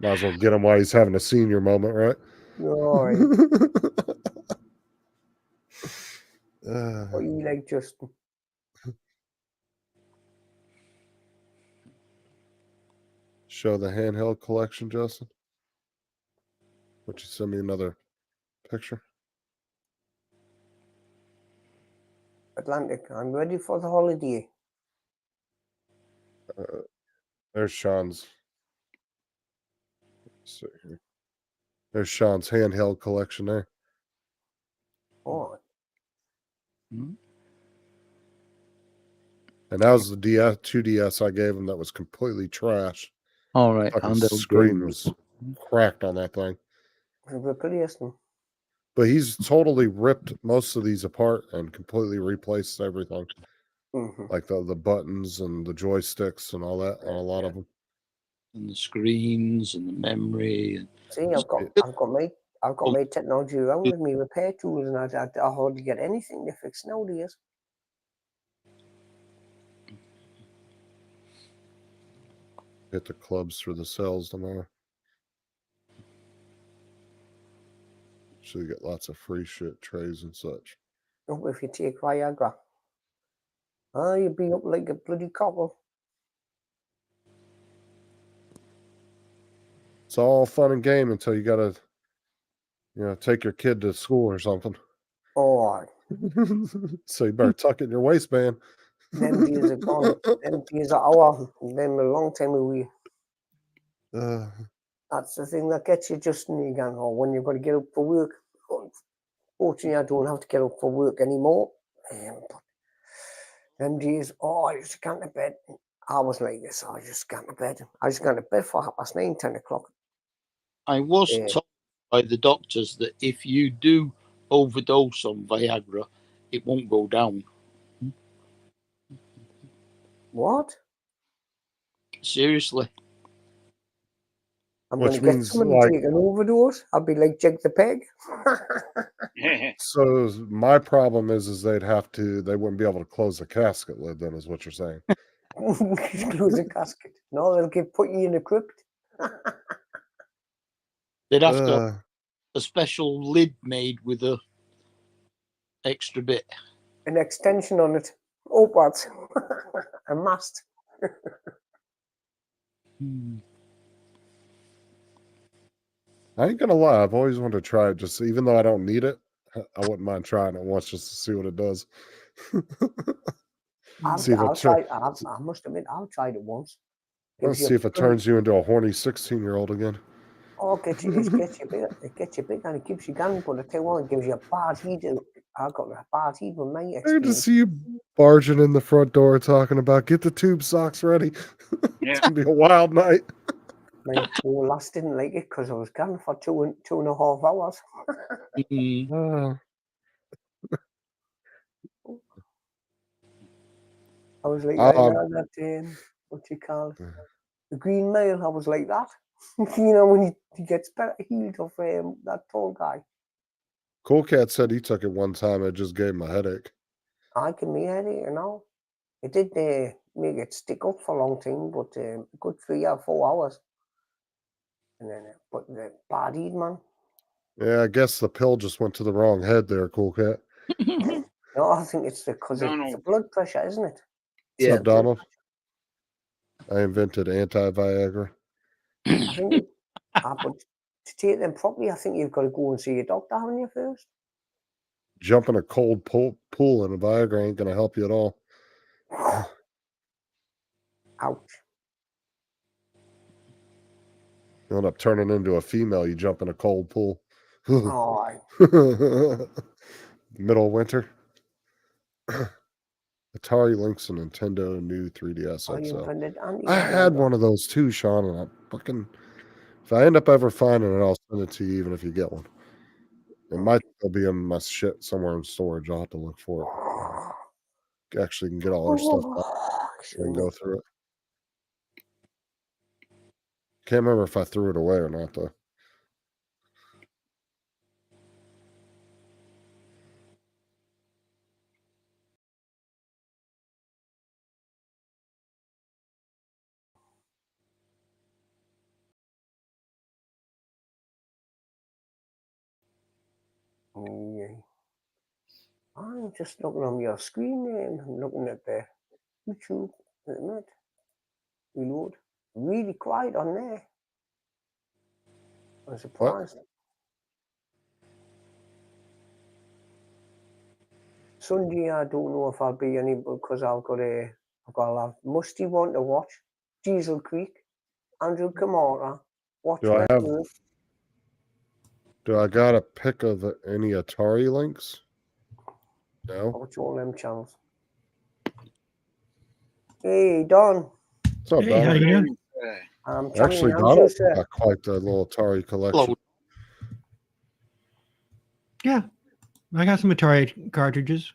Might as well get him while he's having a senior moment, right? No. Uh, What you like, Justin? show the handheld collection, Justin. Would you send me another picture? Atlantic. I'm ready for the holiday. There's Sean's. Let's see here. There's Sean's handheld collection there. Oh. And that was the 2DS I gave him that was completely trash. All right. Fucking And screen was cracked on that thing. Replacement. But he's totally ripped most of these apart and completely replaced everything. Mm-hmm. Like the buttons and the joysticks and all that on a lot of them. And the screens and the memory. And See, I've got my technology around with me repair tools, and I hardly get anything to fix nowadays. Hit the clubs through the cells tomorrow. So you get lots of free shit, trays and such. Oh, if you take Viagra. You'd be up like a bloody cockle. It's all fun and game until you gotta, take your kid to school or something. Oh, So you better tuck it in your waistband. them days are gone. Them days are over. Them a long time away. That's the thing that gets you just in your gang, or when you've got to get up for work. Fortunately, I don't have to get up for work anymore. But them days, I used to go to bed. I was like this. I just go to bed. I used to go to bed for 9:30, 10 o'clock. I was Yeah. told by the doctors that if you do overdose on Viagra, it won't go down. What? Seriously. I'm Which going to get means, somebody like- to take an overdose. I'll be like Jake the Peg. So my problem is they wouldn't be able to close the casket lid. Then is what you're saying. Close a casket. No, they'll put you in a crypt. They'd have to have a special lid made with a extra bit. An extension on it. Upwards. A mast. I ain't gonna lie. I've always wanted to try it. Just even though I don't need it, I wouldn't mind trying it once just to see what it does. See if it I must admit, I've tried it once. Let's see if it turns you into a horny 16-year-old again. Oh, it gets you bigger. It gets you big and it keeps you going. But I tell you what, it gives you a bad heat. I got a bad heat with my I just experience. see you barging in the front door talking about get the tube socks ready. Yeah. It's gonna be a wild night. My poor lass didn't like it because I was gone for 2.5 hours. I was like that, what you call it? The Green Mile. I was like that. You know, when he gets better healed of that tall guy. Cool Cat said he took it one time. It just gave him a headache. I give me a headache, you know. It did make it stick up for a long time, but a good 3 or 4 hours. And then, but the bad heat, man. Yeah, I guess the pill just went to the wrong head there, Cool Cat. No, I think it's because it's the blood pressure, isn't it? What's up, Donald? I invented anti-Viagra. I think but to take them properly, I think you've got to go and see your doctor, haven't you, first? Jump in a cold pool and a Viagra ain't going to help you at all. Ouch. You end up turning into a female. You jump in a cold pool. Middle of winter. Atari Lynx and Nintendo new 3DS XL. I had one of those too, Sean, and I fucking... If I end up ever finding it, I'll send it to you, even if you get one. It might still be in my shit somewhere in storage. I'll have to look for it. Actually can get all our stuff out and go through it. Can't remember if I threw it away or not, though. Yeah. I'm just looking on your screen and I'm looking at the YouTube at the minute. Reload. Really quiet on there. I'm surprised. What? Sunday, I don't know if I'll be any because I've got a musty one to watch. Diesel Creek, Andrew Kamara. Do I got a pick of any Atari Lynx? No. Watch all them channels. Hey, Don. What's up, Don? How you doing? Actually, Donald's got quite the little Atari collection. Yeah, I got some Atari cartridges.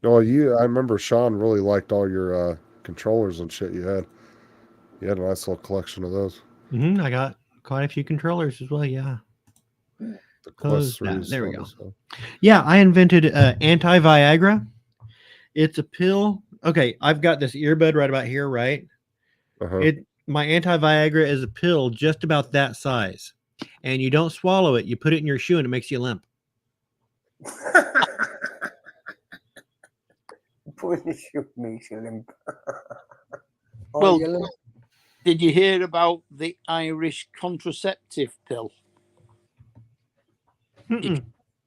No, I remember Sean really liked all your controllers and shit you had. You had a nice little collection of those. I got quite a few controllers as well, yeah. The Quest 3s. There we go. Yeah, I invented anti-Viagra. It's a pill. Okay, I've got this earbud right about here, right? My anti-Viagra is a pill just about that size. And you don't swallow it. You put it in your shoe and it makes you limp. Put in the shoe makes you limp. Well, did you hear about the Irish contraceptive pill? If you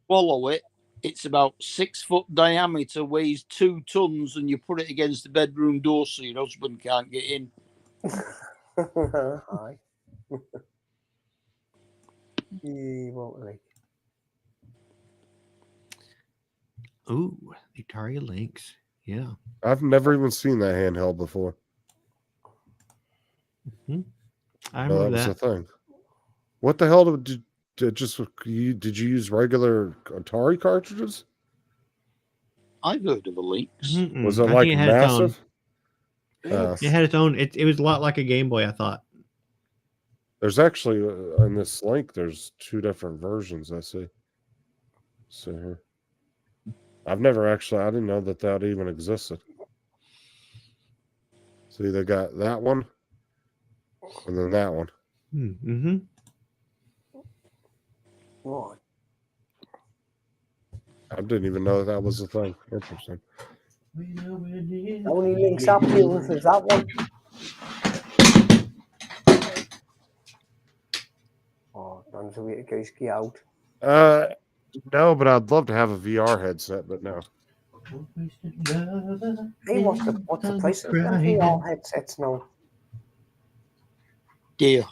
swallow it, it's about 6 foot diameter, weighs 2 tons, and you put it against the bedroom door so your husband can't get in. What like? Ooh, the Atari Lynx. Yeah. I've never even seen that handheld before. I No, remember that was that. the thing. What the hell did you use regular Atari cartridges? I've heard of a Lynx. Was Mm-mm. it I like think it had its own. massive? It had its own. It was a lot like a Game Boy, I thought. There's actually in this link. There's 2 different versions. I see. So here, I've never actually. I didn't know that even existed. See, they got that one, and then that one. Mm-hmm. What? I didn't even know that was a thing. Interesting. The only Lynx I've played with is that one. Oh, that's a way to guys get out. No, but I'd love to have a VR headset, but no. Hey, what's the price of them VR headsets now? Dear.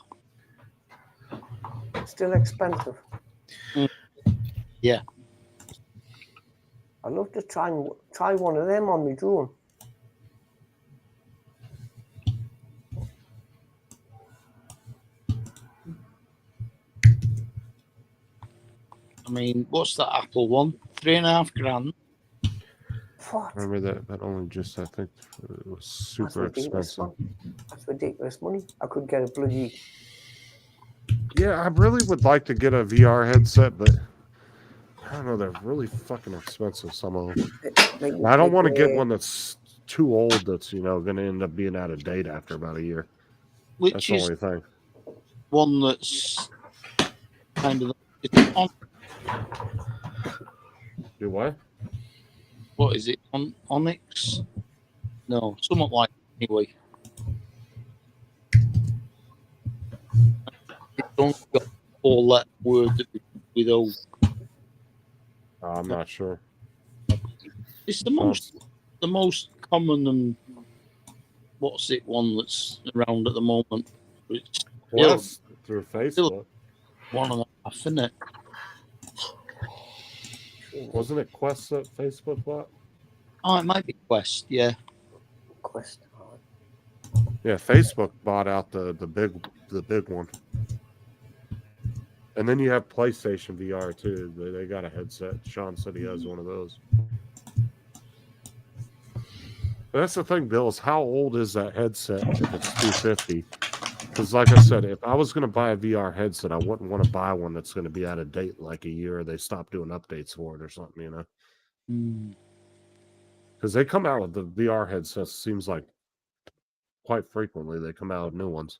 Still expensive. Yeah. I'd love to try one of them on my drone. I mean, what's that Apple one? $3,500. What? Remember that only just, I think it was super expensive. That's ridiculous money. I could get a bloody... Yeah, I really would like to get a VR headset, but I don't know, they're really fucking expensive, some of them. I don't want to get one that's too old that's, going to end up being out of date after about a year. Which That's the is only thing. one that's kind of... Do what? What is it? Onyx? No, somewhat like it anyway. It's only got 4-letter word with O. I'm not sure. It's the most common and what's it one that's around at the moment. It's Quest through Facebook. 1.5, isn't it? Wasn't it Quest that Facebook bought? Oh, it might be Quest, yeah. Quest. Yeah, Facebook bought out the big one. And then you have PlayStation VR too. They got a headset. Sean said he has one of those. But that's the thing, Bill, is how old is that headset if it's $250? Because like I said, if I was going to buy a VR headset, I wouldn't want to buy one that's going to be out of date in like a year, or they stop doing updates for it or something, Because they come out with the VR headsets, seems like quite frequently they come out with new ones.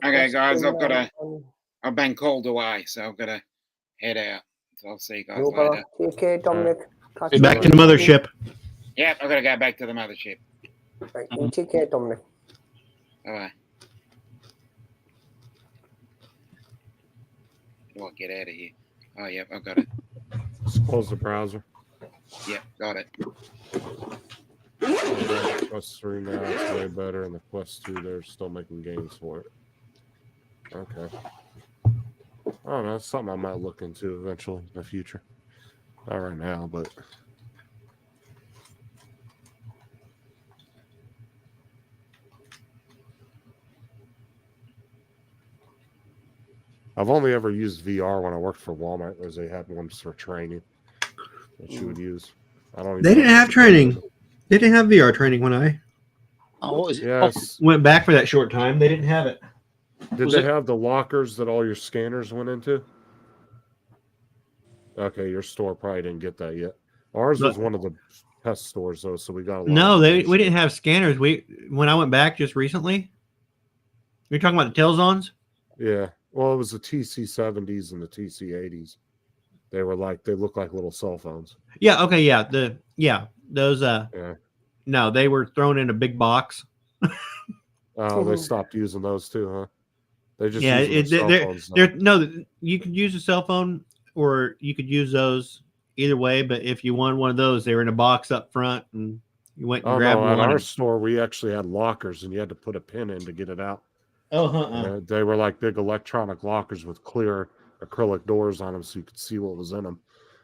Okay, guys, I've been called away, so I've got to head out. So I'll see you guys later. Take care, Dominic. Back to the mothership. Yep, I've got to go back to the mothership. Right, you take care, Dominic. Bye. Do I get out of here? Oh, yep, I've got it. Just close the browser. Yep, got it. Quest 3 now, it's way better, and the Quest 2, they're still making games for it. Okay. I don't know, it's something I might look into eventually in the future. Not right now, but... I've only ever used VR when I worked for Walmart, because they had ones for training that you would use. I don't. They didn't have training. They didn't have VR training when I what is it? Yes. went back for that short time. They didn't have it. Did they have the lockers that all your scanners went into? Okay, your store probably didn't get that yet. Ours was one of the test stores though, so we got a lot. No, we didn't have scanners. When I went back just recently. You're talking about the Telzons? Yeah. Well, it was the TC70s and the TC80s. They look like little cell phones. Yeah. Okay. Yeah. Those. Yeah. No, they were thrown in a big box. Oh, they stopped using those too, huh? They just you could use a cell phone or you could use those either way. But if you wanted one of those, they were in a box up front, and You went and Oh grabbed no! At one. our and- store, we actually had lockers, and you had to put a pin in to get it out. Oh, They were like big electronic lockers with clear acrylic doors on them, so you could see what was in them.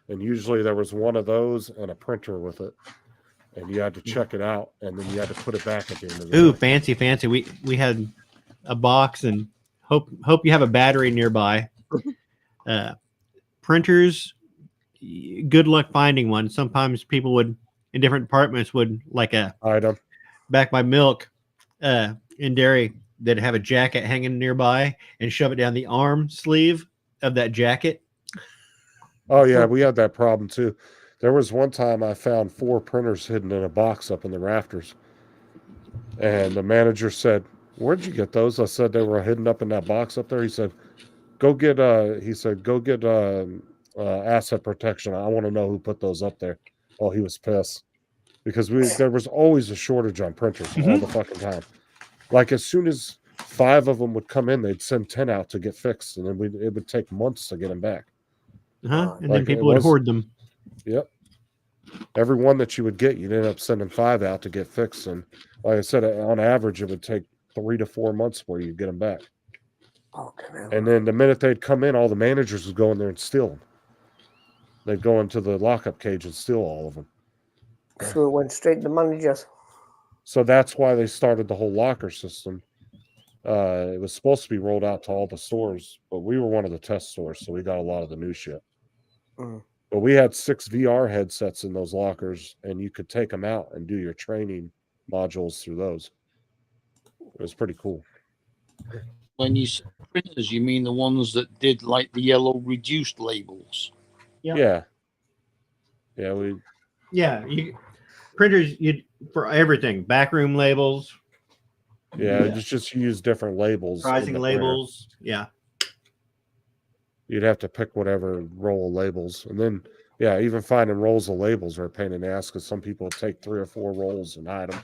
And usually there was one of those and a printer with it, and you had to check it out, and then you had to put it back at the end of the Ooh, day. fancy. We had a box, and hope you have a battery nearby. Printers, good luck finding one. Sometimes people would in different departments would like Item. back by milk in dairy. They'd have a jacket hanging nearby and shove it down the arm sleeve of that jacket. Oh yeah, we had that problem too. There was one time I found 4 printers hidden in a box up in the rafters, and the manager said, "Where'd you get those?" I said they were hidden up in that box up there. He said, "Go get asset protection. I want to know who put those up there." Oh, he was pissed because there was always a shortage on printers all the fucking time. Like as soon as 5 of them would come in, they'd send 10 out to get fixed, and then it would take months to get them back. And then Like, it people would was- hoard them. Yep. Every one that you would get, you'd end up sending 5 out to get fixed, and like I said, on average, it would take 3 to 4 months before you get them back. And then the minute they'd come in, all the managers would go in there and steal them. They'd go into the lockup cage and steal all of them. So it went straight to the managers. So that's why they started the whole locker system. It was supposed to be rolled out to all the stores, but we were one of the test stores, so we got a lot of the new shit. Mm. But we had 6 VR headsets in those lockers, and you could take them out and do your training modules through those. It was pretty cool. When you say printers, you mean the ones that did like the yellow reduced labels? Yeah. Yeah, Yeah, printers for everything. Backroom labels, just use different labels. in pricing the printer. labels. Yeah. You'd have to pick whatever roll of labels, and then even finding rolls of labels are a pain in the ass because some people would take 3 or 4 rolls and hide them.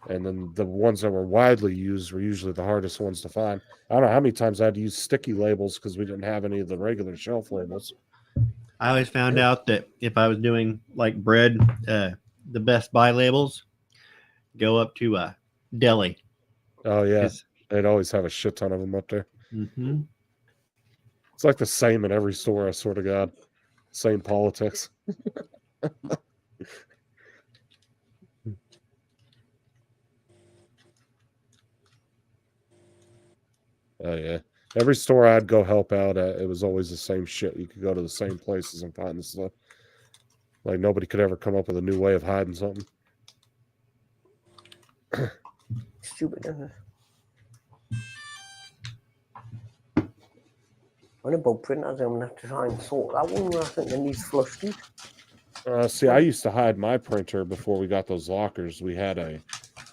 And then the ones that were widely used were usually the hardest ones to find. I don't know how many times I had to use sticky labels because we didn't have any of the regular shelf labels. I always found out that if I was doing like bread, the Best Buy labels, go up to deli. Oh yeah, 'Cause- they'd always have a shit ton of them up there. Mhm. It's like the same in every store. I swear to God, same politics. Oh yeah, every store I'd go help out at, it was always the same shit. You could go to the same places and find the stuff. Like nobody could ever come up with a new way of hiding something. Stupid, isn't it? What about printers? I'm gonna have to try and sort that one. I think it needs flushed out. See, I used to hide my printer before we got those lockers. We had a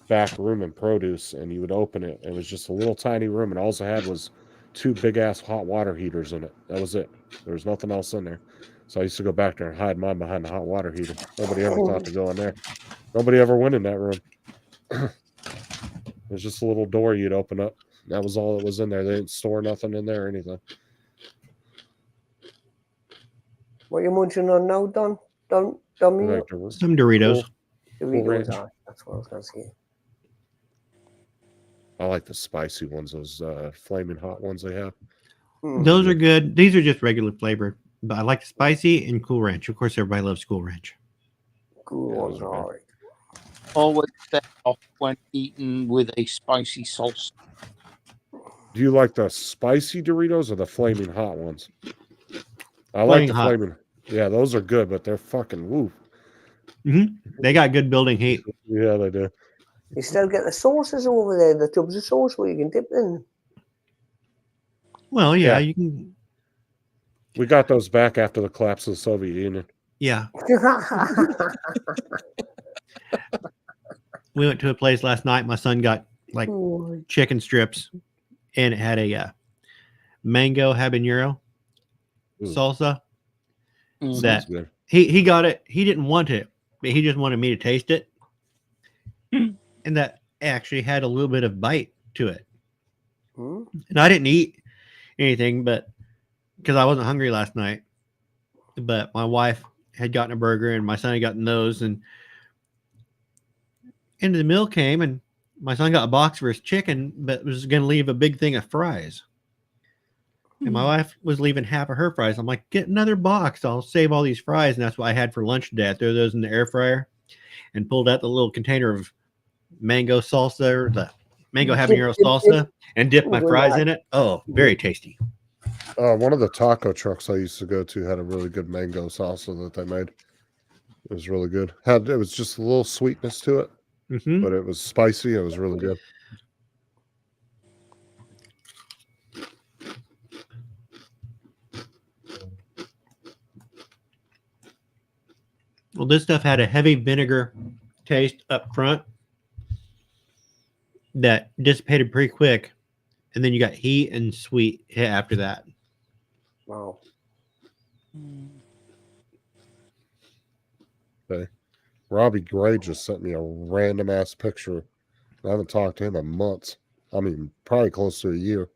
back room in produce, and you would open it. It was just a little tiny room, and all it had was 2 big ass hot water heaters in it. That was it. There was nothing else in there. So I used to go back there and hide mine behind the hot water heater. Nobody ever thought to go in there. Nobody ever went in that room. It was just a little door you'd open up. That was all that was in there. They didn't store nothing in there or anything. What you munching on now, Don? Dummy? Like the- Some Doritos. Doritos, Ranch. that's what I was gonna say. I like the spicy ones, those flaming hot ones they have. Mm. Those are good. These are just regular flavor, but I like the spicy and Cool Ranch. Of course, everybody loves Cool Ranch. Cool Yeah, ones, those are good. all right. Always set off when eaten with a spicy sauce. Do you like the spicy Doritos or the flaming hot ones? I like Flaming the hot. flaming. Yeah, those are good, but they're fucking woo. They got good building heat. Yeah, they do. You still get the sauces over there, the tubs of sauce where you can dip in. Well, yeah, Yeah. you can. We got those back after the collapse of the Soviet Union. Yeah, we went to a place last night. My son got like Oh, chicken strips, and it had a mango habanero Ooh. salsa. Mhm. That Sounds good. he got it. He didn't want it, but he just wanted me to taste it, and that actually had a little bit of bite to it. Hmm? And I didn't eat anything, but because I wasn't hungry last night. But my wife had gotten a burger, and my son had gotten those, and into the mill came, and my son got a box for his chicken, but was going to leave a big thing of fries. And my wife was leaving half of her fries. I'm like, get another box. I'll save all these fries. And that's what I had for lunch today. I threw those in the air fryer and pulled out the little container of mango salsa, or the mango habanero salsa, and dipped my fries in it. Oh, very tasty. One of the taco trucks I used to go to had a really good mango salsa that they made. It was really good. It was just a little sweetness to it, Mm-hmm. but it was spicy. It was really good. Well, this stuff had a heavy vinegar taste up front that dissipated pretty quick. And then you got heat and sweet hit after that. Wow. Okay. Robbie Gray just sent me a random ass picture. I haven't talked to him in months. I mean, probably close to a year.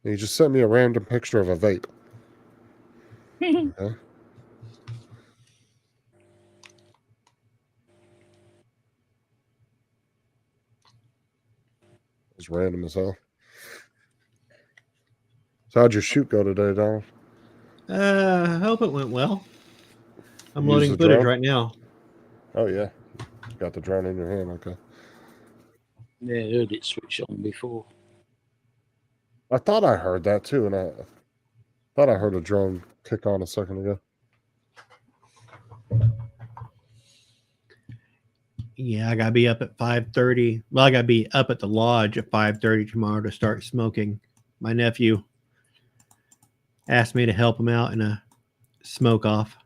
And he just sent me a random picture of a vape. Okay. It was random as hell. So how'd your shoot go today, Donald? I hope it went well. I'm You used loading the footage drone? right now. Oh yeah. Got the drone in your hand, okay. Yeah, I heard it switch on before. I thought I heard that too, and I thought I heard a drone kick on a second ago. Yeah, I gotta be up at 5:30. Well, I gotta be up at the lodge at 5:30 tomorrow to start smoking. My nephew asked me to help him out in a smoke off.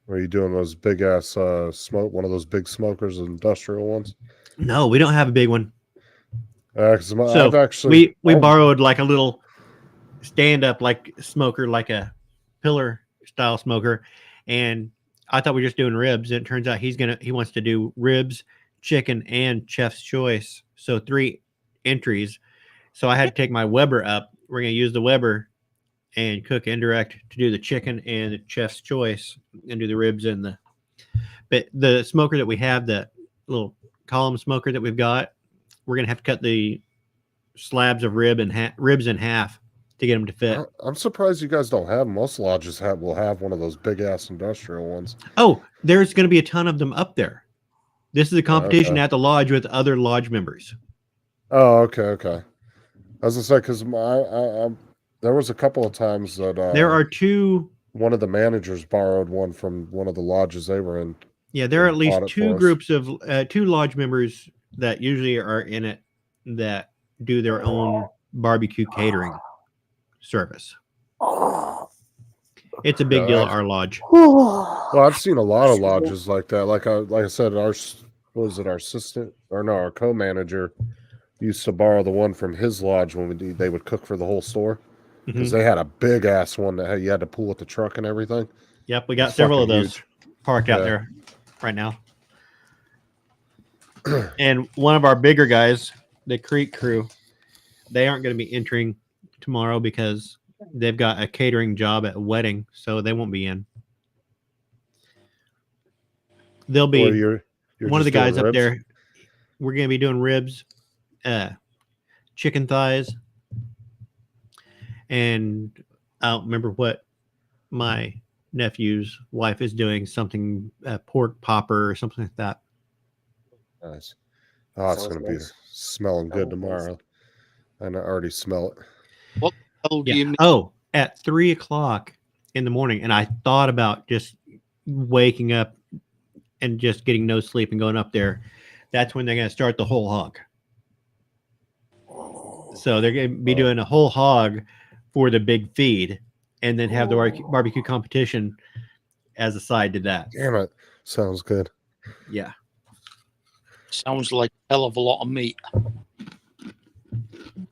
Are you doing those big ass smoke? One of those big smokers, industrial ones? No, we don't have a big one. Because So I've actually we borrowed like a little stand up like smoker, like a pillar style smoker, and I thought we were just doing ribs. And it turns out he wants to do ribs, chicken, and chef's choice. So 3 entries. So I had to take my Weber up. We're gonna use the Weber and cook indirect to do the chicken and the chef's choice and do the ribs and the. But the smoker that we have, the little column smoker that we've got, we're gonna have to cut the slabs of ribs in half to get them to fit. I'm surprised you guys don't have. Most lodges will have one of those big ass industrial ones. Oh, there's going to be a ton of them up there. This is a competition okay. at the lodge with other lodge members. Oh, okay. I was gonna say because there was a couple of times that There are 2. one of the managers borrowed one from one of the lodges they were in. Yeah, there are at least bought it 2 for us. groups of 2 lodge members that usually are in it that do their own barbecue catering service. Oh. It's a big Yeah, deal at our lodge. Well, I've seen a lot of lodges like that. Like I said, our assistant or no, our co-manager used to borrow the one from his lodge when they would cook for the whole store because they had a big ass one that you had to pull with the truck and everything. Yep, we got It's several of fucking those huge. parked out Yeah. there right now. And one of our bigger guys, the Creek crew, they aren't going to be entering tomorrow because they've got a catering job at a wedding, so they won't be in. They'll be Well, you're one of the just doing guys up ribs? there. We're going to be doing ribs, chicken thighs, and I don't remember what my nephew's wife is doing, something pork popper or something like that. Nice. Oh, it's Sounds gonna be nice. smelling good Sounds nice. tomorrow. And I already smell it. How do Yeah. you Oh, at 3:00 in the morning, and I thought about just waking up and just getting no sleep and going up there. That's when they're going to start the whole hog. So they're going to be doing a whole hog for the big feed, and then have the barbecue competition as a side to that. Damn it. Sounds good. Yeah. sounds like a hell of a lot of meat.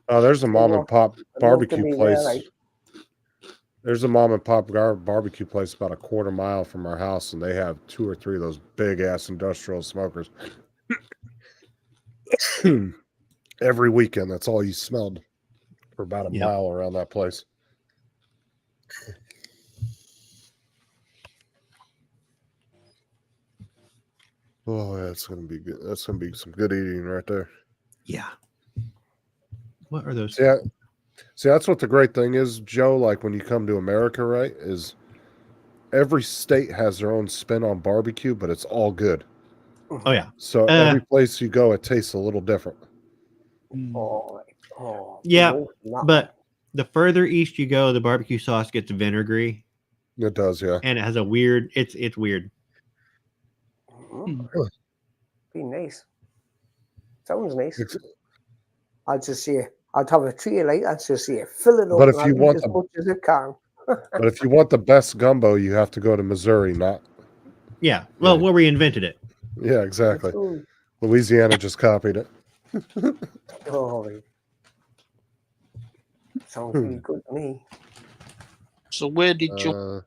Oh, there's a mom know, and pop I'd love to barbecue be there, place. like- There's a mom and pop barbecue place about a quarter mile from our house, and they have 2 or 3 of those big ass industrial smokers. Every weekend, that's all you smelled for about a Yep. mile around that place. Oh, yeah, it's gonna be good. That's gonna be some good eating right there. Yeah. What are those? Yeah. See, that's what the great thing is, Joe. Like when you come to America, right? Is every state has their own spin on barbecue, but it's all good. Oh yeah. So every place you go, it tastes a little different. Oh, oh, Yeah, no, not- but the further east you go, the barbecue sauce gets vinegary, It does, yeah. and it has a weird. It's weird. Mm, be nice. Sounds nice. I'd just say I'd have a tray like that, just say fill it up, But if and you I'll want eat as the- much as it can. But if you want the best gumbo, you have to go to Missouri, not. Yeah. Well, Yeah. where we invented it. Yeah, exactly. Absolutely. Louisiana just copied it. Oh, right. Sounds really good to me. So where did you?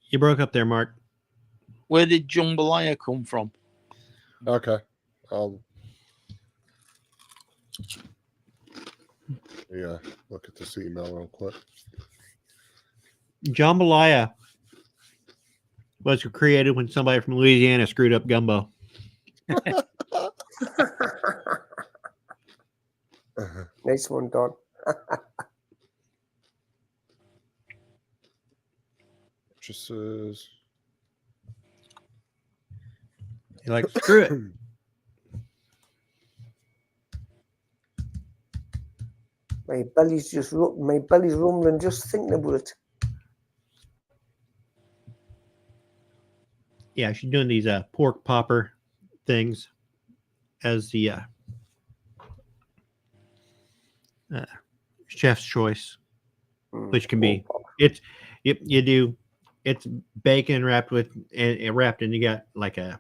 You broke up there, Mark. Where did jambalaya come from? Okay. Yeah, look at this email real quick. Jambalaya was created when somebody from Louisiana screwed up gumbo. Nice one, Don. Purchases. You're like, screw it. My belly's rumbling just thinking about it. Yeah, she's doing these pork popper things as the chef's choice, which can be you do it's bacon wrapped with and wrapped, and you got like a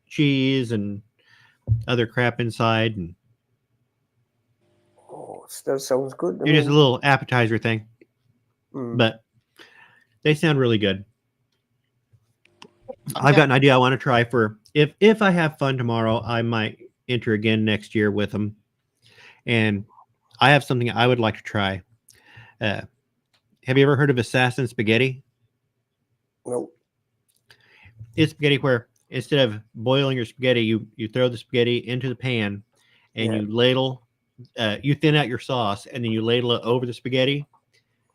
cheese and other crap inside, and Oh, it still sounds good to you're me. just a little appetizer thing. Mm. But they sound really good. I've got an idea I want to try for if I have fun tomorrow, I might enter again next year with them. And I have something I would like to try. Have you ever heard of assassin spaghetti? No. It's spaghetti where instead of boiling your spaghetti, you throw the spaghetti into the pan and Yeah. you ladle, you thin out your sauce, and then you ladle it over the spaghetti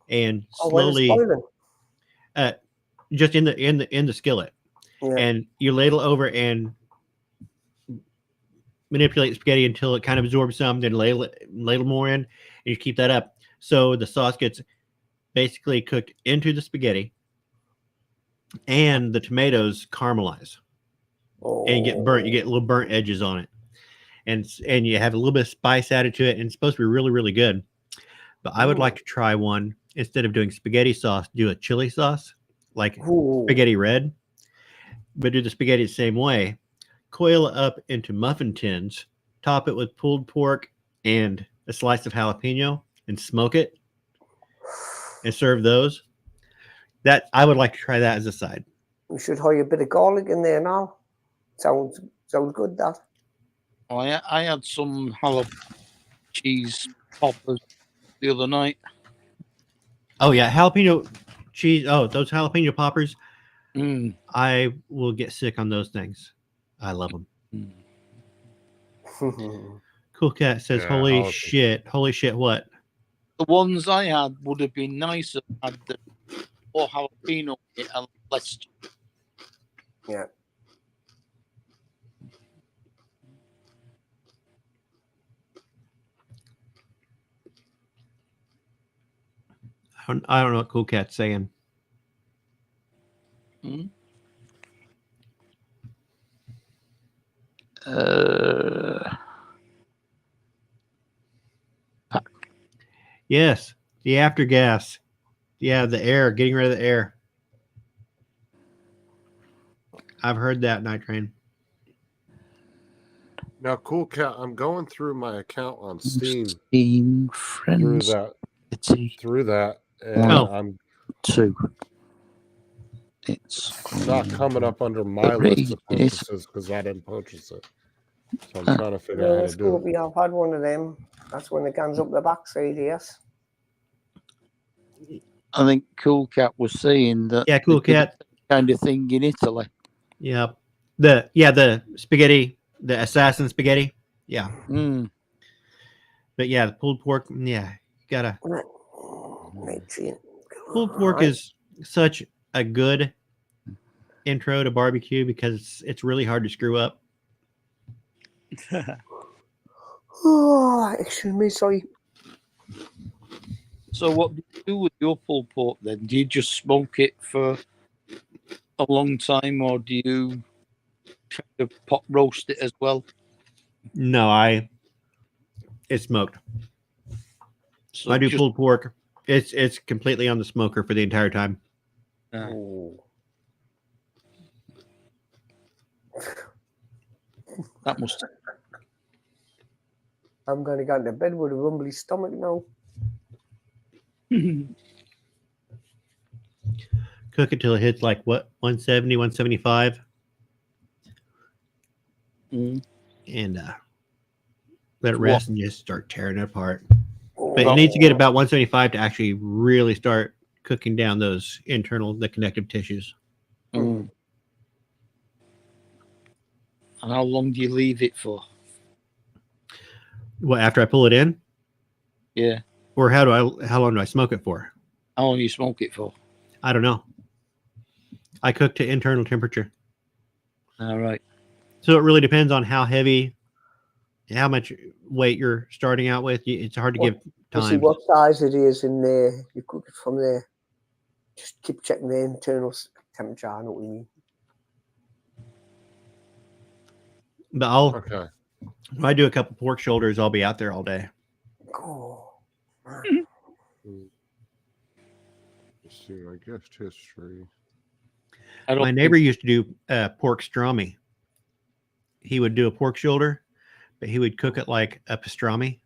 and Oh, when it's slowly boiling. just in the skillet. Yeah. And you ladle over and manipulate the spaghetti until it kind of absorbs some, then ladle more in, and you keep that up. So the sauce gets basically cooked into the spaghetti and the tomatoes caramelize and you get burnt. You get little burnt edges on it. And you have a little bit of spice added to it, and it's supposed to be really, really good. But I would like to try one instead of doing spaghetti sauce, do a chili sauce, like spaghetti red. But do the spaghetti the same way. Coil it up into muffin tins, top it with pulled pork and a slice of jalapeno, and smoke it, and serve those. That I would like to try that as a side. We should hire a bit of garlic in there now. Sounds good, that. I had some jalapeno cheese poppers the other night. Oh yeah, jalapeno cheese. Oh, those jalapeno poppers. Mm. I will get sick on those things. I love them. Cool Cat says, Yeah, "Holy shit! Holy shit! What?" The ones I had would have been nicer had the more jalapeno in it and less. Yeah. I don't know what Cool Cat's saying. Hmm? Yes, the after gas. Yeah, the air, getting rid of the air. I've heard that, Night Train. Now, Cool Cat, I'm going through my account on Steam Friends through that, and I'm two. It's not coming up under my list of purchases because I didn't purchase it. So I'm trying to figure out how to do it. We have had one of them. That's when it comes up the backside, yes. I think Cool Cat was saying that. Yeah, Cool Cat. kind of thing in Italy. Yep. The spaghetti, the assassin spaghetti. Yeah. Mm. But yeah, the pulled pork. Yeah, you gotta. Nutrient. Pulled pork Alright. is such a good intro to barbecue because it's really hard to screw up. Oh, excuse me, sorry. So what do you do with your pulled pork then? Do you just smoke it for a long time, or do you kind of pot roast it as well? No, it's smoked. So I do just, pulled pork. It's completely on the smoker for the entire time. Oh. that must. I'm going to go to bed with a rumbly stomach now. Cook it till it hits like what 170, 175, Mm. and let it What? rest and just start tearing it apart. Oh. But it needs to get about 175 to actually really start cooking down the connective tissues. Mm. And how long do you leave it for? Well, after I pull it in, Yeah. or how long do I smoke it for? How long do you smoke it for? I don't know. I cook to internal temperature. All right. So it really depends on how much weight you're starting out with. It's hard to give You see time. what size it is in there. You cook it from there. Just keep checking the internal temperature. I know what you mean. But Okay. when I do a couple pork shoulders, I'll be out there all day. Oh, Let's see my gift history. I don't My neighbor used to do pork pastrami. He would do a pork shoulder, but he would cook it like a pastrami.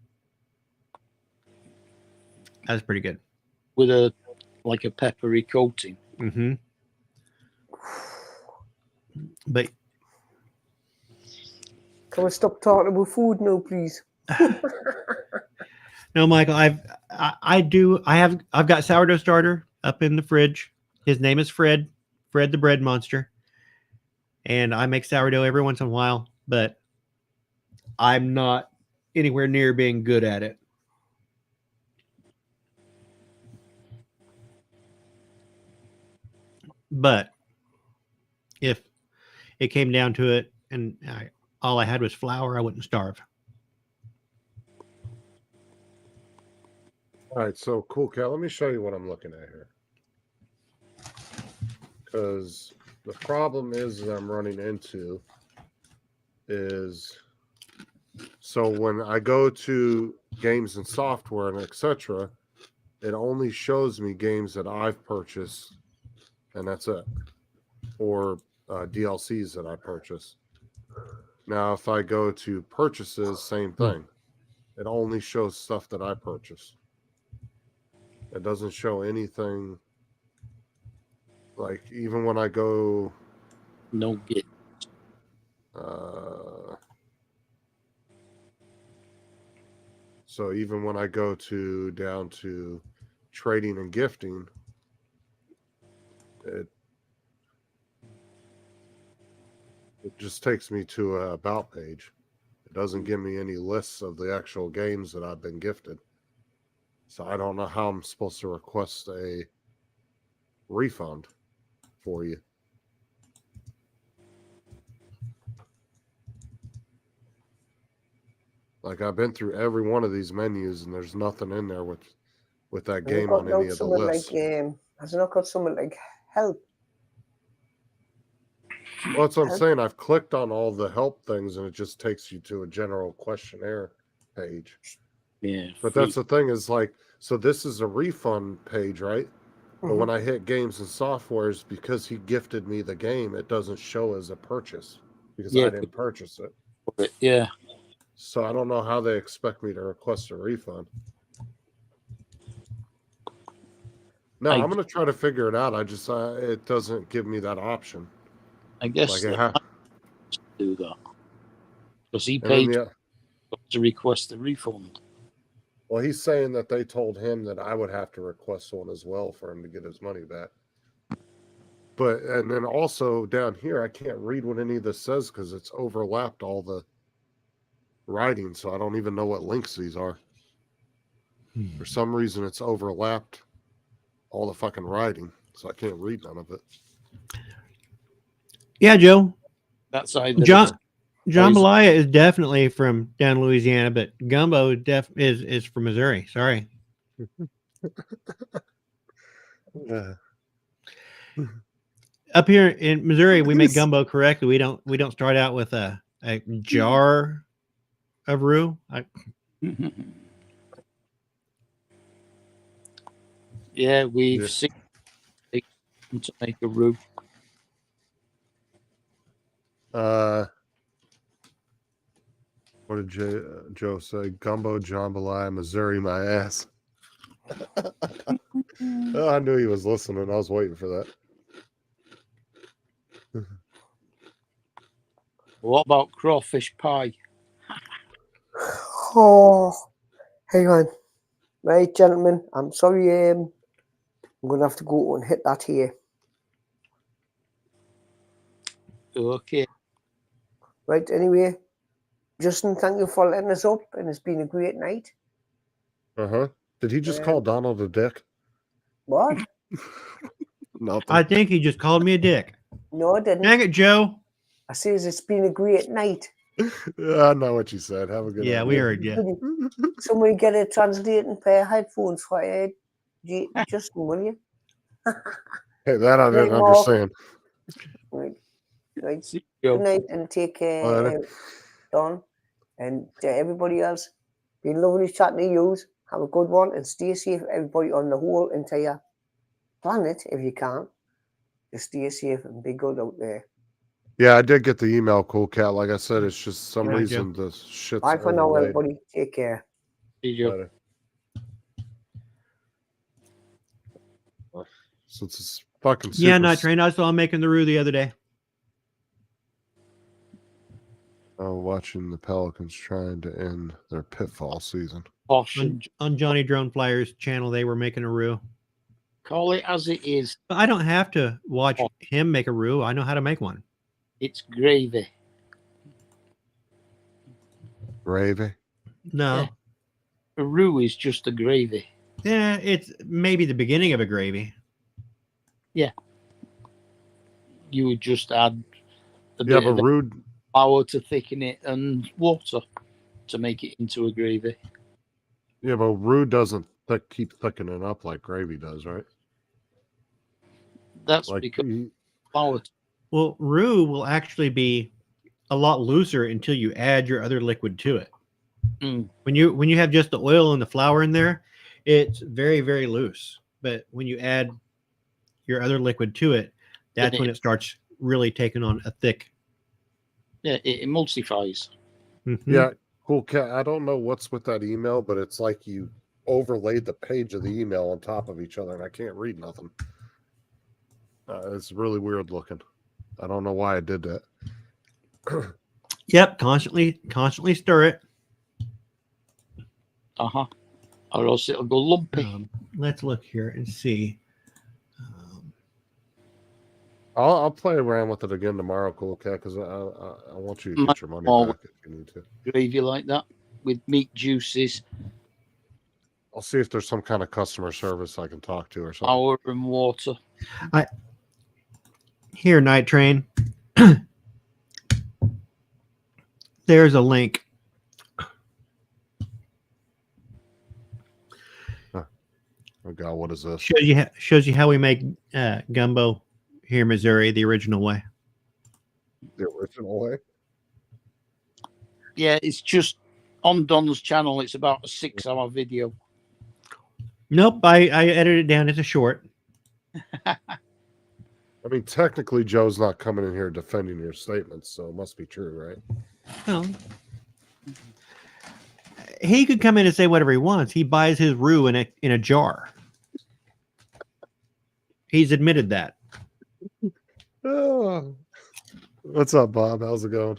That's pretty good. with a peppery coating. Mm-hmm. But can we stop talking about food now, please? no, Michael, I've got sourdough starter up in the fridge. His name is Fred the bread monster. And I make sourdough every once in a while, but I'm not anywhere near being good at it. But if it came down to it and all I had was flour, I wouldn't starve. All right, so cool cat. Let me show you what I'm looking at here. Because the problem is that I'm running into is so when I go to games and software and etc., it only shows me games that I've purchased, and that's it, or DLCs that I purchased. Now, if I go to purchases, same thing. It only shows stuff that I purchased. It doesn't show anything. Like even when I go, No get. So even when I go down to trading and gifting, it just takes me to a about page. It doesn't give me any lists of the actual games that I've been gifted. So I don't know how I'm supposed to request a refund for you. Like I've been through every one of these menus and there's nothing in there with that game on any of the lists. Has it not got something like help? Well, that's what I'm saying. I've clicked on all the help things and it just takes you to a general questionnaire page. Yeah. But that's the thing is like, so this is a refund page, right? But when I hit games and softwares, because he gifted me the game, it doesn't show as a purchase because I didn't purchase it. Yeah. So I don't know how they expect me to request a refund. No, I'm going to try to figure it out. I just, it doesn't give me that option. I guess like do that because he paid to request a refund. Well, he's saying that they told him that I would have to request one as well for him to get his money back. But and then also down here, I can't read what any of this says because it's overlapped all the writing, so I don't even know what links these are. For some reason, it's overlapped all the fucking writing, so I can't read none of it. Yeah, Joe. That's either John Poison. Malaya is definitely from down Louisiana, but Gumbo is from Missouri. Sorry. Yeah. Up here in Missouri, we make gumbo correctly. We don't start out with a jar of roux. Yeah, we've Yeah. seen it to make a roux. What did Joe say? Gumbo jambalaya, Missouri, my ass. Oh, I knew he was listening. I was waiting for that. What about crawfish pie? Oh, hang on. Right, gentlemen, I'm sorry. I'm going to have to go and hit that here. Okay. Right, anyway, Justin, thank you for letting us up, and it's been a great night. Uh-huh. Did he just call Donald a dick? What? Nothing. I think he just called me a dick. No, I didn't. Dang it, Joe. I says it's been a great night. I know what you said. Have a good Yeah, night. we heard you. Somebody get a translating pair of headphones for Justin, will you? Hey, that I Right, didn't Mark. understand. Right. See you. Good night and take care, Later. Don. And to everybody else, been lovely chatting to you. Have a good one and stay safe, everybody, on the whole entire planet, if you can. Just stay safe and be good out there. Yeah, I did get the email, Cool Cat. Like I said, it's just some Good night, reason the shit's Bye for now, overlaid. everybody. Take care. See you. Later. Since it's fucking super Yeah, Night Train. I saw him making the roux the other day. watching the Pelicans trying to end their pitfall season. Posh On, and on Johnny Drone Flyers channel, they were making a roux. call it as it is. But I don't have to watch him make a roux. I know how to make one. It's gravy. Gravy. No. Yeah. A roux is just a gravy. Yeah, it's maybe the beginning of a gravy. You would just add a Yeah, bit but of rude. flour to thicken it and water to make it into a gravy. Yeah, but roux doesn't keep thickening up like gravy does, right? That's Like because flour. Well, roux will actually be a lot looser until you add your other liquid to it. Mm. When you have just the oil and the flour in there, it's very, very loose. But when you add your other liquid to it, that's when it starts really taking on a thick. Yeah, it emulsifies. Mm-hmm. Yeah, Cool Cat. I don't know what's with that email, but it's like you overlaid the page of the email on top of each other, and I can't read nothing. It's really weird looking. I don't know why I did that. Yep, constantly stir it. Or else it'll go lumpy. Let's look here and see. I'll play around with it again tomorrow, Cool Cat, because I want you to get your money back if you need to. Gravy like that with meat juices, I'll see if there's some kind of customer service I can talk to or something. flour and water. Here, Night Train. There's a link. Oh God, what is this? Shows you how we make gumbo here in Missouri the original way. The original way? Yeah, it's just on Don's channel. It's about a 6-hour video. Nope, I edited it down. It's a short. I mean, technically, Joe's not coming in here defending your statements, so it must be true, right? Well, he could come in and say whatever he wants. He buys his roux in a jar. He's admitted that. Oh. What's up, Bob? How's it going?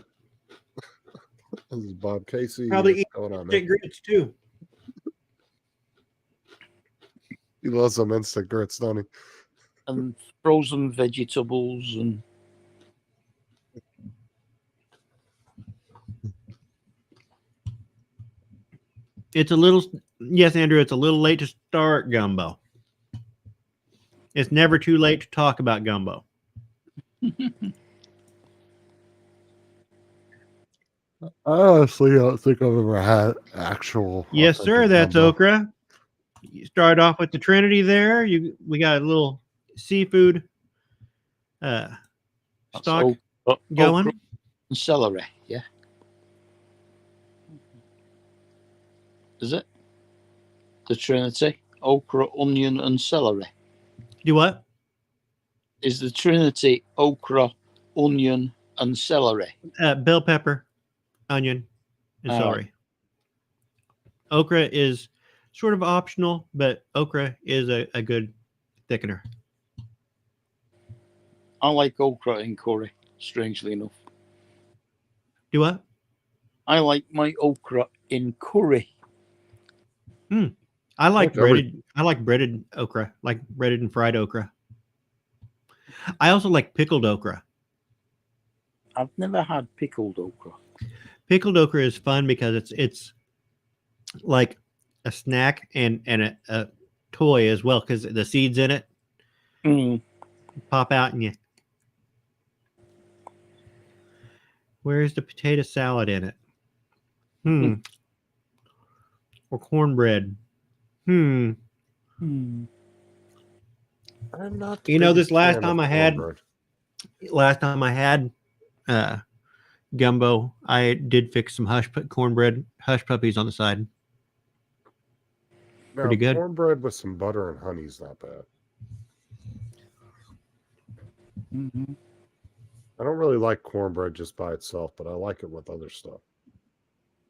This is Bob Casey. Probably What's eat going on, man? Chick grits too. He loves some instant grits, don't he? and frozen vegetables and It's a little, yes, Andrew, it's a little late to start gumbo. It's never too late to talk about gumbo. I honestly don't think I've ever had actual. Yes, sir. authentic That's gumbo. okra. You start off with the Trinity there. We got a little seafood that's stock okra going. and celery. Yeah, is it the Trinity? Okra, onion, and celery. Do what? Is the Trinity okra, onion, and celery? Bell pepper, onion, and All celery. Okra is sort of optional, but okra is a good thickener. I like okra in curry, strangely enough. Do what? I like my okra in curry. I like Like every- breaded. I like breaded okra, like breaded and fried okra. I also like pickled okra. I've never had pickled okra. Pickled okra is fun because it's like a snack and a toy as well because the seeds in it pop out and you. Where's the potato salad in it? Or cornbread. I'm not. the You know, biggest this last fan time of I had gumbo, I did fix some cornbread hush puppies on the side. Now, pretty good. Cornbread with some butter and honey is not bad. I don't really like cornbread just by itself, but I like it with other stuff.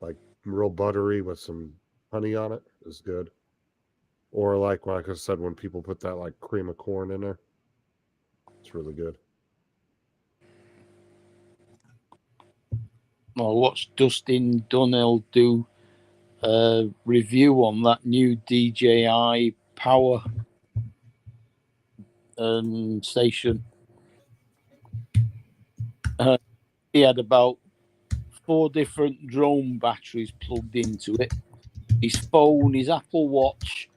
Like real buttery with some honey on it is good. Or like I said, when people put that like cream of corn in there, it's really good. I'll watch Dustin Dunnell do a review on that new DJI power station. He had about 4 different drone batteries plugged into it, his phone, his Apple Watch,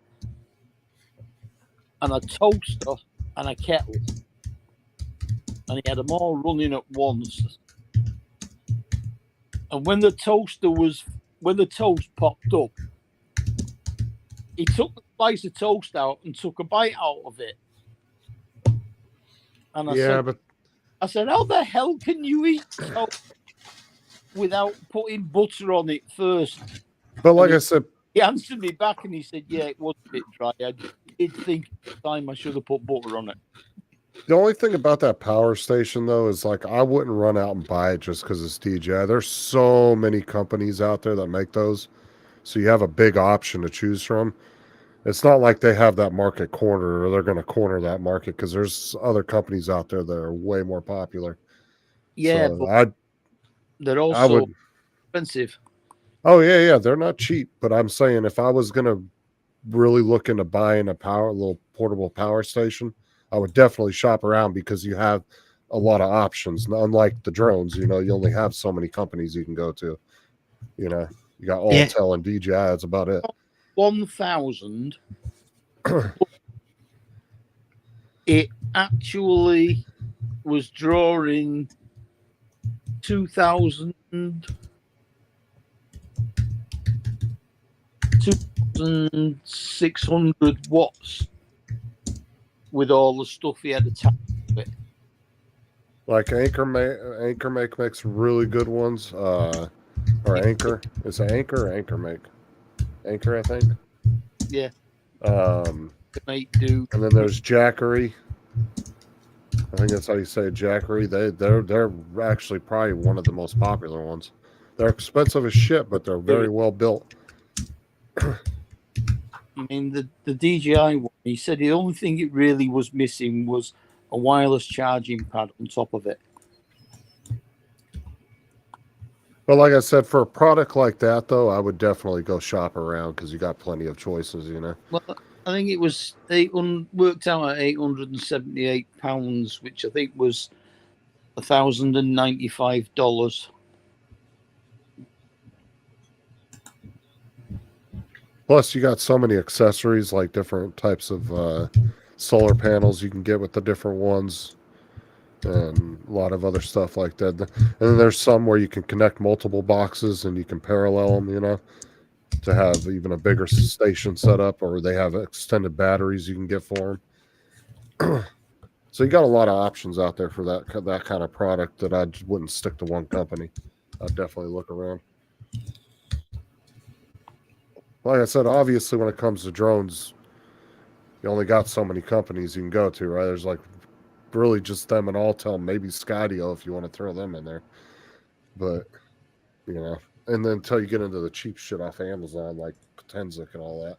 and a toaster and a kettle. And he had them all running at once. And when the toast popped up, he took the slice of toast out and took a bite out of it. And I said, how the hell can you eat toast without putting butter on it first? But like I said, he answered me back and he said, yeah, it was a bit dry. I did think at the time I should have put butter on it. the only thing about that power station though is like I wouldn't run out and buy it just because it's DJI. There's so many companies out there that make those, so you have a big option to choose from. It's not like they have that market corner or they're going to corner that market because there's other companies out there that are way more popular. Yeah, so but they're also expensive. Oh yeah, they're not cheap. But I'm saying if I was going to really look into buying a little portable power station, I would definitely shop around because you have a lot of options. Unlike the drones, you only have so many companies you can go to. You got Autel and DJI. That's about it. 1,000. It actually was drawing 2,600 watts with all the stuff he had attached to it. Like Anchor makes really good ones. Or Anchor. Is it Anchor or Anchor Make? Anchor, I think. Yeah. And then there's Jackery. I think that's how you say it, Jackery. They're actually probably one of the most popular ones. They're expensive as shit, but they're very well built. I mean, the DJI one, he said the only thing it really was missing was a wireless charging pad on top of it. But like I said, for a product like that, though, I would definitely go shop around because you got plenty of choices, Well, I think it was worked out at £878, which I think was $1,095. Plus, you got so many accessories, like different types of solar panels you can get with the different ones, and a lot of other stuff like that. And then there's some where you can connect multiple boxes and you can parallel them, you know, to have even a bigger station set up, or they have extended batteries you can get for them. So you got a lot of options out there for that kind of product that I just wouldn't stick to one company. I'd definitely look around. Like I said, obviously when it comes to drones, you only got so many companies you can go to, right? There's like really just them and Altel, maybe Skydio if you want to throw them in there. But, you know, and then until you get into the cheap shit off Amazon, like Potenzic and all that.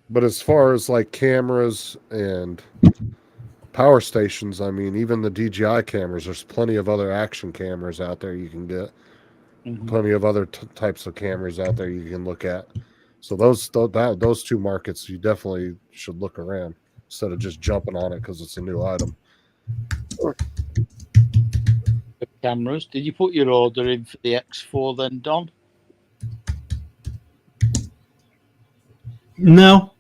But as far as like cameras and power stations, I mean, even the DJI cameras, there's plenty of other action cameras out there you can get. Plenty of other types of cameras out there you can look at. So those two markets, you definitely should look around instead of just jumping on it because it's a new item. The cameras. Did you put your order in for the X4 then, Don? No,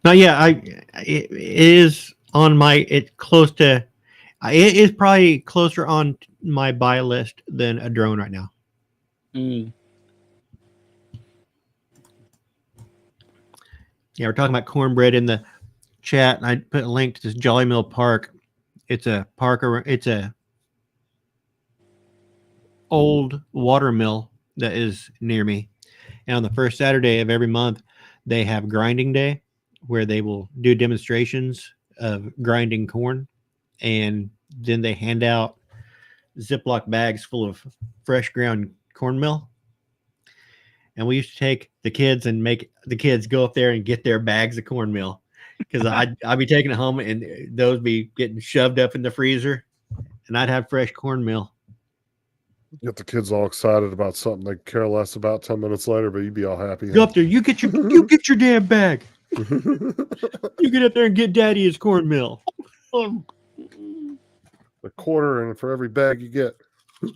not yet. It is on my. It's close to. It is probably closer on my buy list than a drone right now. Mm. Yeah, we're talking about cornbread in the chat, and I put a link to this Jolly Mill Park. It's a park. It's a old water mill that is near me, and on the first Saturday of every month, they have grinding day, where they will do demonstrations of grinding corn, and then they hand out Ziploc bags full of fresh ground cornmeal. And we used to take the kids and make the kids go up there and get their bags of cornmeal, because I'd be taking it home and those be getting shoved up in the freezer, and I'd have fresh cornmeal. Get the kids all excited about something they care less about 10 minutes later, but you'd be all happy. Go up there, you get your damn bag. You get up there and get daddy his cornmeal. A quarter and for every bag you get. I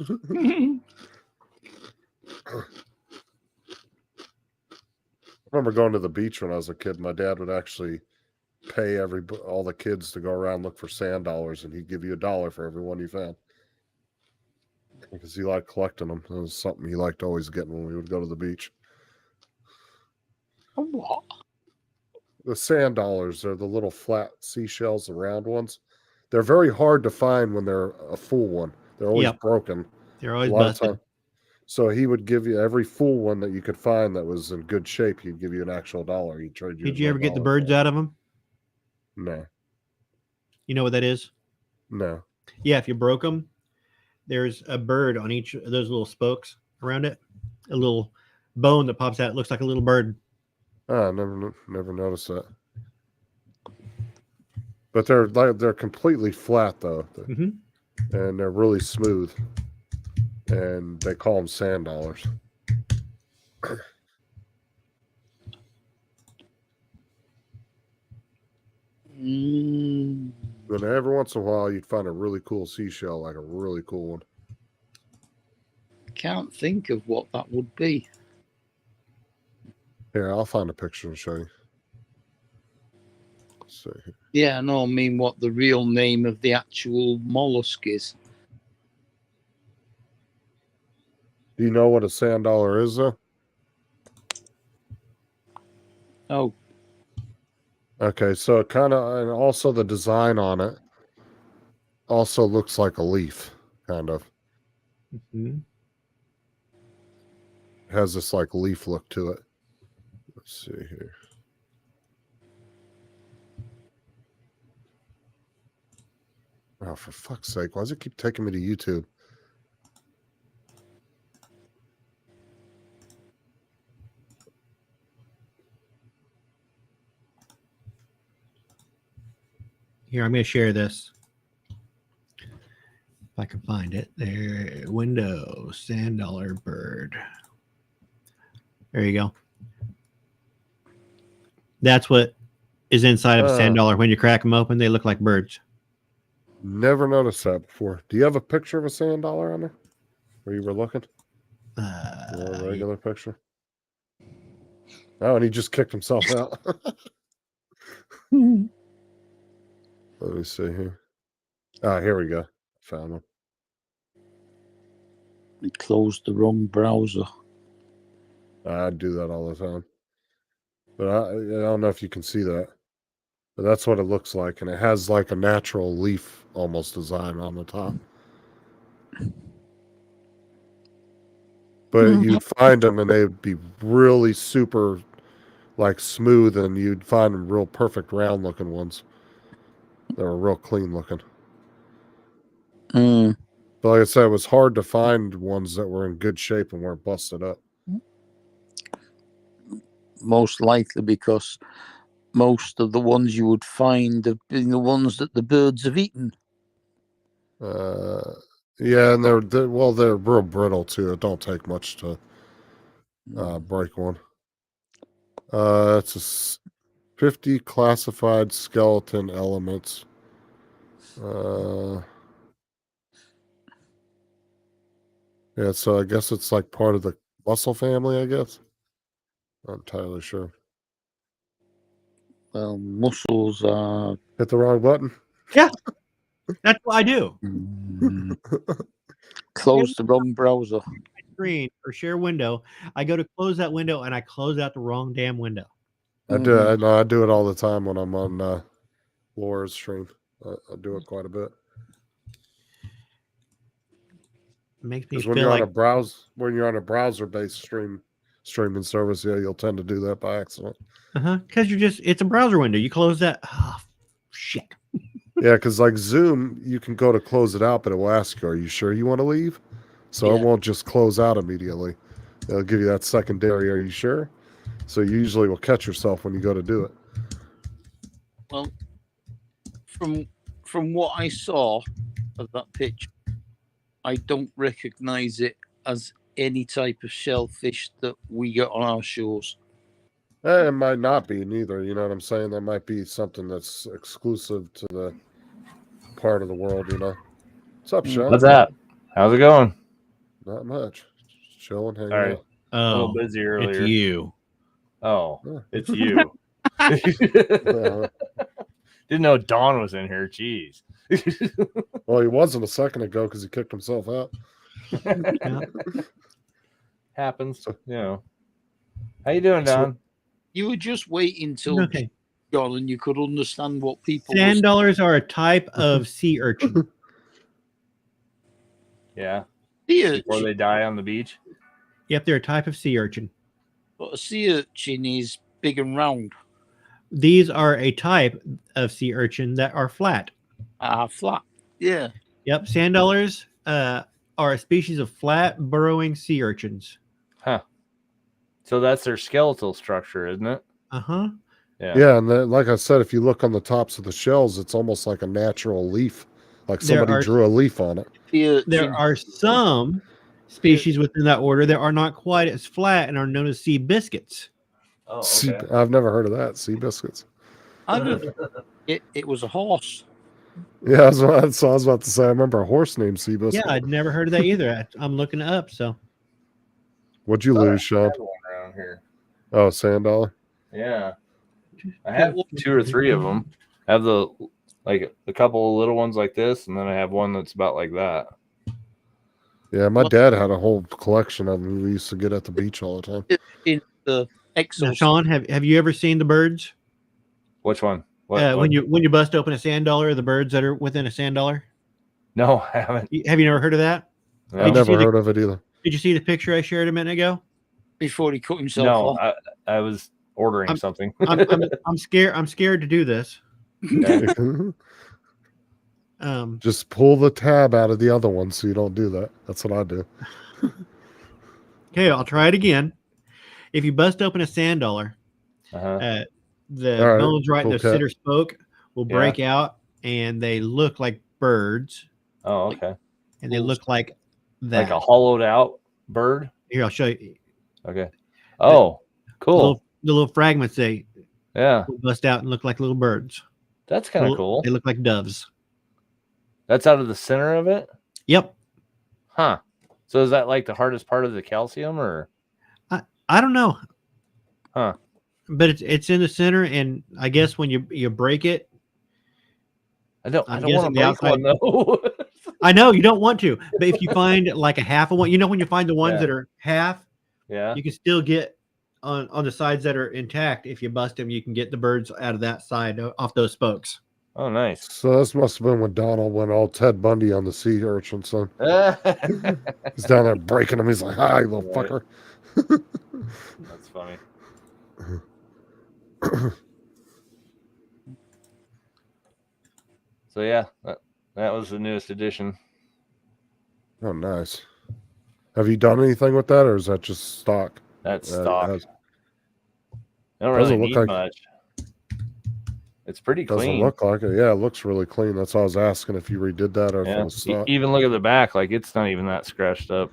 remember going to the beach when I was a kid. My dad would actually pay all the kids to go around look for sand dollars, and he'd give you $1 for every one you found, because he liked collecting them. It was something he liked always getting when we would go to the beach. What? The sand dollars are the little flat seashells, the round ones. They're very hard to find when they're a full one. They're always broken. They're always busted. So he would give you every full one that you could find that was in good shape. He'd give you an actual $1. He'd trade you. Did you ever get the birds out of them? No. You know what that is? No. Yeah, if you broke them, there's a bird on each of those little spokes around it. A little bone that pops out. It looks like a little bird. Oh, I never noticed that. But they're completely flat though, and they're really smooth, and they call them sand dollars. Then every once in a while, you'd find a really cool seashell, like a really cool one. Can't think of what that would be. Here, I'll find a picture and show you. Let's see. Yeah, no, I mean what the real name of the actual mollusk is. Do you know what a sand dollar is, though? Oh. Okay, so it kind of, and also the design on it also looks like a leaf, kind of. Mm-hmm. It has this like leaf look to it. Let's see here. Oh, for fuck's sake. Why does it keep taking me to YouTube? Here, I'm going to share this. If I can find it. There, Windows, sand dollar bird. There you go. That's what is inside of a sand dollar. When you crack them open, they look like birds. Never noticed that before. Do you have a picture of a sand dollar on there? Where you were looking? A regular picture. Oh, and he just kicked himself out. Let me see here. Ah, here we go. Found him. We closed the wrong browser. I do that all the time. But I don't know if you can see that. But that's what it looks like. And it has like a natural leaf almost design on the top. But you'd find them and they'd be really super like smooth, and you'd find them real perfect round looking ones. They were real clean looking. Mm. But like I said, it was hard to find ones that were in good shape and weren't busted up. Most likely because most of the ones you would find have been the ones that the birds have eaten. Yeah, and they're real brittle too. It don't take much to break one. It's 50 classified skeleton elements. Yeah, so I guess it's like part of the mussel family, I guess. Not entirely sure. Well, mussels are. Hit the wrong button. Yeah, that's what I do. Close the wrong browser. Screen or share window. I go to close that window and I close out the wrong damn window. I do. I do it all the time when I'm on Laura's stream. I do it quite a bit. Makes me Because when feel you're like when you're on a browser-based streaming service, yeah, you'll tend to do that by accident. because it's a browser window. You close that. Oh, shit. Yeah, because like Zoom, you can go to close it out, but it will ask you, "Are you sure you want to leave?" So it won't just close out immediately. It'll give you that secondary, "Are you sure?" So you usually will catch yourself when you go to do it. Well, from what I saw of that picture, I don't recognize it as any type of shellfish that we get on our shores. It might not be neither. You know what I'm saying? That might be something that's exclusive to the part of the world. You know. What's up, Sean? What's up? How's it going? Not much. Just chilling, hanging Sorry. out. A little busy earlier. It's you. Oh, Yeah. it's you. Didn't know Don was in here. Jeez. Well, he wasn't a second ago because he kicked himself out. Yeah. Happens, you know. How you doing, Don? You were just waiting till Okay. gone and you could understand what people. Sand dollars are a type of sea urchin. Yeah. Sea Before urchin, they die on the beach. Yep, they're a type of sea urchin. but a sea urchin is big and round. These are a type of sea urchin that are flat. Flat. Yeah. Yep, sand dollars are a species of flat burrowing sea urchins. Huh. So that's their skeletal structure, isn't it? Uh-huh. Yeah, and then, like I said, if you look on the tops of the shells, it's almost like a natural leaf, like somebody drew a leaf on it. There are some species within that order that are not quite as flat and are known as sea biscuits. Oh, I've never heard of that. Sea biscuits. It was a horse. Yeah, I was about to say. I remember a horse named Sea Biscuit. Yeah, I'd never heard of that either. I'm looking it up. So, What'd you lose, Sean? Around here. Oh, sand dollar. Yeah. I have 2 or 3 of them. I have a couple of little ones like this, and then I have one that's about like that. Yeah, my dad had a whole collection of them. We used to get at the beach all the time. In the now, Sean, have you ever seen the birds? Which one? When you bust open a sand dollar, the birds that are within a sand dollar? No, I haven't. Have you never heard of that? No. I've never heard of it either. Did you see the picture I shared a minute ago? Before he cut himself No, off. I was ordering something. I'm scared. I'm scared to do this. Just pull the tab out of the other one so you don't do that. That's what I do. Okay, I'll try it again. If you bust open a sand dollar, the bones right in the center spoke will break out, and they look like birds. Oh, okay. And they look like that. Like a hollowed out bird? Here, I'll show you. Okay. Oh, cool. The little fragments they Yeah, bust out and look like little birds. that's kind of cool. They look like doves. That's out of the center of it? Yep. Huh. So is that like the hardest part of the calcium, or? I don't know. Huh. But it's in the center, and I guess when you break it, I don't I'm want to guessing the break one though. I know you don't want to, but if you find like a half of one, when you find the ones Yeah. that are half, Yeah. you can still get on the sides that are intact. If you bust them, you can get the birds out of that side off those spokes. Oh, nice. So this must have been when Donald went all Ted Bundy on the sea urchin, son. He's down there breaking them. He's like, "Hi, little Right. fucker." That's funny. So yeah, that was the newest edition. Oh, nice. Have you done anything with that, or is that just stock? That's It stock. has- I don't really doesn't look need like- much. It's pretty Doesn't clean. look like it. Yeah, it looks really clean. That's why I was asking if you redid that or if Yeah. it was stock. Even look at the back, like it's not even that scratched up.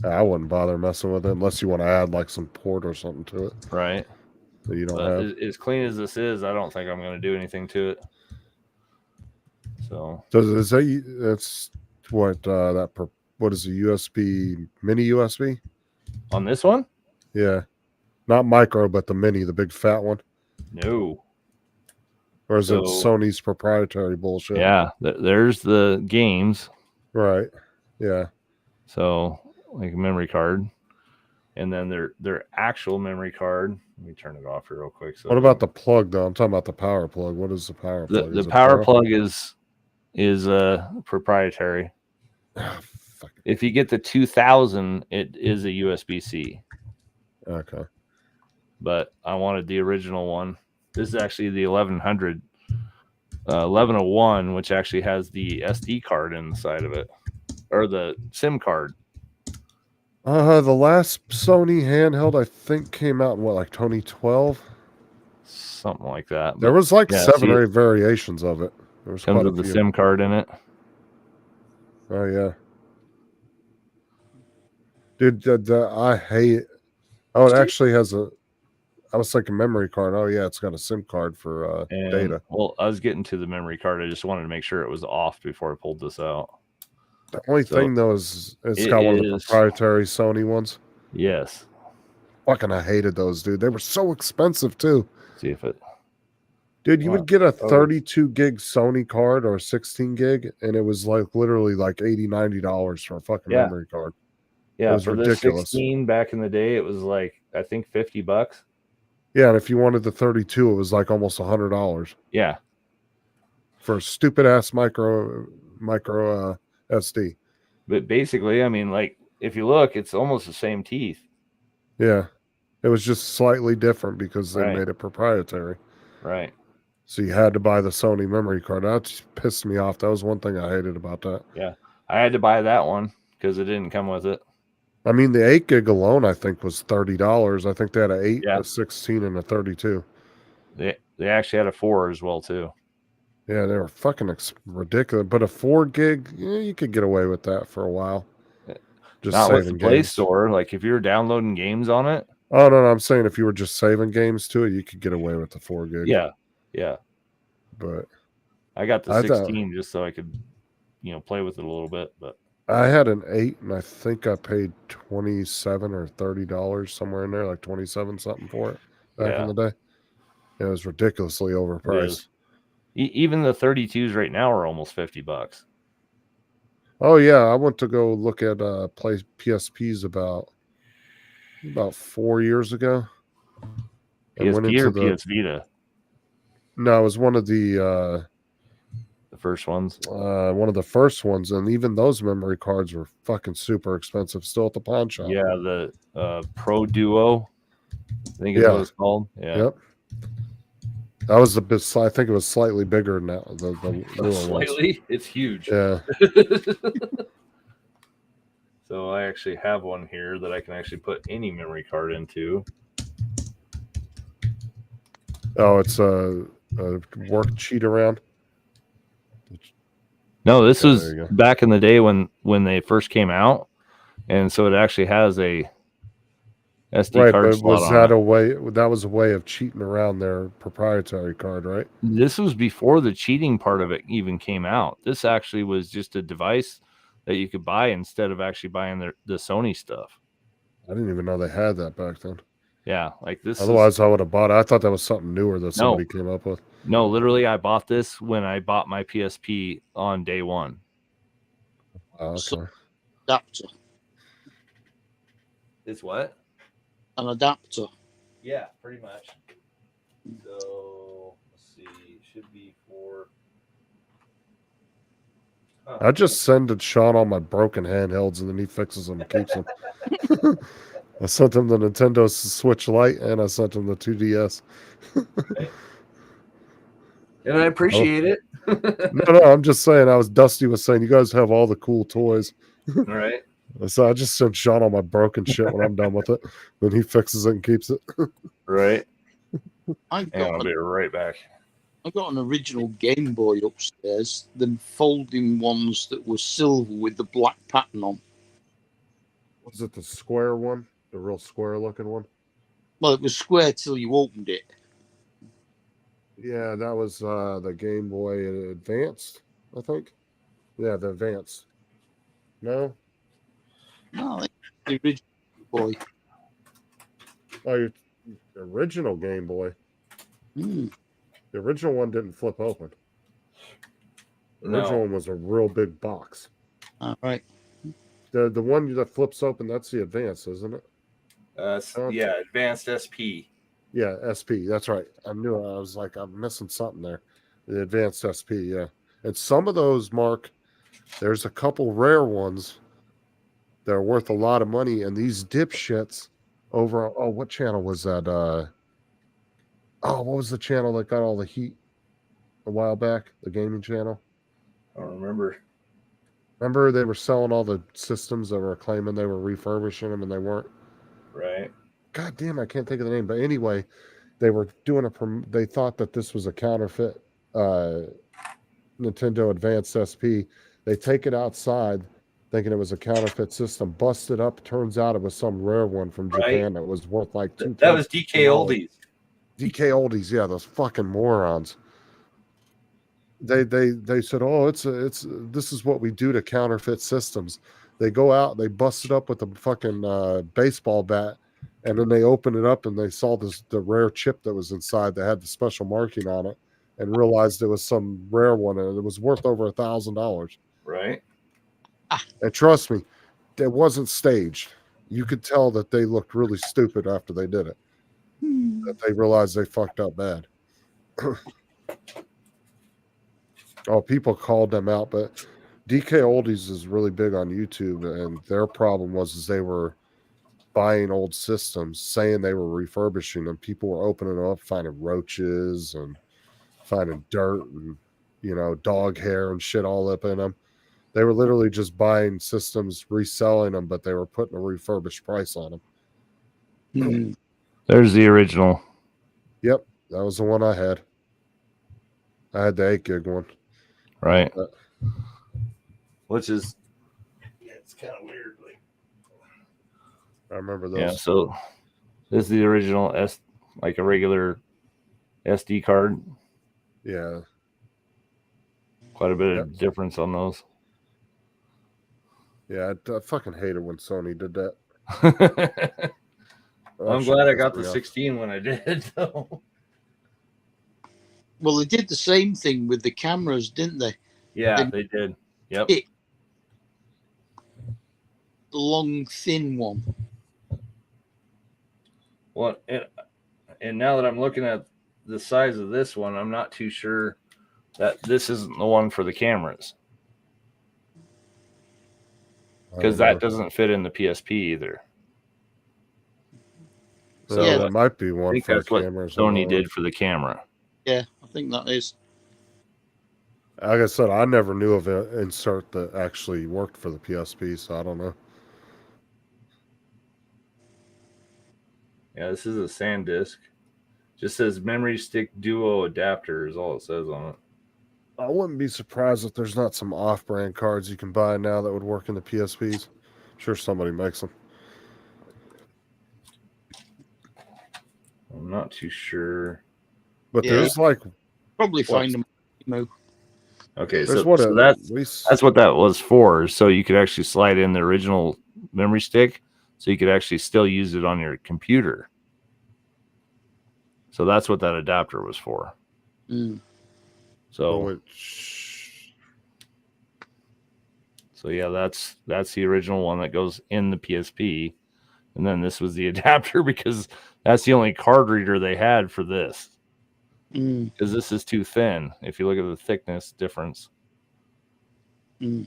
I wouldn't bother messing with it unless you want to add like some port or something to it Right. that you don't But have. as clean as this is, I don't think I'm going to do anything to it. So Does is that that's what what is a USB mini USB? on this one, Yeah, not micro, but the mini, the big fat one, no. or is it So- Sony's proprietary bullshit? Yeah, there's the games. Right. Yeah. So like a memory card, and then their actual memory card. Let me turn it off here real quick. So What about the plug though? I'm talking about the power plug. What is the power the plug? Is it power plug is proprietary. Ah, fuck it. If you get the 2000, it is a USB-C, Okay. but I wanted the original one. This is actually the 1100, 1101, which actually has the SD card inside of it, or the SIM card. The last Sony handheld I think came out in what, like 2012? Something like that. There But was like yeah, 7 see, or 8 variations of it. There was comes quite a with the few. SIM card in it. Oh yeah. Dude, I hate. Oh, it actually has a. I was thinking memory card. Oh yeah, it's got a SIM card for And, data. well, I was getting to the memory card. I just wanted to make sure it was off before I pulled this out. The only So, thing though is it's it got one of the is- proprietary Sony ones. Yes. Fucking, I hated those, dude. They were so expensive too. See if it. Dude, you What? would get a Oh. 32 gig Sony card or a 16 gig, and it was like literally like $80, $90 for a fucking Yeah. memory card. Yeah, was for the ridiculous. 16 back in the day, it was like I think $50. Yeah, and if you wanted the 32, it was like almost $100 Yeah, for a stupid ass micro SD. but basically, I mean, like if you look, it's almost the same teeth. Yeah, it was just slightly different because they Right. made it proprietary. Right. So you had to buy the Sony memory card. That just pissed me off. That was one thing I hated about that. I had to buy that one because it didn't come with it. I mean, the 8 gig alone, I think, was $30. I think they had an 8, Yeah. a 16, and a 32. They actually had a 4 as well too. Yeah, they were fucking ridiculous. But a 4 gig, yeah, you could get away with that for a while. Just Not with the saving Play games. Store. Like if you're downloading games on it, Oh, no, I'm saying if you were just saving games to it, you could get away with the 4 gig. yeah. But I got the I thought- 16 just so I could, play with it a little bit. But I had an 8, and I think I paid $27 or $30 somewhere in there, like 27 something for it back in the day. It was ridiculously overpriced. even the 32s right now are almost $50. Oh yeah, I went to go look at PSPs about 4 years ago. And went PSP or into PS Vita, No, it was one of the first ones. one of the first ones, and even those memory cards were fucking super expensive still at the pawn shop. Yeah, the Pro Duo, I think is Yeah. what it's called. Yeah. Yep. That was the bit. I think it was slightly bigger than that. The newer ones. Slightly, it's huge. Yeah. So I actually have one here that I can actually put any memory card into. Oh, it's a work cheat around. No, this Yeah, was there you go. back in the day when they first came out, and so it actually has SD Right, card but slot was on that it. a way? That was a way of cheating around their proprietary card, right? This was before the cheating part of it even came out. This actually was just a device that you could buy instead of actually buying the Sony stuff. I didn't even know they had that back then. Yeah, like this. Otherwise, I would have bought it. I thought that was something newer that somebody came up with. No, literally, I bought this when I bought my PSP on day one. Oh, So- okay. Adapter. It's what? An adapter. Yeah, pretty much. So let's see, should be for. I just send it Sean all my broken handhelds, and then he fixes them and keeps them. I sent him the Nintendo Switch Lite, and I sent him the 2DS. And I appreciate it. No, I'm just saying. Dusty was saying, you guys have all the cool toys. All right. So I just sent Sean all my broken shit when I'm done with it. Then he fixes it and keeps it. Right. I've Hang on, got I'll be right back. an original Game Boy upstairs, the folding ones that were silver with the black pattern on. Was it the square one? The real square looking one? Well, it was square till you opened it. Yeah, that was the Game Boy Advanced, I think. Yeah, the Advanced. No? No, it's the original boy. Oh, your original Game Boy. Mm. The original one didn't flip open. The original No. one was a real big box. All right. The one that flips open, that's the Advanced, isn't it? Yeah, Advanced SP. Yeah, SP. That's right. I knew it. I was like, I'm missing something there. The Advanced SP, yeah. And some of those, Mark, there's a couple rare ones that are worth a lot of money. And these dipshits over, what channel was that? What was the channel that got all the heat a while back? The gaming channel? I don't remember. Remember they were selling all the systems that were claiming they were refurbishing them and they weren't? Right. God damn, I can't think of the name. But anyway, they were doing they thought that this was a counterfeit Nintendo Advanced SP. They take it outside thinking it was a counterfeit system, bust it up. Turns out it was some rare one from Japan that was worth like That was DK Oldies. DK Oldies, yeah, those fucking morons. They said, oh, this is what we do to counterfeit systems. They go out, they bust it up with a fucking baseball bat, and then they open it up and they saw the rare chip that was inside that had the special marking on it, and realized it was some rare one, and it was worth over $1,000. Right. And trust me, it wasn't staged. You could tell that they looked really stupid after they did it. That they realized they fucked up bad. Oh, people called them out, but DK Oldies is really big on YouTube, and their problem was they were buying old systems, saying they were refurbishing them. People were opening them up, finding roaches and finding dirt and dog hair and shit all up in them. They were literally just buying systems, reselling them, but they were putting a refurbished price on them. Mm. There's the original. Yep, that was the one I had. I had the 8 gig one. Right. Which is, it's kind of weird. Like, I remember those. yeah. So this is the original like a regular SD card. Yeah. Quite a bit of difference on those. Yeah, I fucking hated when Sony did that. I'm glad I got the 16 when I did, though. Well, they did the same thing with the cameras, didn't they? Yeah, they did. Yep. The long, thin one. Well, and now that I'm looking at the size of this one, I'm not too sure that this isn't the one for the cameras, because that doesn't fit in the PSP either. So Yeah, there might be one I think for that's the what cameras. Sony did for the camera. Yeah, I think that is. Like I said, I never knew of an insert that actually worked for the PSP, so I don't know. Yeah, this is a SanDisk. Just says memory stick duo adapter is all it says on it. I wouldn't be surprised if there's not some off-brand cards you can buy now that would work in the PSPs. I'm sure somebody makes them. I'm not too sure. But Yeah. there's like Probably What? find them. Emo. Okay, there's so, what so at that's least what that was for. So you could actually slide in the original memory stick, so you could actually still use it on your computer. So that's what that adapter was for. Mm. So which so yeah, that's the original one that goes in the PSP, and then this was the adapter because that's the only card reader they had for this. Mm. Because this is too thin. If you look at the thickness difference. Mm.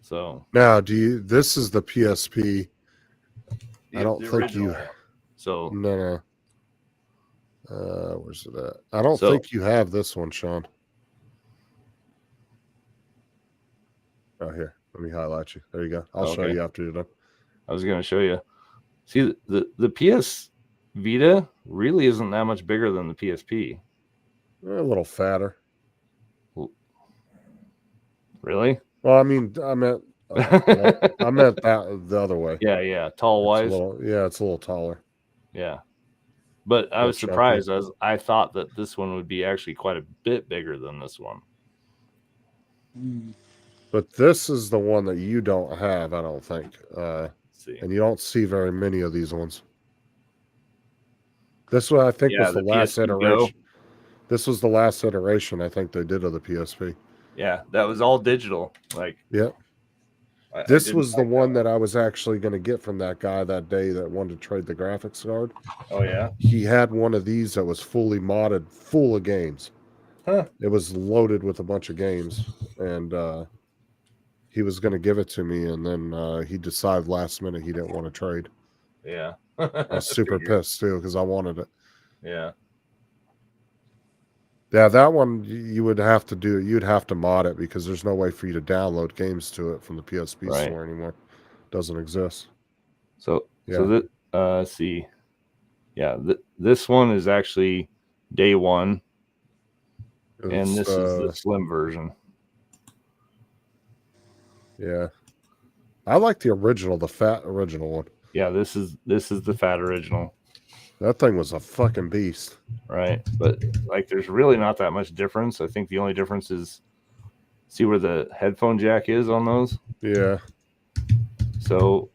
So now this is the PSP. I don't the think original you one. So no. Where's it at? I don't So- think you have this one, Sean. Oh, here. Let me highlight you. There you go. I'll show Okay. you after you're done. I was going to show you. See, the PS Vita really isn't that much bigger than the PSP. A little fatter. Really? Well, I mean, I meant that the other way. Yeah. Tall wise. It's a little taller. Yeah. But I Little was surprised as I thought that this one would be actually quite a bit bigger than this one. Mm. But this is the one that you don't have, I don't think. Let's see. And you don't see very many of these ones. This one I think Yeah, was the the last PSP Go. iteration. This was the last iteration I think they did of the PSP. Yeah, that was all digital. Like, Yep. This was the one that I was actually going to get from that guy that day that wanted to trade the graphics card. Oh yeah. He had one of these that was fully modded, full of games. Huh. It was loaded with a bunch of games, and he was going to give it to me, and then he decided last minute he didn't want to trade. Yeah. I was super pissed too because I wanted it. Yeah. Yeah, that one you would have to do. You'd have to mod it because there's no way for you to download games to it from the PSP Right. store anymore. Doesn't exist. So Yeah. so that let's see. Yeah, this one is actually day one, and this is the slim version. Yeah, I like the original, the fat original one. Yeah, this is the fat original, That thing was a fucking beast. right? But like, there's really not that much difference. I think the only difference is see where the headphone jack is on those. Yeah, So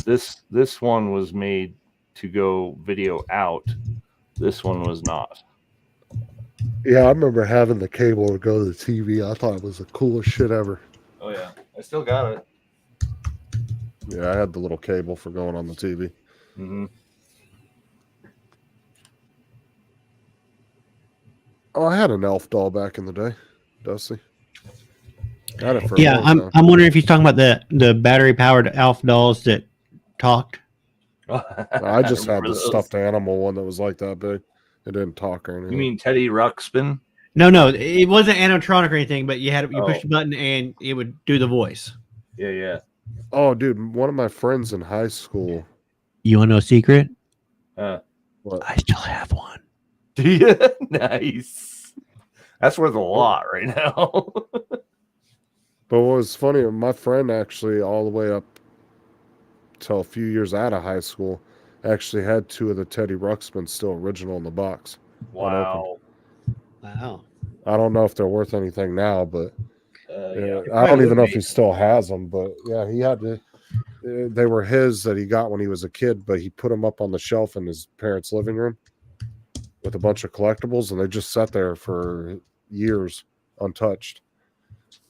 this one was made to go video out. This one was not. yeah. I remember having the cable to go to the TV. I thought it was the coolest shit ever. Oh yeah, I still got it. Yeah, I had the little cable for going on the TV. Mm-hmm. Oh, I had an elf doll back in the day, Dusty. I had it for a Yeah, long time. I'm wondering if he's talking about the battery powered Alf dolls that talked. I just had remember the those. stuffed animal one that was like that big. It didn't talk or anything. You mean Teddy Ruxpin? No, it wasn't animatronic or anything, but you Oh. pushed a button and it would do the voice. Yeah. Oh, dude, one of my friends in high school. You want to know a secret? What? I still have one. Nice. That's worth a lot right now. But what was funny, my friend actually, all the way up till a few years out of high school, actually had two of the Teddy Ruxpin still original in the box. Wow. Wow. I don't know if they're worth anything now, but Yeah. I don't even know if he still has them. But yeah, he had to. They were his that he got when he was a kid, but he put them up on the shelf in his parents' living room with a bunch of collectibles, and they just sat there for years untouched.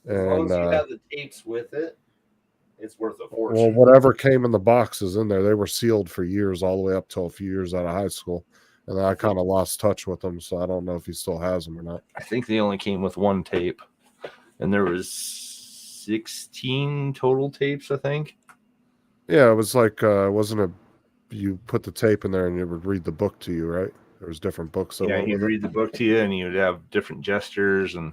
As long And as you have the tapes with it, it's worth a well, fortune. whatever came in the boxes in there, they were sealed for years, all the way up till a few years out of high school. And then I kind of lost touch with them, so I don't know if he still has them or not. I think they only came with one tape, and there was 16 total tapes, I think. Yeah, it was like, wasn't it? You put the tape in there and it would read the book to you, right? There was different books. That Yeah, went he'd with it. read the book to you, and he would have different gestures. And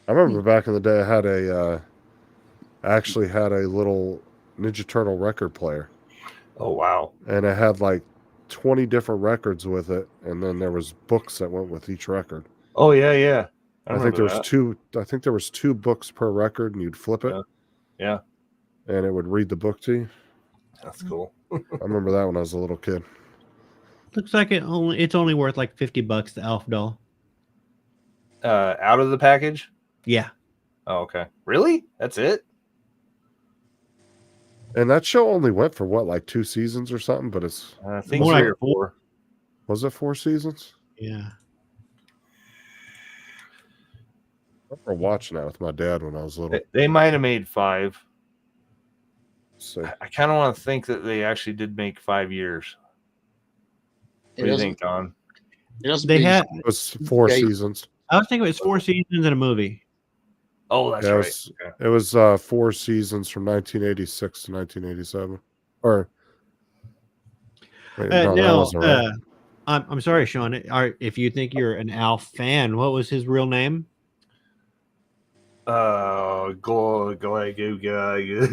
I remember back in the day, I actually had a little Ninja Turtle record player, oh wow, and it had like 20 different records with it, and then there was books that went with each record. oh yeah. I think there was two. I think there was 2 books per record, and you'd flip it. Yeah. And it would read the book to you. That's cool. I remember that when I was a little kid. Looks like it's only worth like $50, the Elf doll. Out of the package? Yeah. Oh, okay. Really? That's it? And that show only went for what, like 2 seasons or something? But it's I think More 3 like or 4. was it 4 seasons? Yeah. I remember watching that with my dad when I was little. They might have made 5. So I kind of want to think that they actually did make 5 years. What do you think, Don? It doesn't They mean had. it was 4 Okay. seasons. I was thinking it was 4 seasons in a movie. Oh, that's Yeah, right. it was 4 seasons from 1986 to 1987. Or wait, no, that Now, wasn't right. I'm sorry, Sean. If you think you're an Alf fan, what was his real name? Go.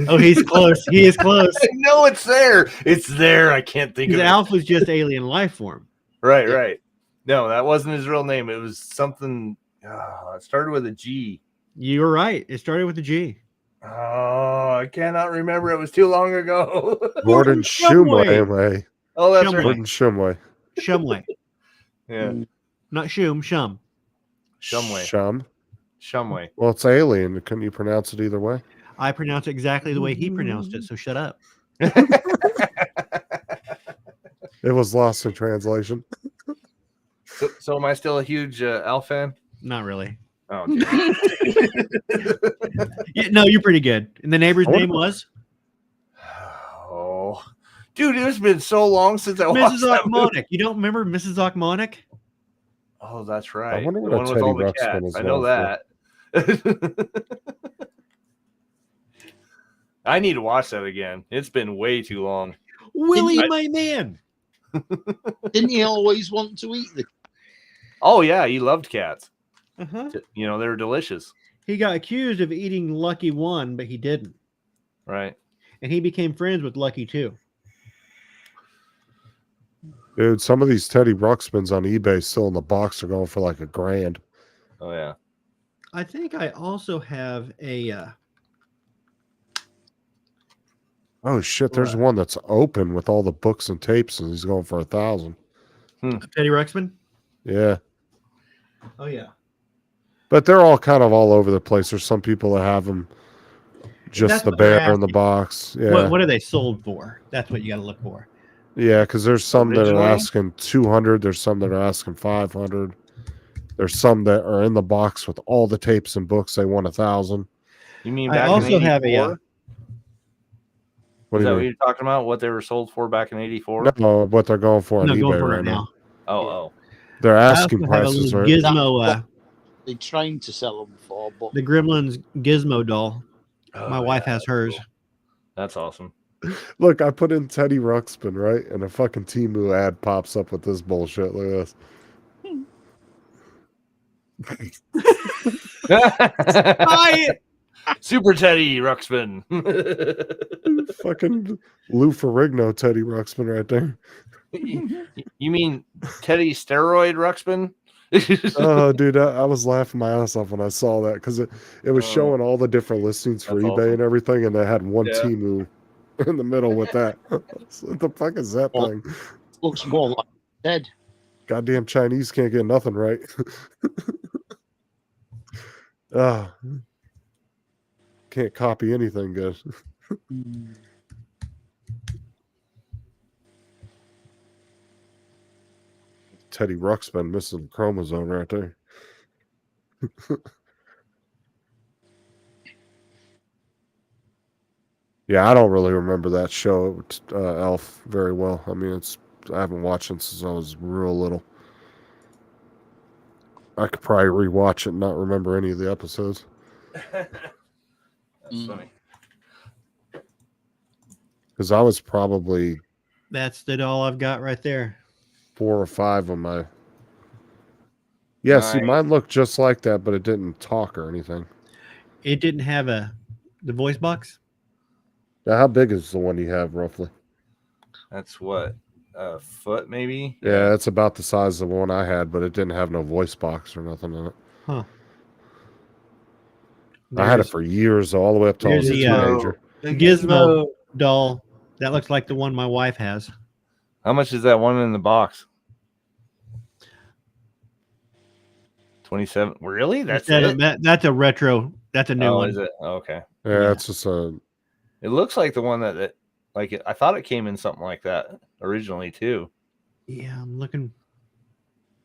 Oh, he's close. He is close. I know it's there. It's there. I can't think of Because it. Alf was just alien life form. Right, right. No, that wasn't his real name. It was something. It started with a G. You're right. It started with a G. Oh, I cannot remember. It was too long ago. Gordon Shumway. Shumway. Oh, that's Shumway. right. Gordon Shumway. Shumway. Yeah, Not Shum, Shum. Shumway. Shumway. Shumway. Well, it's alien. Couldn't you pronounce it either way? I pronounce it exactly the way he pronounced it, so shut up. It was lost in translation. So am I still a huge Alf fan? Not really. Oh, okay. Yeah, no, you're pretty good. And the neighbor's I wonder- name was Oh, dude, it's been so long since I watched Mrs. that movie. Ochmonic. You don't remember Mrs. Ochmonic? Oh, that's right. wonder The what one with Teddy all the Ruxpin cats. is I know known that. I need to watch that again. It's been way too long. Willie, I- my man. didn't he always want to eat the Oh yeah, he loved cats. Uh-huh. You know, they were delicious. He got accused of eating Lucky 1, but he didn't. Right. And he became friends with Lucky 2. Dude, some of these Teddy Ruxpins on eBay still in the box are going for like $1,000. Oh yeah. I think I also have a Oh shit, there's What? one that's open with all the books and tapes and he's going for 1,000. Teddy Ruxpin. Yeah. Oh, yeah. But they're all kind of all over the place. There's some people that have them just That's the what they're bear in the asking. box. Yeah. What are they sold for? That's what you got to look for. Yeah, because there's some that are Originally? asking 200. There's some that are asking 500. There's some that are in the box with all the tapes and books. They want 1,000. You mean I back also in have 84? a What Is do that you what mean? you're talking about? What they were sold for back in 84? No, what they're going for on no, eBay going for right it now. now. Oh. They're I also asking have a prices, little right? Gizmo, they trying to sell them for? But the Gremlins Gizmo doll. Oh, My wife has hers. cool. That's awesome. Look, I put in Teddy Ruxpin, right? And a fucking Temu ad pops up with this bullshit. Look Buy it. Super Teddy Ruxpin. this. Fucking Lou Ferrigno Teddy Ruxpin right there. You mean Teddy Steroid Ruxpin? Oh, dude, I was laughing my ass off when I saw that because it was Oh. showing all the different listings for That's eBay awesome. and everything, and they had one Yeah. Temu in the middle with that. So what the fuck is that Oh. thing? looks more like dead. Goddamn Chinese can't get nothing right. Ah, can't copy anything good. Teddy Ruxpin missing the chromosome right there. Yeah, I don't really remember that show, Elf, very well. I mean, I haven't watched it since I was real little. I could probably rewatch it and not remember any of the episodes. That's funny. Because I was probably That's the doll I've got right there. 4 or 5 on my. Yeah, see, Nice. mine looked just like that, but it didn't talk or anything. It didn't have the voice box. Now, how big is the one you have roughly? That's what, a foot maybe? Yeah, it's about the size of the one I had, but it didn't have no voice box or nothing in it. Huh. I had it There's for years, all the way up till I was a there's the, teenager. Gizmo doll. That looks like the one my wife has. How much is that one in the box? 27. Really? That's That's a retro. That's a new oh, one. is it? Oh, okay. Yeah, Yeah. it's just a. It looks like the one that like I thought it came in something like that originally too. Yeah, I'm looking.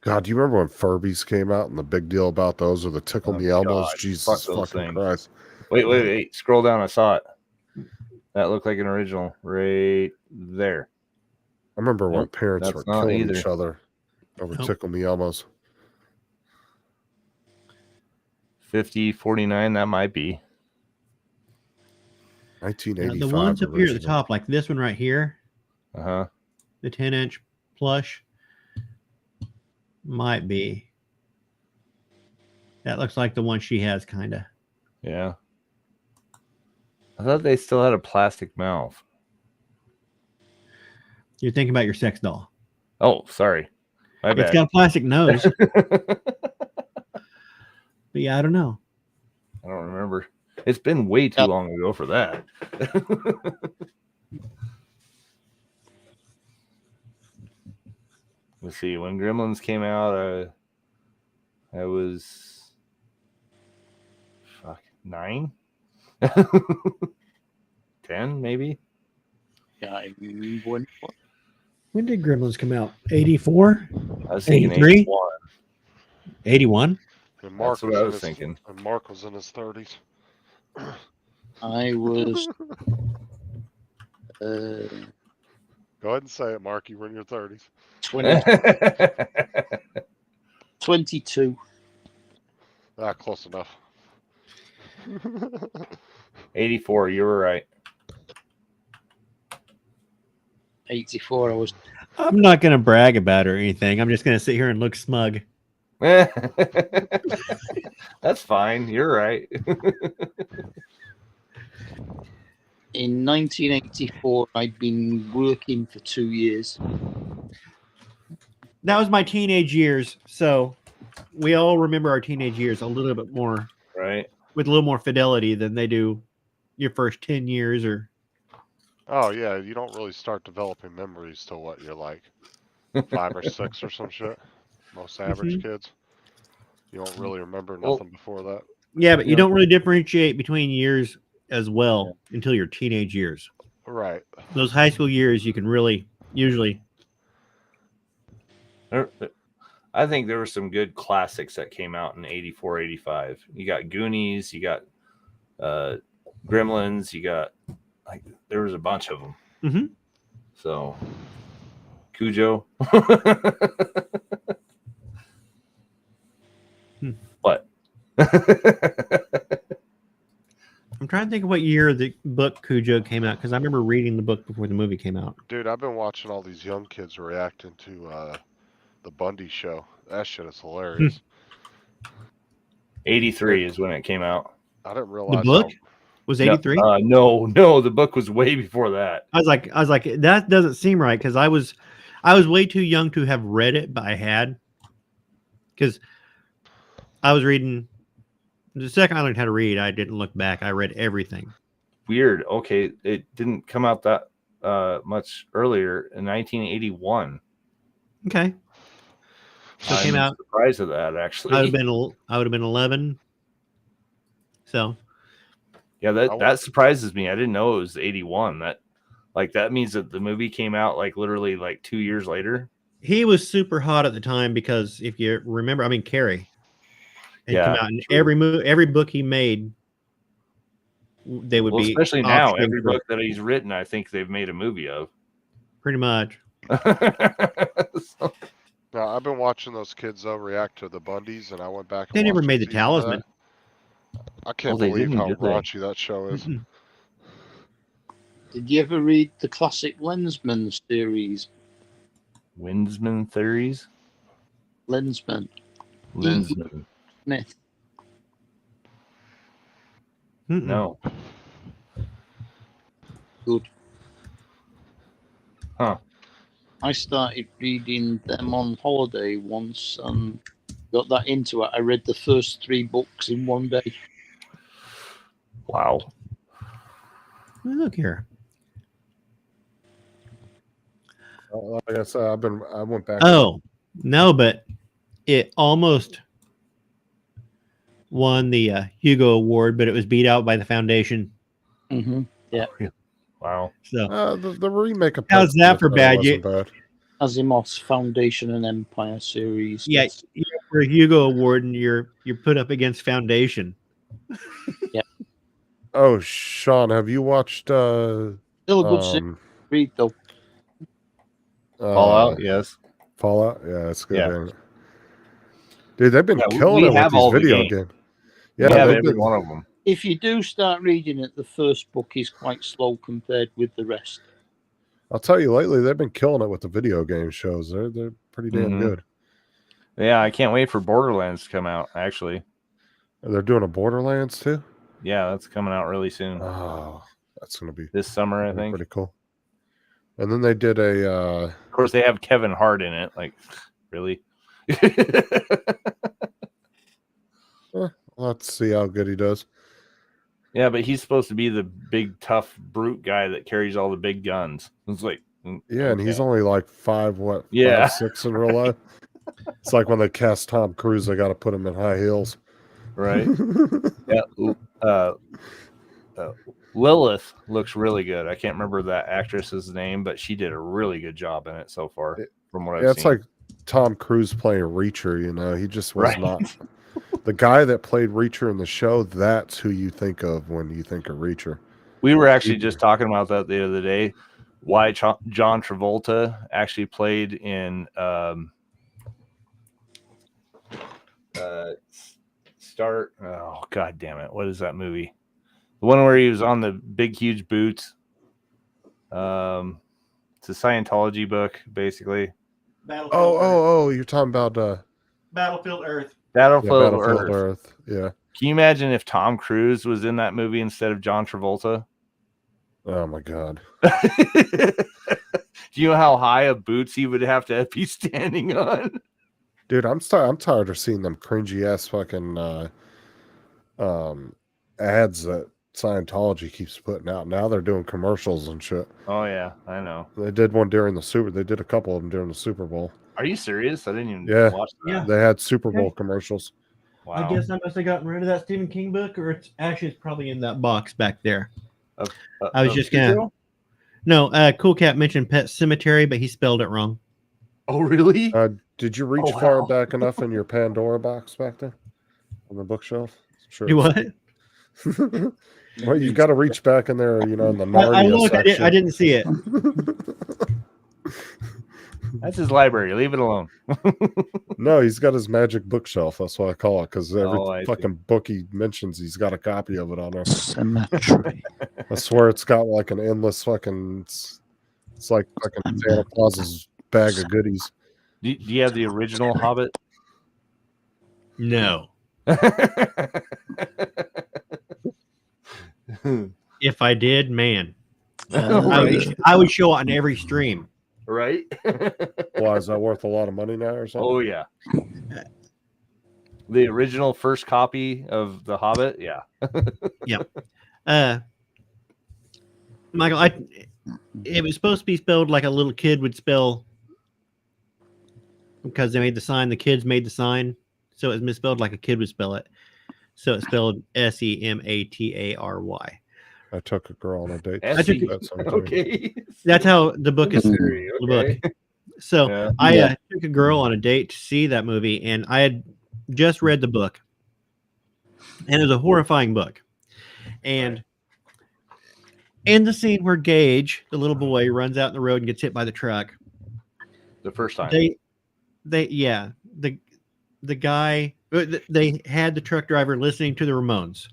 God, do you remember when Furbies came out and the big deal about those, or the Tickle Oh, Me Elmos? God, Jesus fuck those fucking things. Christ! Wait. Scroll down. I saw it. That looked like an original right there. I remember when Nope, parents that's were not killing either. each other over Nope. Tickle Me Elmos. 50, 49. That might be. 1985. The ones up here at the original. top, like this one right here, Uh-huh. the 10-inch plush, might be. That looks like the one she has, kind of. Yeah. I thought they still had a plastic mouth. You're thinking about your sex doll. Oh, sorry. My It's bad. got a plastic nose. But yeah, I don't know. I don't remember. It's been way too long ago for that. Let's see. When Gremlins came out, I was 9, 10, maybe. Yeah, I remember when. When did Gremlins come out? 84? I was thinking 83? 81. 81? And Mark That's what I in was his- thinking. And Mark was in his 30s. I was. Go ahead and say it, Mark. You were in your 30s. 22. Ah, close enough. 84. You were right. 84. I was. I'm not going to brag about it or anything. I'm just going to sit here and look smug. That's fine. You're right. In 1984, I'd been working for 2 years. That was my teenage years. So we all remember our teenage years a little bit more, Right. with a little more fidelity than they do your first 10 years or. Oh, yeah. You don't really start developing memories till what you're like 5 or 6 or some shit. Most average kids. You don't really remember Well- nothing before that. Yeah, but you Yeah. don't really differentiate between years as well until your teenage years. Right. Those high school years, you can really usually. I think there were some good classics that came out in 84, 85. You got Goonies, you got Gremlins, you got there was a bunch of them. Mhm. So Cujo. What? I'm trying to think of what year the book Cujo came out because I remember reading the book before the movie came out. Dude, I've been watching all these young kids reacting to the Bundy show. That shit is hilarious. 83 is when it came out. I didn't realize The book how- was 83. No, the book was way before that. I was like, that doesn't seem right because I was way too young to have read it, but I had because I was reading. The second I learned how to read, I didn't look back. I read everything. Weird. Okay, it didn't come out that much earlier in 1981. Okay, so it came I'm out. surprised at that actually. I would have been 11. So Yeah, I that surprises me. I didn't know it was 81. That means that the movie came out like literally like 2 years later. he was super hot at the time because if you remember, I mean, Carrie. And Yeah, come out in true. every book he made, they would Well, be especially now, off-screen every for- book that he's written, I think they've made a movie of. pretty much. So- Now, I've been watching those kids though react to the Bundys, and I went back. And They never watched a made the season of Talisman. that. I can't they believe didn't, how did they? raunchy that show is. Mm-mm. Did you ever read the classic Lensman series? Winsman Theories? Lensman. Lensman. Smith. Mm-mm. No. Good. Huh. I started reading them on holiday once and got that into it. I read the first 3 books in one day. Wow. Look here. Like I said, I went back. Oh no, but it almost won the Hugo Award, but it was beat out by The Foundation. Mm-hmm. Yeah. Wow. So The remake of how's Pet that for Sematary bad? wasn't bad. Asimov's Foundation and Empire series. Yeah, Yes. for a Hugo Award, and you're put up against Foundation. Oh, Sean, have you watched Still a good series, though. Fallout, yes. Fallout? Yeah, it's good. Yeah. Ain't it? Dude, they've been Yeah, killing we it with have these all the video games. games. We Yeah, have they've every been, one of them. If you do start reading it, the first book is quite slow compared with the rest. I'll tell you, lately they've been killing it with the video game shows. They're pretty damn Mhm. good. Yeah, I can't wait for Borderlands to come out, actually. They're doing a Borderlands too. Yeah, that's coming out really soon. Oh, that's gonna be This summer, I think. pretty cool. And then they did a Of course, they have Kevin Hart in it. Like, really? let's see how good he does. Yeah, but he's supposed to be the big, tough, brute guy that carries all the big guns. It's like, Yeah, and he's okay. only like 5'6" in real life. It's like when they cast Tom Cruise, they got to put him in high heels. Right. Yeah. Lilith looks really good. I can't remember that actress's name, but she did a really good job in it so far, from what I've Yeah, seen. it's like Tom Cruise playing Reacher. You know, he just was Right. not the guy that played Reacher in the show. That's who you think of when you think of Reacher. We were actually just talking about that the other day. Why John Travolta actually played in oh god damn it, what is that movie? The one where he was on the big huge boots. It's a Scientology book, basically. Oh, you're talking about Battlefield Earth. Battlefield Battlefield Earth. Earth. Yeah. Can you imagine if Tom Cruise was in that movie instead of John Travolta? Oh my god. Do you know how high of boots he would have to be standing on? Dude, I'm tired of seeing them cringy ass fucking ads that Scientology keeps putting out. Now they're doing commercials and shit. Oh yeah, I know. They did one during they did a couple of them during the Super Bowl. Are you serious? I didn't even Yeah. watch that. Yeah. They had Super Bowl commercials. Wow. I guess I must have gotten rid of that Stephen King book, or it's probably in that box back there. I was just gonna. No, Cool Cat mentioned Pet Cemetery, but he spelled it wrong. Oh really? Did you reach Oh, far wow. back enough in your Pandora box back there on the bookshelf? Sure. You what? Well, you got to reach back in there, you know, in the I Narnia looked. section. I didn't see it. That's his library. Leave it alone. No, he's got his magic bookshelf. That's what I call it, because every Oh, I see. fucking book he mentions, he's got a copy of it on there. Cemetery. I swear it's got like an endless fucking. It's like fucking Santa Claus's bag of goodies. Do you have the original Hobbit? No. If I did, man, I would show it on every stream. Right? Why is that worth a lot of money now or something? Oh yeah. The original first copy of the Hobbit, yeah. Michael, it was supposed to be spelled like a little kid would spell, because they made the sign. The kids made the sign, so it was misspelled like a kid would spell it. So it's spelled Sematary. I took a girl on a date. I took- That's something. Okay. That's how the book is. Okay. The book. So Yeah. I took a girl on a date to see that movie, and I had just read the book, and it was a horrifying book. And in the scene where Gage, the little boy, runs out in the road and gets hit by the truck, The first time. the guy, they had the truck driver listening to the Ramones.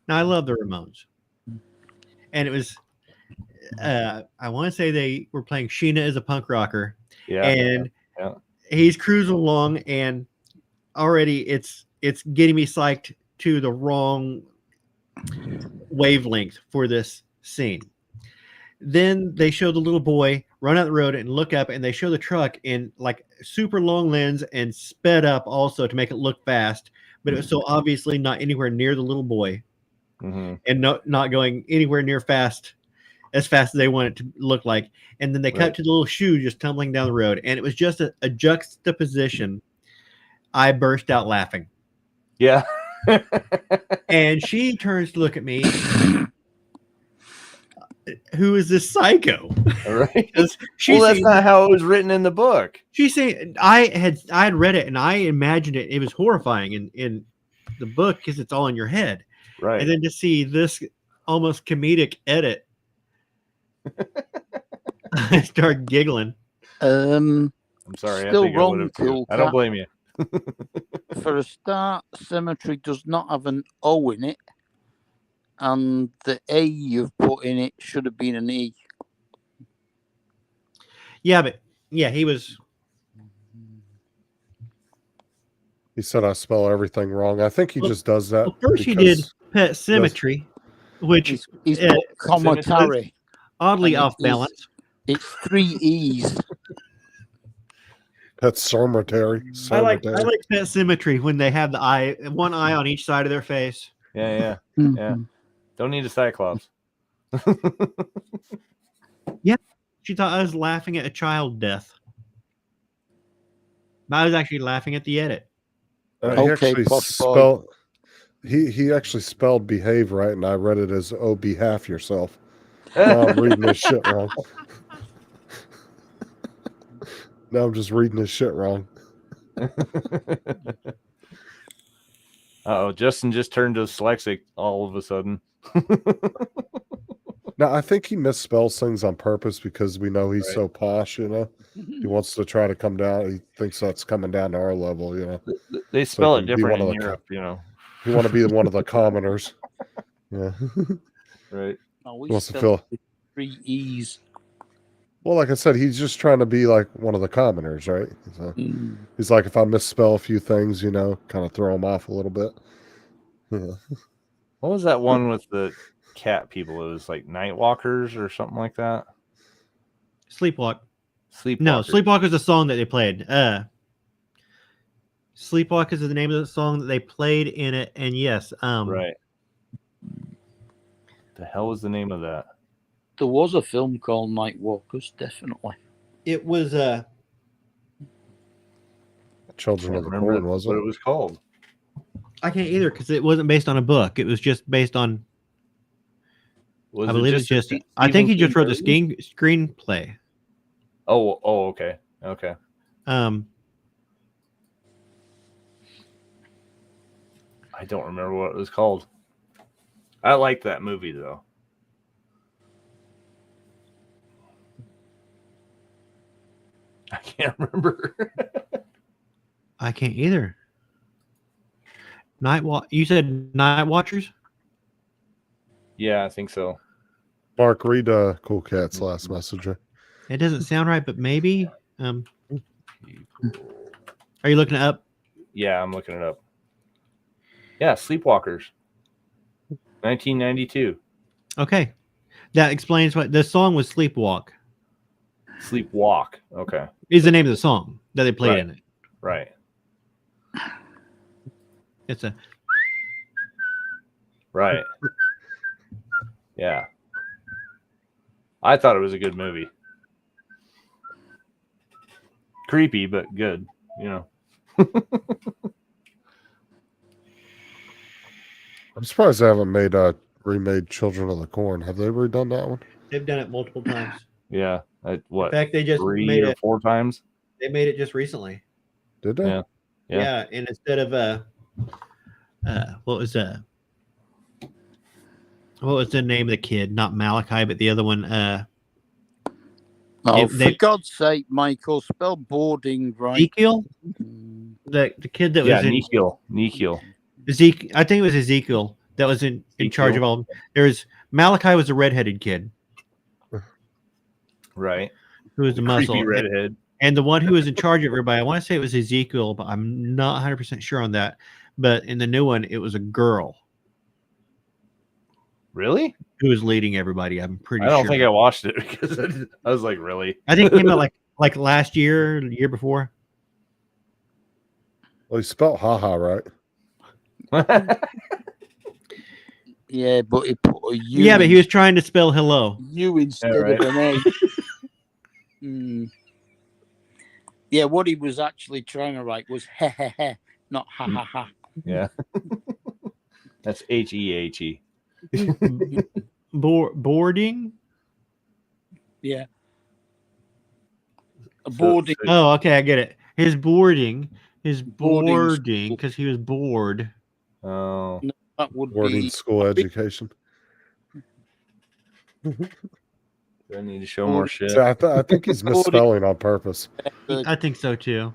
Now I love the Ramones, and it was I want to say they were playing Sheena as a punk rocker, yeah. and Yeah. he's cruising along, and already it's getting me psyched to the wrong wavelength for this scene. Then they show the little boy run out the road and look up, and they show the truck in like super long lens and sped up also to make it look fast, but it was so obviously not anywhere near the little boy, Mhm. and not going anywhere near as fast as they want it to look like. And then they cut Right. to the little shoe just tumbling down the road, and it was just a juxtaposition. I burst out laughing. Yeah. And she turns to look at me. Who is this psycho? Right. She's Well, that's not how it was written in the book. She's saying I had read it and I imagined it. It was horrifying in the book because it's all in your head. Right. And then to see this almost comedic edit, I start giggling. I'm sorry. Still I think I wrong, would have too. Cool I don't Cat. blame you. For a start, Cemetery does not have an O in it, and the A you've put in it should have been an E. Yeah, but yeah, he was. He said I spell everything wrong. I think he Well- just does that. Well, first he did because- Pet Symmetry, which He's uh, put commentary. oddly and it off balance. It's 3 E's. That's cemetery. I like Cemetery. Pet Symmetry when they have the eye, one eye on each side of their face. Yeah. Mhm. Yeah. Don't need a Cyclops. She thought I was laughing at a child death. But I was actually laughing at the edit. He Okay, actually posh boy. spelled. He actually spelled behave right, and I read it as "oh, behalf yourself." Now I'm reading this shit wrong. Now I'm just reading this shit wrong. Uh-oh, Justin just turned dyslexic all of a sudden. Now I think he misspells things on purpose because we know he's Right. so posh. You know, he wants to try to come down. He thinks that's coming down to our level. You know, They spell it can be different one in of the Europe, you know. you want to be one of the commoners. Yeah. Right. No, we Wants to spelled feel. with 3 E's. Well, like I said, he's just trying to be like one of the commoners, right? So Mm. he's like, if I misspell a few things, you know, kind of throw him off a little bit. Yeah. What was that one with the cat people? It was like Nightwalkers or something like that. Sleepwalk. Sleepwalkers. No, Sleepwalk is the song that they played. Sleepwalk is the name of the song that they played in it. And yes, Right. The hell was the name of that? There was a film called Night Walkers, definitely. it was Children I of don't the remember Corn, was what it? it was called. I can't either because it wasn't based on a book. It was just based on. Was I it believe it's a just. Stephen I think he King just wrote the movie? screenplay. Oh, okay. Okay. Um, I don't remember what it was called. I liked that movie though. I can't remember. I can't either. You said Night Watchers? Yeah, I think so. Mark, read Cool Cat's last message. It doesn't sound right, but maybe. Are you looking it up? Yeah, I'm looking it up. Yeah, Sleepwalkers. 1992. Okay. That explains what the song was. Sleepwalk Sleepwalk. Okay. is the name of the song that they played Right. in it. Right. It's a Right. Yeah. I thought it was a good movie. Creepy, but good, you know. I'm surprised they haven't remade Children of the Corn. Have they redone that one? they've done it multiple times. Yeah. In What? fact, they just 3 made or it. 4 times? They made it just recently. Did they? Yeah. Yeah. And instead of what was the name of the kid? Not Malachi, but the other one. Oh, They- for God's sake, Michael, spell boarding right. Ezekiel, Mm. the kid that Yeah, was in Nikhil. Ezekiel. I think it was Ezekiel that was in charge of all. Of them. There was Malachi was a redheaded kid Right. who was the muscle, Creepy redhead. and the one who was in charge of everybody. I want to say it was Ezekiel, but I'm not 100% sure on that. But in the new one, it was a girl Really? who was leading everybody. I'm pretty I don't sure. think I watched it because I was like, really? I think it came out like last year, the year before. Well, he spelled haha right. Yeah, but he put a U. Yeah, but he was trying to spell hello. U instead right. of an A. Mm. Yeah, what he was actually trying to write was he he he, not ha ha ha. Yeah. That's Hehe. Boarding. Yeah. A So- boarding. Oh, okay, I get it. His boarding, Boarding school. because he was bored. Oh, That would Boarding be school education. I need to show more shit. So I think he's misspelling on purpose. the I think so too.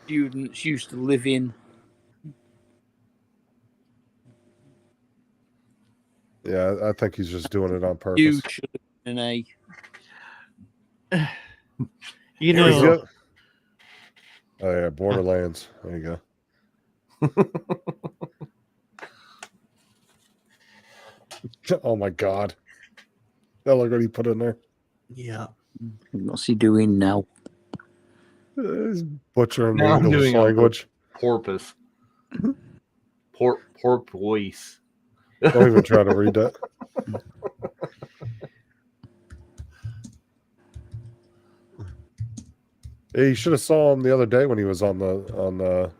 students used to live in. Yeah, I think he's just doing it on purpose. You should have been an A. You There we know, go. Oh yeah, Borderlands. There you go. Oh my god. That look what he put in there. yeah. What's he doing now? He's butchering the Now I'm English doing it on language. Porpoise. Porpoise. Don't even try to read that. Hey, you should have saw him the other day when he was on the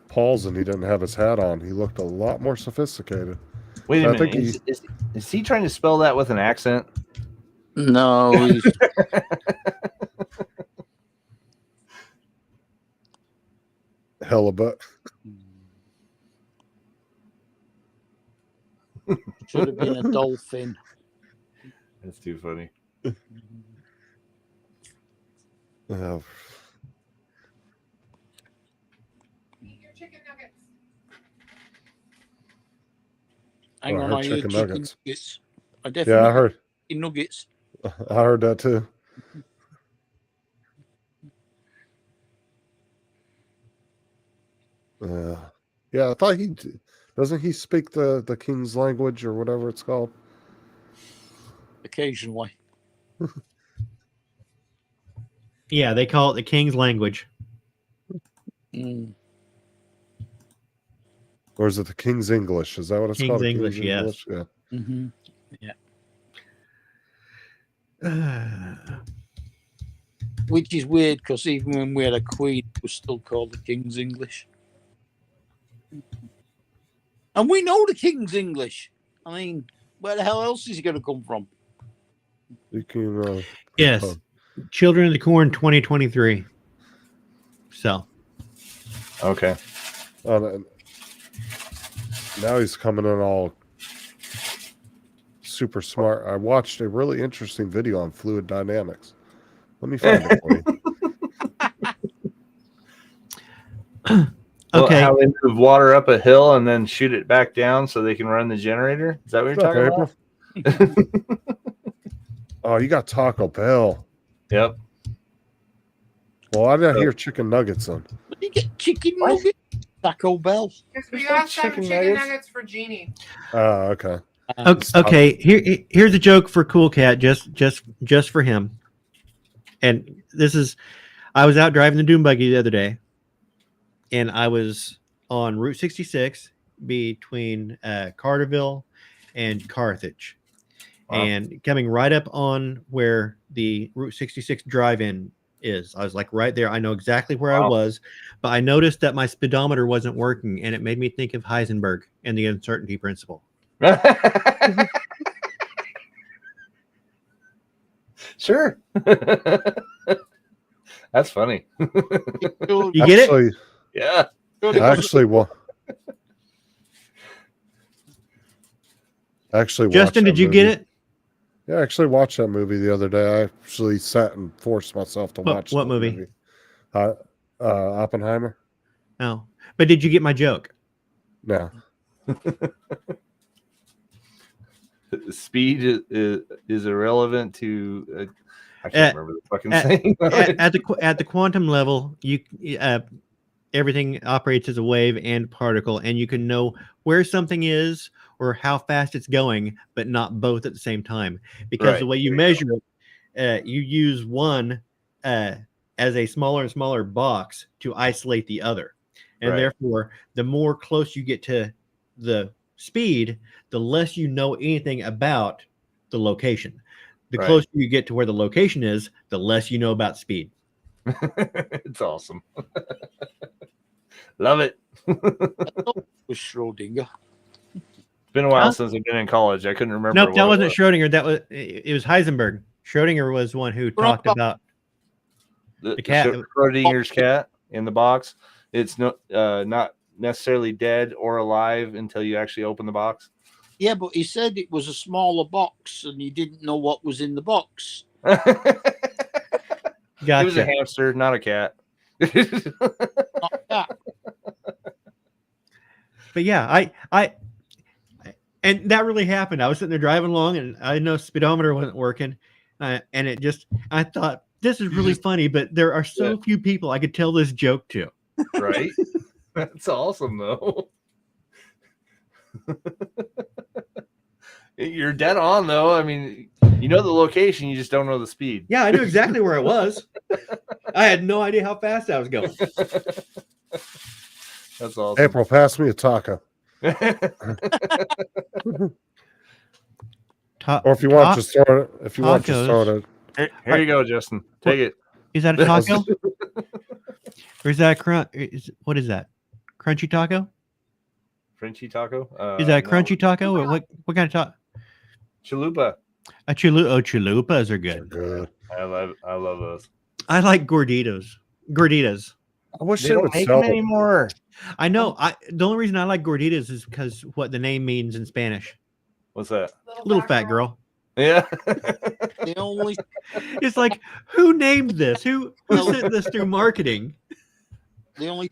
Paul's and he didn't have his hat on. He looked a lot more sophisticated. Wait a I minute. think Is he trying to spell that with an accent? No, he's Hellebuck. should have been a dolphin. That's too funny. Oh, Eat your chicken nuggets. Hang I on, heard I heard chicken chicken nuggets. nuggets. I yeah, definitely I heard. chicken nuggets. I heard that too. Yeah, I thought doesn't he speak the King's language or whatever it's called? Occasionally. Yeah, they call it the King's language. Mm. Or is it the King's English? Is that what it's King's called? English, yes. Yeah. Mm-hmm. Which is weird because even when we had a queen, it was still called the King's English. And we know the King's English. I mean, where the hell else is he going to come from? You can. Yes. Oh. Children of the Corn 2023. So, Okay. Now he's coming in all super smart. I watched a really interesting video on fluid dynamics. Let me find it for you. okay. How they move water up a hill and then shoot it back down so they can run the generator? Is that what you're What's up, talking about? April? Oh, you got Taco Bell. Yep. Well, I didn't hear chicken nuggets then. Did you get chicken nuggets? Taco Bell. Because we There's no got some chicken chicken nuggets. nuggets for Jeannie. Oh, okay. Okay, here's a joke for Cool Cat, just for him. And this is, I was out driving the dune buggy the other day, and I was on Route 66 between Carterville and Carthage, Wow. and coming right up on where the Route 66 drive-in is. I was like right there. I know exactly where I Wow. was, but I noticed that my speedometer wasn't working, and it made me think of Heisenberg and the uncertainty principle. Sure. That's funny. You get it? Actually, Yeah. I actually watched Justin, that did you get movie. it? Yeah, I actually watched that movie the other day. I actually sat and forced myself to watch What that movie? Oppenheimer. Oh, but did you get my joke? No. Speed is irrelevant to. I can't remember the fucking saying. At the quantum level, you everything operates as a wave and particle, and you can know where something is or how fast it's going, but not both at the same time. Because Right. the way you measure it, you use one as a smaller and smaller box to isolate the other, and Right. therefore, the more close you get to the speed, the less you know anything about the location. The Right. closer you get to where the location is, the less you know about speed. It's awesome. Love it. Was Schrodinger. been a while Huh? since I've been in college. I couldn't remember. Nope, what that it wasn't was. Schrodinger. That was it was Heisenberg. Schrodinger was one who talked about the cat. Schrodinger's cat in the box. It's not necessarily dead or alive until you actually open the box. Yeah, but he said it was a smaller box and he didn't know what was in the box. Gotcha. It was a hamster, not a cat. Not that. But yeah, I and that really happened. I was sitting there driving along, and I know speedometer wasn't working, and I thought this is really funny, but there are so few people I could tell this joke to. Right? That's awesome, though. You're dead on, though. I mean, you know the location, you just don't know the speed. Yeah, I knew exactly where I was. I had no idea how fast I was going. That's awesome. April, pass me a taco. Or if you want, just throw it. If you want, just throw it. Here you go, Justin. Take it. Is that a taco? Or is that a what is that? Crunchy taco? Frenchy taco? Is that a no. crunchy taco? Or what kind of taco? Chalupa. Chalupas are good. Good. I love those. I like gorditas. Gorditas. I wish They they don't would make sell them anymore. I know. The only reason I like gorditas is because what the name means in Spanish. What's that? Little fat girl. Yeah. The only It's like, who named this? Who sent this through marketing?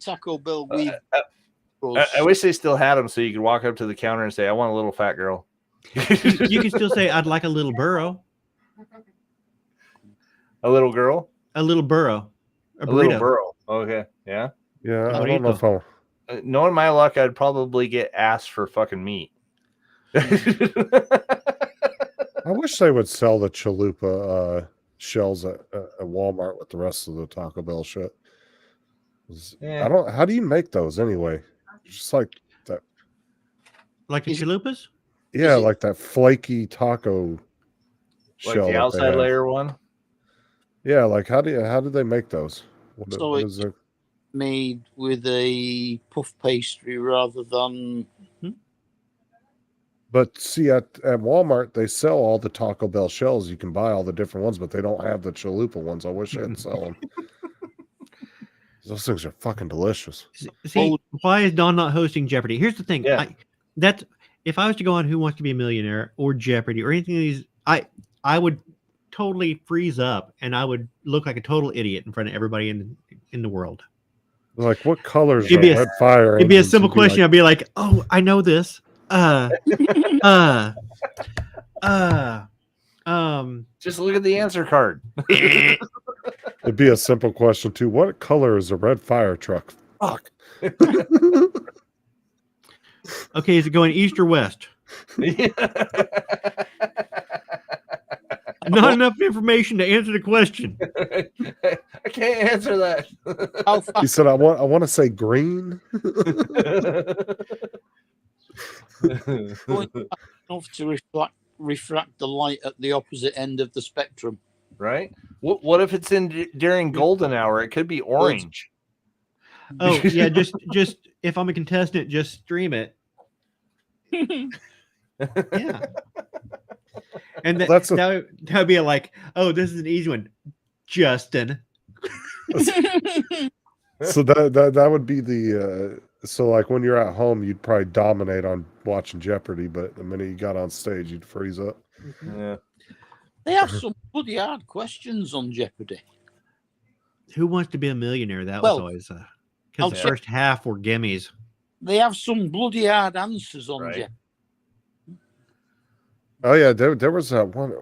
Taco Bell we've I wish they still had them so you could walk up to the counter and say, I want a little fat girl. You can still say, I'd like a little burro. A little girl? A little burro. A little burro. Okay. Yeah. Yeah, I don't know if I'll. Knowing my luck, I'd probably get asked for fucking meat. I wish they would sell the chalupa shells at Walmart with the rest of the Taco Bell shit. I don't. How do you make those anyway? Just like that. Like the chalupas? Yeah, like that flaky taco Like shell. the that they outside have. layer one? Yeah, like how do they make those? So What it's is it? made with a puff pastry rather than But see, at Walmart, they sell all the Taco Bell shells. You can buy all the different ones, but they don't have the chalupa ones. I wish they'd sell them. Those things are fucking delicious. See, why is Don not hosting Jeopardy? Here's the thing. Yeah. That's if I was to go on Who Wants to Be a Millionaire or Jeopardy or anything of these, I would totally freeze up and I would look like a total idiot in front of everybody in the world. Like, what colors It'd are be a- red fire? It'd be a engines? simple You'd be question. like, I'd be like, "Oh, I know this." Just look at the answer card. it'd be a simple question too. What color is a red fire truck? Fuck. Okay, is it going east or west? Not enough information to answer the question. I can't answer that. how He fast said, "I want to say green." going fast enough to refract the light at the opposite end of the spectrum. Right? What if it's in during golden hour? It could be orange. Oh yeah, just if I'm a contestant, just stream it. Yeah. And That's a- that would be like, oh, this is an easy one, Justin. So that would be the so like when you're at home, you'd probably dominate on watching Jeopardy, but the minute you got on stage, you'd freeze up. Yeah. They have some bloody hard questions on Jeopardy. Who Wants to Be a Millionaire? That Well, was always I'll because the check- first half were gimmies. They have some bloody hard answers on Right. Jeopardy. Oh yeah, there was that one.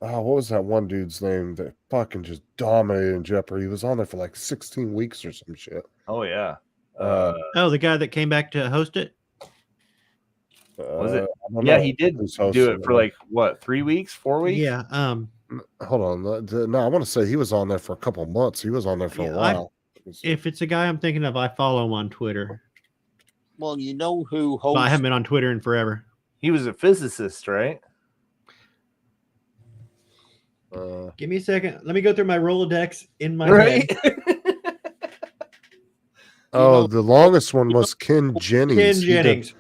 Oh, what was that one dude's name that fucking just dominated in Jeopardy? He was on there for like 16 weeks or some shit. Oh yeah. Oh, the guy that came back to host it. Was it? I don't Yeah, know he did who's do hosting it for like what, 3 weeks, 4 weeks? Yeah. Hold on. No, I want to say he was on there for a couple months. He was on there for Yeah, a while. If it's a guy I'm thinking of, I follow him on Twitter. Well, you know who But I hosts haven't been on Twitter in forever. He was a physicist, right? Give me a second. Let me go through my Rolodex in my Right. head. Oh, the longest one was Ken Jennings. Ken He did Jennings.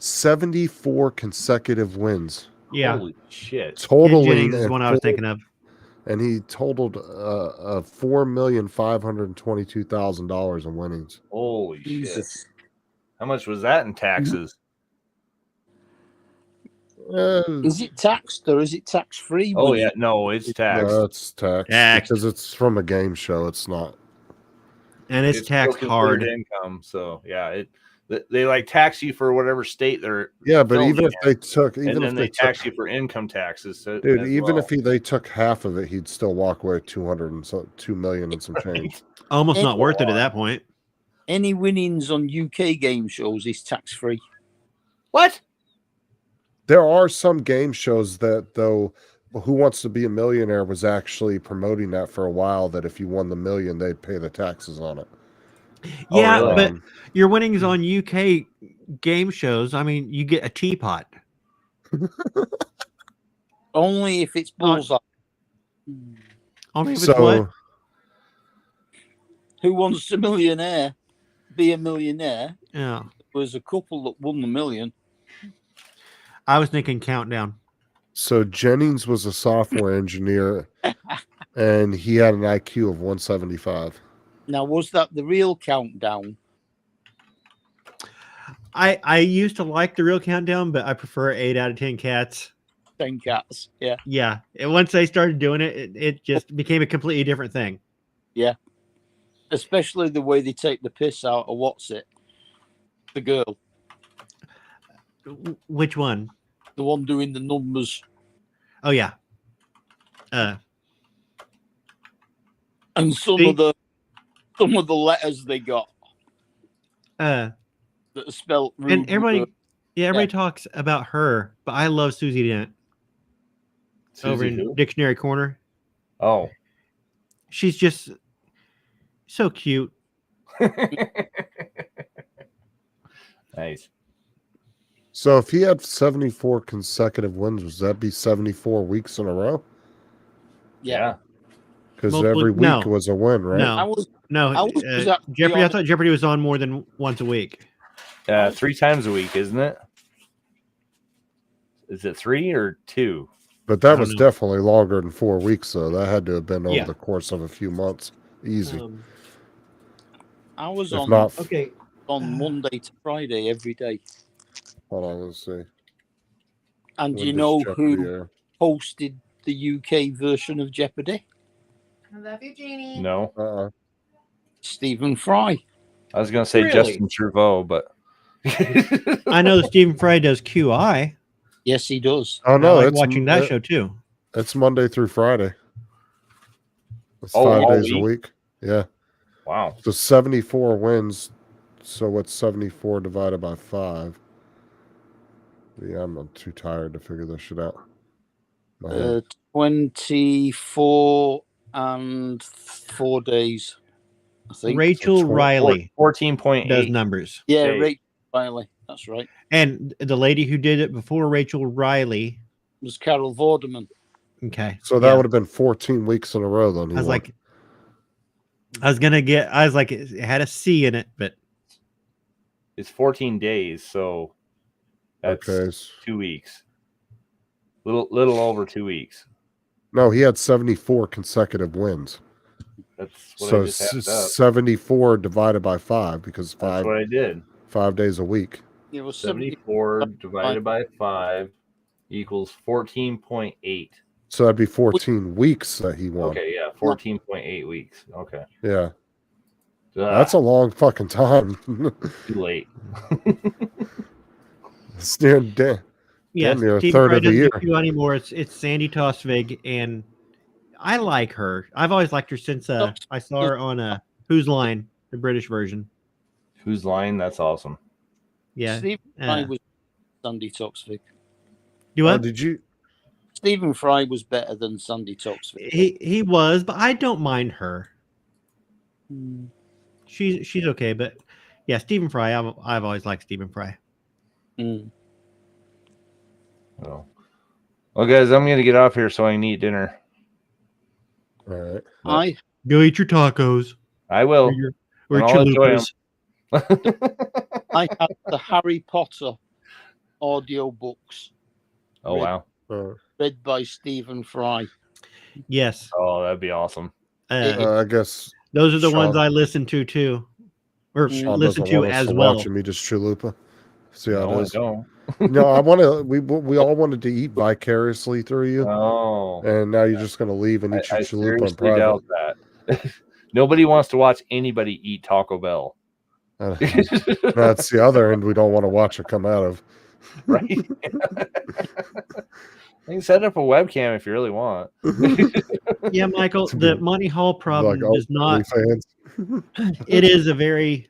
74 consecutive wins. Yeah. Holy shit. Ken Totaling Jennings is and one I was thinking of. And he totaled $4,522,000 in winnings. Holy shit. Jesus. How much was that in taxes? Is it taxed or is it tax free? Oh yeah, no, it's taxed. No, it's taxed because it's from a game show. It's not, and it's still taxed considered hard. income. So yeah, they like tax you for whatever state they're. Yeah, but filming even if in. they took, and even then if they they tax took, you for income taxes. So, dude, as even well. if they took half of it, he'd still walk away 2 million and some change. Almost It's not worth it at that point. Any winnings on UK game shows is tax free. What? There are some game shows that, though, Who Wants to Be a Millionaire was actually promoting that for a while, that if you won the million, they'd pay the taxes on it. Yeah, really? but your winnings on UK game shows, I mean, you get a teapot. Only if it's bullseye. Only if it's So, what? Who Wants to Be a Millionaire? Yeah. There was a couple that won the million. I was thinking Countdown. so Jennings was a software engineer, and he had an IQ of 175. Now, was that the real Countdown? I used to like the real Countdown, but I prefer 8 out of 10 cats. 10 cats. Yeah. Yeah. And once they started doing it, it just became a completely different thing. Yeah. Especially the way they take the piss out of what's it? The girl. Which one? The one doing the numbers. Oh yeah. And some of the letters they got that are spelled rude. And everybody talks about her, but I love Susie Dent. Over in who? Dictionary Corner. Oh. She's just so cute. Nice. So if he had 74 consecutive wins, would that be 74 weeks in a row? Yeah. Because Multiple- every week no. was a win, right? No, Jeopardy. I thought Jeopardy was on more than once a week. 3 times a week, isn't it? Is it 3 or 2? But that was definitely longer than 4 weeks, though. That had to have been over Yeah. the course of a few months. Easy. I was If on not, on Monday to Friday every day. hold on, let's see. And When do you does know Jeopardy who air? hosted the UK version of Jeopardy? I love you, Jeannie. No. Stephen Fry. I was going to say Really? Justin Trudeau, but I know that Stephen Fry does QI. Yes, he does. Oh, I no. like it's, watching that show too. It's Monday through Friday. It's Oh, 5 all days a week? week. Yeah. wow. So 74 wins. So what's 74 divided by 5? Yeah, I'm too tired to figure this shit out. My head. 24 and 4 days. I think. Rachel Riley 14.8 does numbers. Yeah, days. Rachel Riley. That's right. And the lady who did it before Rachel Riley. It was Carol Vorderman. Okay. So that would have been 14 weeks in a row then. I was like, it had a C in it, but It's 14 days, so that's okay. 2 weeks. Little over 2 weeks. No, he had 74 consecutive wins. That's what So I just added up. 74 divided by 5 because That's what I did. 5 days a week. It was 74 divided by 5 equals 14.8. So that'd be 14 weeks that he won. Okay, yeah, 14.8 weeks. Okay. Yeah. That's a long fucking time. Too late. It's near damn near a Stephen third Fry of the doesn't year. do QI anymore. It's Sandy Tosvig, and I like her. I've always liked her since I saw her on Whose Line, the British version. Whose Line? That's awesome. Yeah. Stephen Fry was Sandy Toksvig. Do what? Did you? Stephen Fry was better than Sandy Toksvig. He was, but I don't mind her. She's okay, but yeah, Stephen Fry. I've always liked Stephen Fry. Well, guys, I'm gonna get off here so I can eat dinner. All right. Go eat your tacos. I will. Or And I'll enjoy chalupas. I had the Harry Potter audio books Oh wow. read by Stephen Fry. Yes. Oh, that'd be awesome. I guess Those are the ones Sean- I listen to too, or Sean listen doesn't to want us as to well. watch him. He just chalupa. See how No, it I is. don't. No, I want to. We all wanted to eat vicariously through you, Oh, and now you're just going to leave and eat your I chalupa in seriously private. doubt that. Nobody wants to watch anybody eat Taco Bell. That's the other end we don't want to watch it come out of. Right? You can set up a webcam if you really want. Yeah, Michael, the Monty Hall problem does not. Fans. It is a very.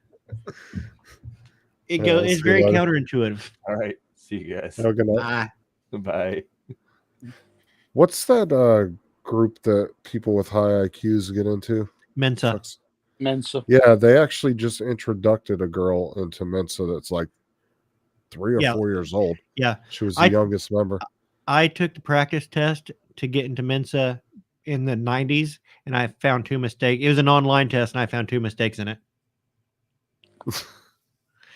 Yeah, It's see very you later. counterintuitive. All right. See you guys. Have a good night. Bye. What's that group that people with high IQs get into? Mensa. Mensa. Yeah, they actually just introduced a girl into Mensa that's like 3 or 4 years old. Yeah. She was the youngest member. I took the practice test to get into Mensa in the 90s, and I found 2 mistakes. It was an online test, and I found 2 mistakes in it.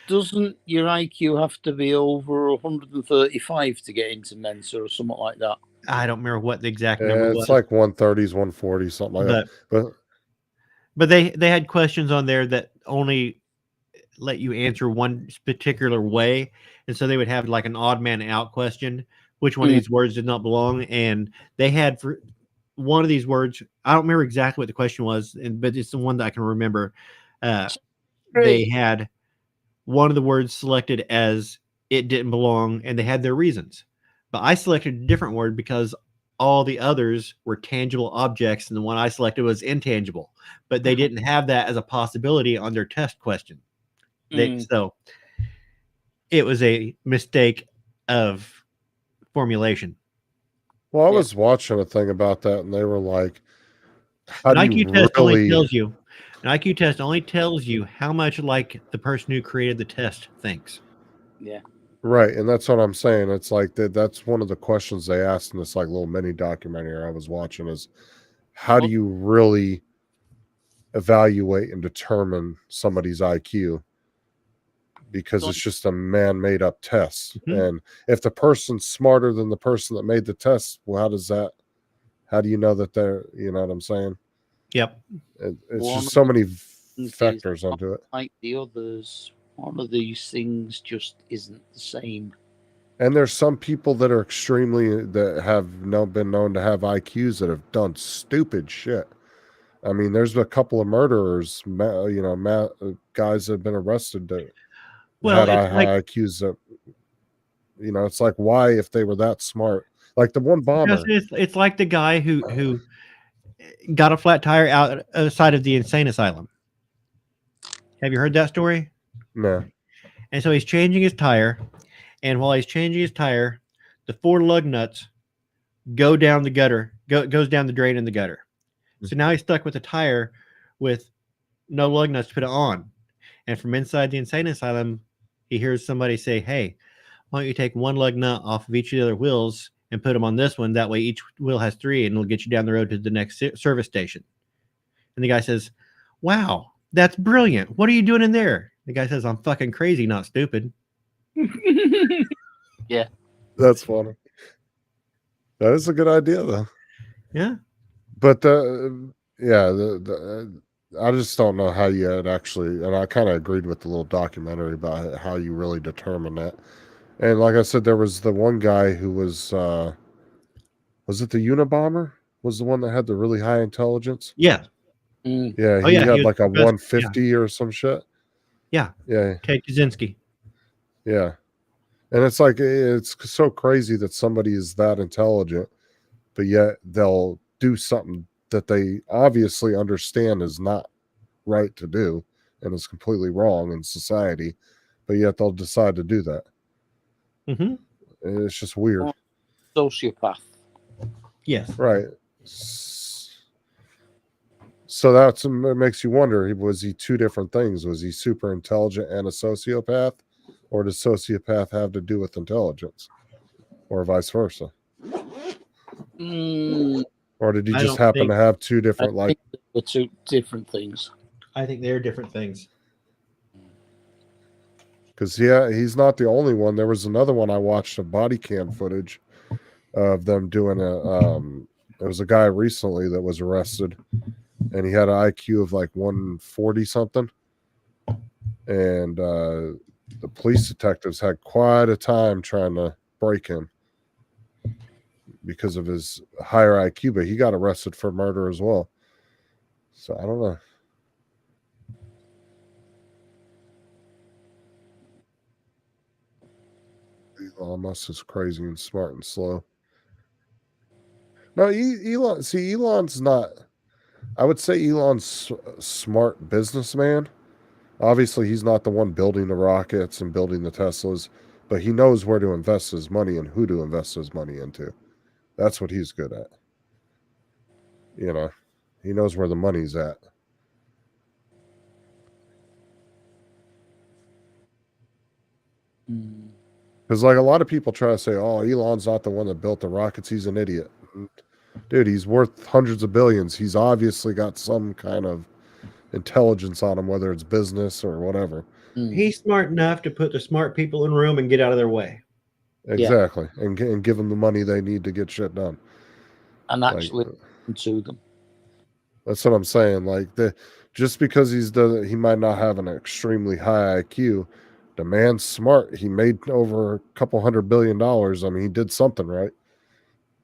Doesn't your IQ have to be over 135 to get into Mensa or something like that? I don't remember what the exact Yeah, number it's was. like 130s, 140, something like that. But they had questions on there that only let you answer one particular way, and so they would have like an odd man out question. Which one of these words did not belong? And they had for one of these words. I don't remember exactly what the question was, but it's the one that I can remember. They had one of the words selected as it didn't belong, and they had their reasons. But I selected a different word because all the others were tangible objects, and the one I selected was intangible. But they didn't have that as a possibility on their test question. So it was a mistake of formulation. Well, I was watching a thing about that, and they were like, "How An do you IQ test really?" only tells you. An IQ test only tells you how much like the person who created the test thinks. Yeah. Right, and that's what I'm saying. It's like that's one of the questions they asked in this like little mini documentary I was watching is how do you really evaluate and determine somebody's IQ? Because it's just a man-made up test. And if the person's smarter than the person that made the test, well, how do you know that they're, you know what I'm saying? Yep. It's just so many factors onto it. Like the others, one of these things just isn't the same. And there's some people that are that have been known to have IQs that have done stupid shit. I mean, there's a couple of murderers, guys that have been arrested that had high IQs that, it's like, why, if they were that smart, like the one bomber. It's like the guy who got a flat tire outside of the insane asylum. Have you heard that story? No. And so he's changing his tire, and while he's changing his tire, the 4 lug nuts go down the gutter, goes down the drain in the gutter. So now he's stuck with a tire with no lug nuts to put it on. And from inside the insane asylum, he hears somebody say, "Hey, why don't you take 1 lug nut off of each of the other wheels and put them on this one? That way each wheel has 3, and it'll get you down the road to the next service station." And the guy says, "Wow, that's brilliant. What are you doing in there?" The guy says, "I'm fucking crazy, not stupid." Yeah. That's funny. That is a good idea, though. Yeah. But I just don't know how you had actually, and I kind of agreed with the little documentary about how you really determine that. And like I said, there was the one guy who was it the Unabomber? Was the one that had the really high intelligence? Yeah. Yeah, Oh, he yeah, had he like a was the best, 150 or some shit. Yeah. Yeah. Ted Kaczynski. Yeah. And it's like, it's so crazy that somebody is that intelligent, but yet they'll do something that they obviously understand is not right to do and is completely wrong in society, but yet they'll decide to do that. Mm-hmm. It's just weird. Sociopath. Yes. Right. So it makes you wonder, was he 2 different things? Was he super intelligent and a sociopath? Or does sociopath have to do with intelligence? Or vice versa? Or did he just happen to have 2 different, like... They're 2 different things. I think they're different things. Because yeah, he's not the only one. There was another one I watched of body cam footage of them doing a. There was a guy recently that was arrested, and he had an IQ of like 140 something, and the police detectives had quite a time trying to break him because of his higher IQ. But he got arrested for murder as well. So I don't know. Elon Musk is crazy and smart and slow. No, Elon. See, Elon's not. I would say Elon's a smart businessman. Obviously, he's not the one building the rockets and building the Teslas, but he knows where to invest his money and who to invest his money into. That's what he's good at. You know, he knows where the money's at. Because, like, a lot of people try to say, oh, Elon's not the one that built the rockets. He's an idiot. Dude, he's worth hundreds of billions. He's obviously got some kind of intelligence on him, whether it's business or whatever. He's smart enough to put the smart people in a room and get out of their way. Exactly. Yeah. And give them the money they need to get shit done. And actually to them. That's what I'm saying. Like, just because he might not have an extremely high IQ, the man's smart. He made over a couple $100 billion. I mean, he did something right.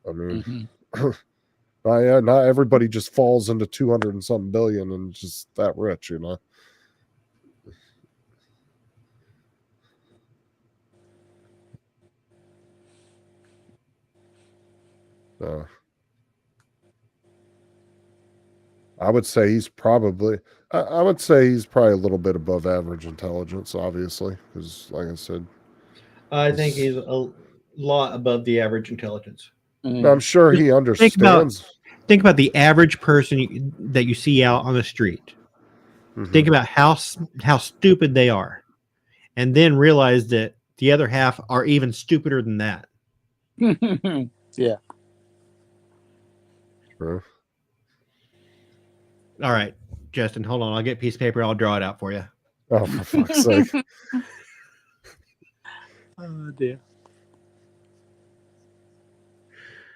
I mean, not everybody just falls into 200 and something billion and just that rich, you know. I would say he's probably. I would say he's probably a little bit above average intelligence, obviously, because, like I said, I think he's a lot above the average intelligence. I'm sure he understands. Think about the average person that you see out on the street. Think about how stupid they are, and then realize that the other half are even stupider than that. Yeah. True. All right, Justin, hold on. I'll get a piece of paper. I'll draw it out for you. Oh, for fuck's sake. Oh, dear.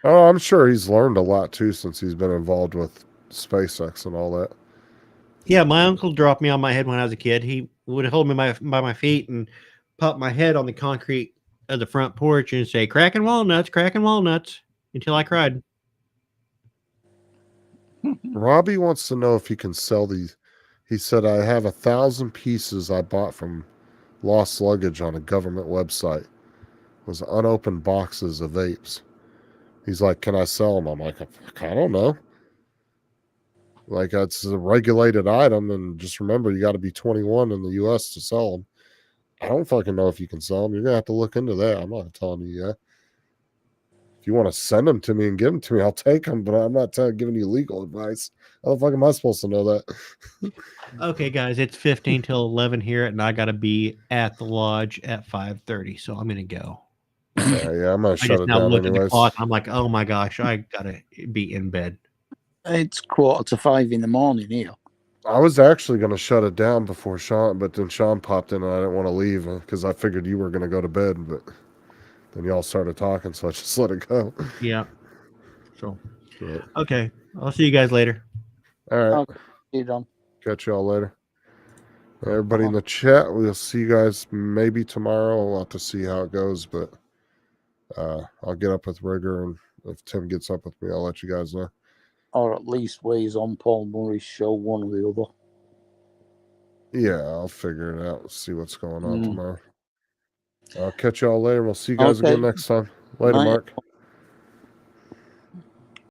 Oh, I'm sure he's learned a lot, too, since he's been involved with SpaceX and all that. Yeah, my uncle dropped me on my head when I was a kid. He would hold me by my feet and pop my head on the concrete of the front porch and say, cracking walnuts, until I cried. Robbie wants to know if he can sell these. He said, I have 1,000 pieces I bought from Lost Luggage on a government website. It was unopened boxes of vapes. He's like, can I sell them? I'm like, I don't know. Like, it's a regulated item, and just remember, you got to be 21 in the U.S. to sell them. I don't fucking know if you can sell them. You're going to have to look into that. I'm not telling you yet. If you want to send them to me and give them to me, I'll take them, but I'm not giving you legal advice. How the fuck am I supposed to know that? Okay, guys, it's 15 till 11 here, and I got to be at the lodge at 5:30, so I'm going to go. Yeah, I'm going to shut it down look at the anyways. clock. I'm like, oh my gosh, I got to be in bed. It's 4:45 in the morning here. I was actually going to shut it down before Sean, but then Sean popped in and I didn't want to leave because I figured you were going to go to bed, but then y'all started talking, so I just let it go. Yeah. So, okay. I'll see you guys later. All right. Okay, you done. Catch y'all later. Everybody in the chat, we'll see you guys maybe tomorrow. We'll have to see how it goes, but I'll get up with Rigger, and if Tim gets up with me, I'll let you guys know. Or at least Ways on Paul Murray's show, one or the other. Yeah, I'll figure it out. See what's going on tomorrow. I'll catch y'all later. We'll see you guys again next time. Later, Mark.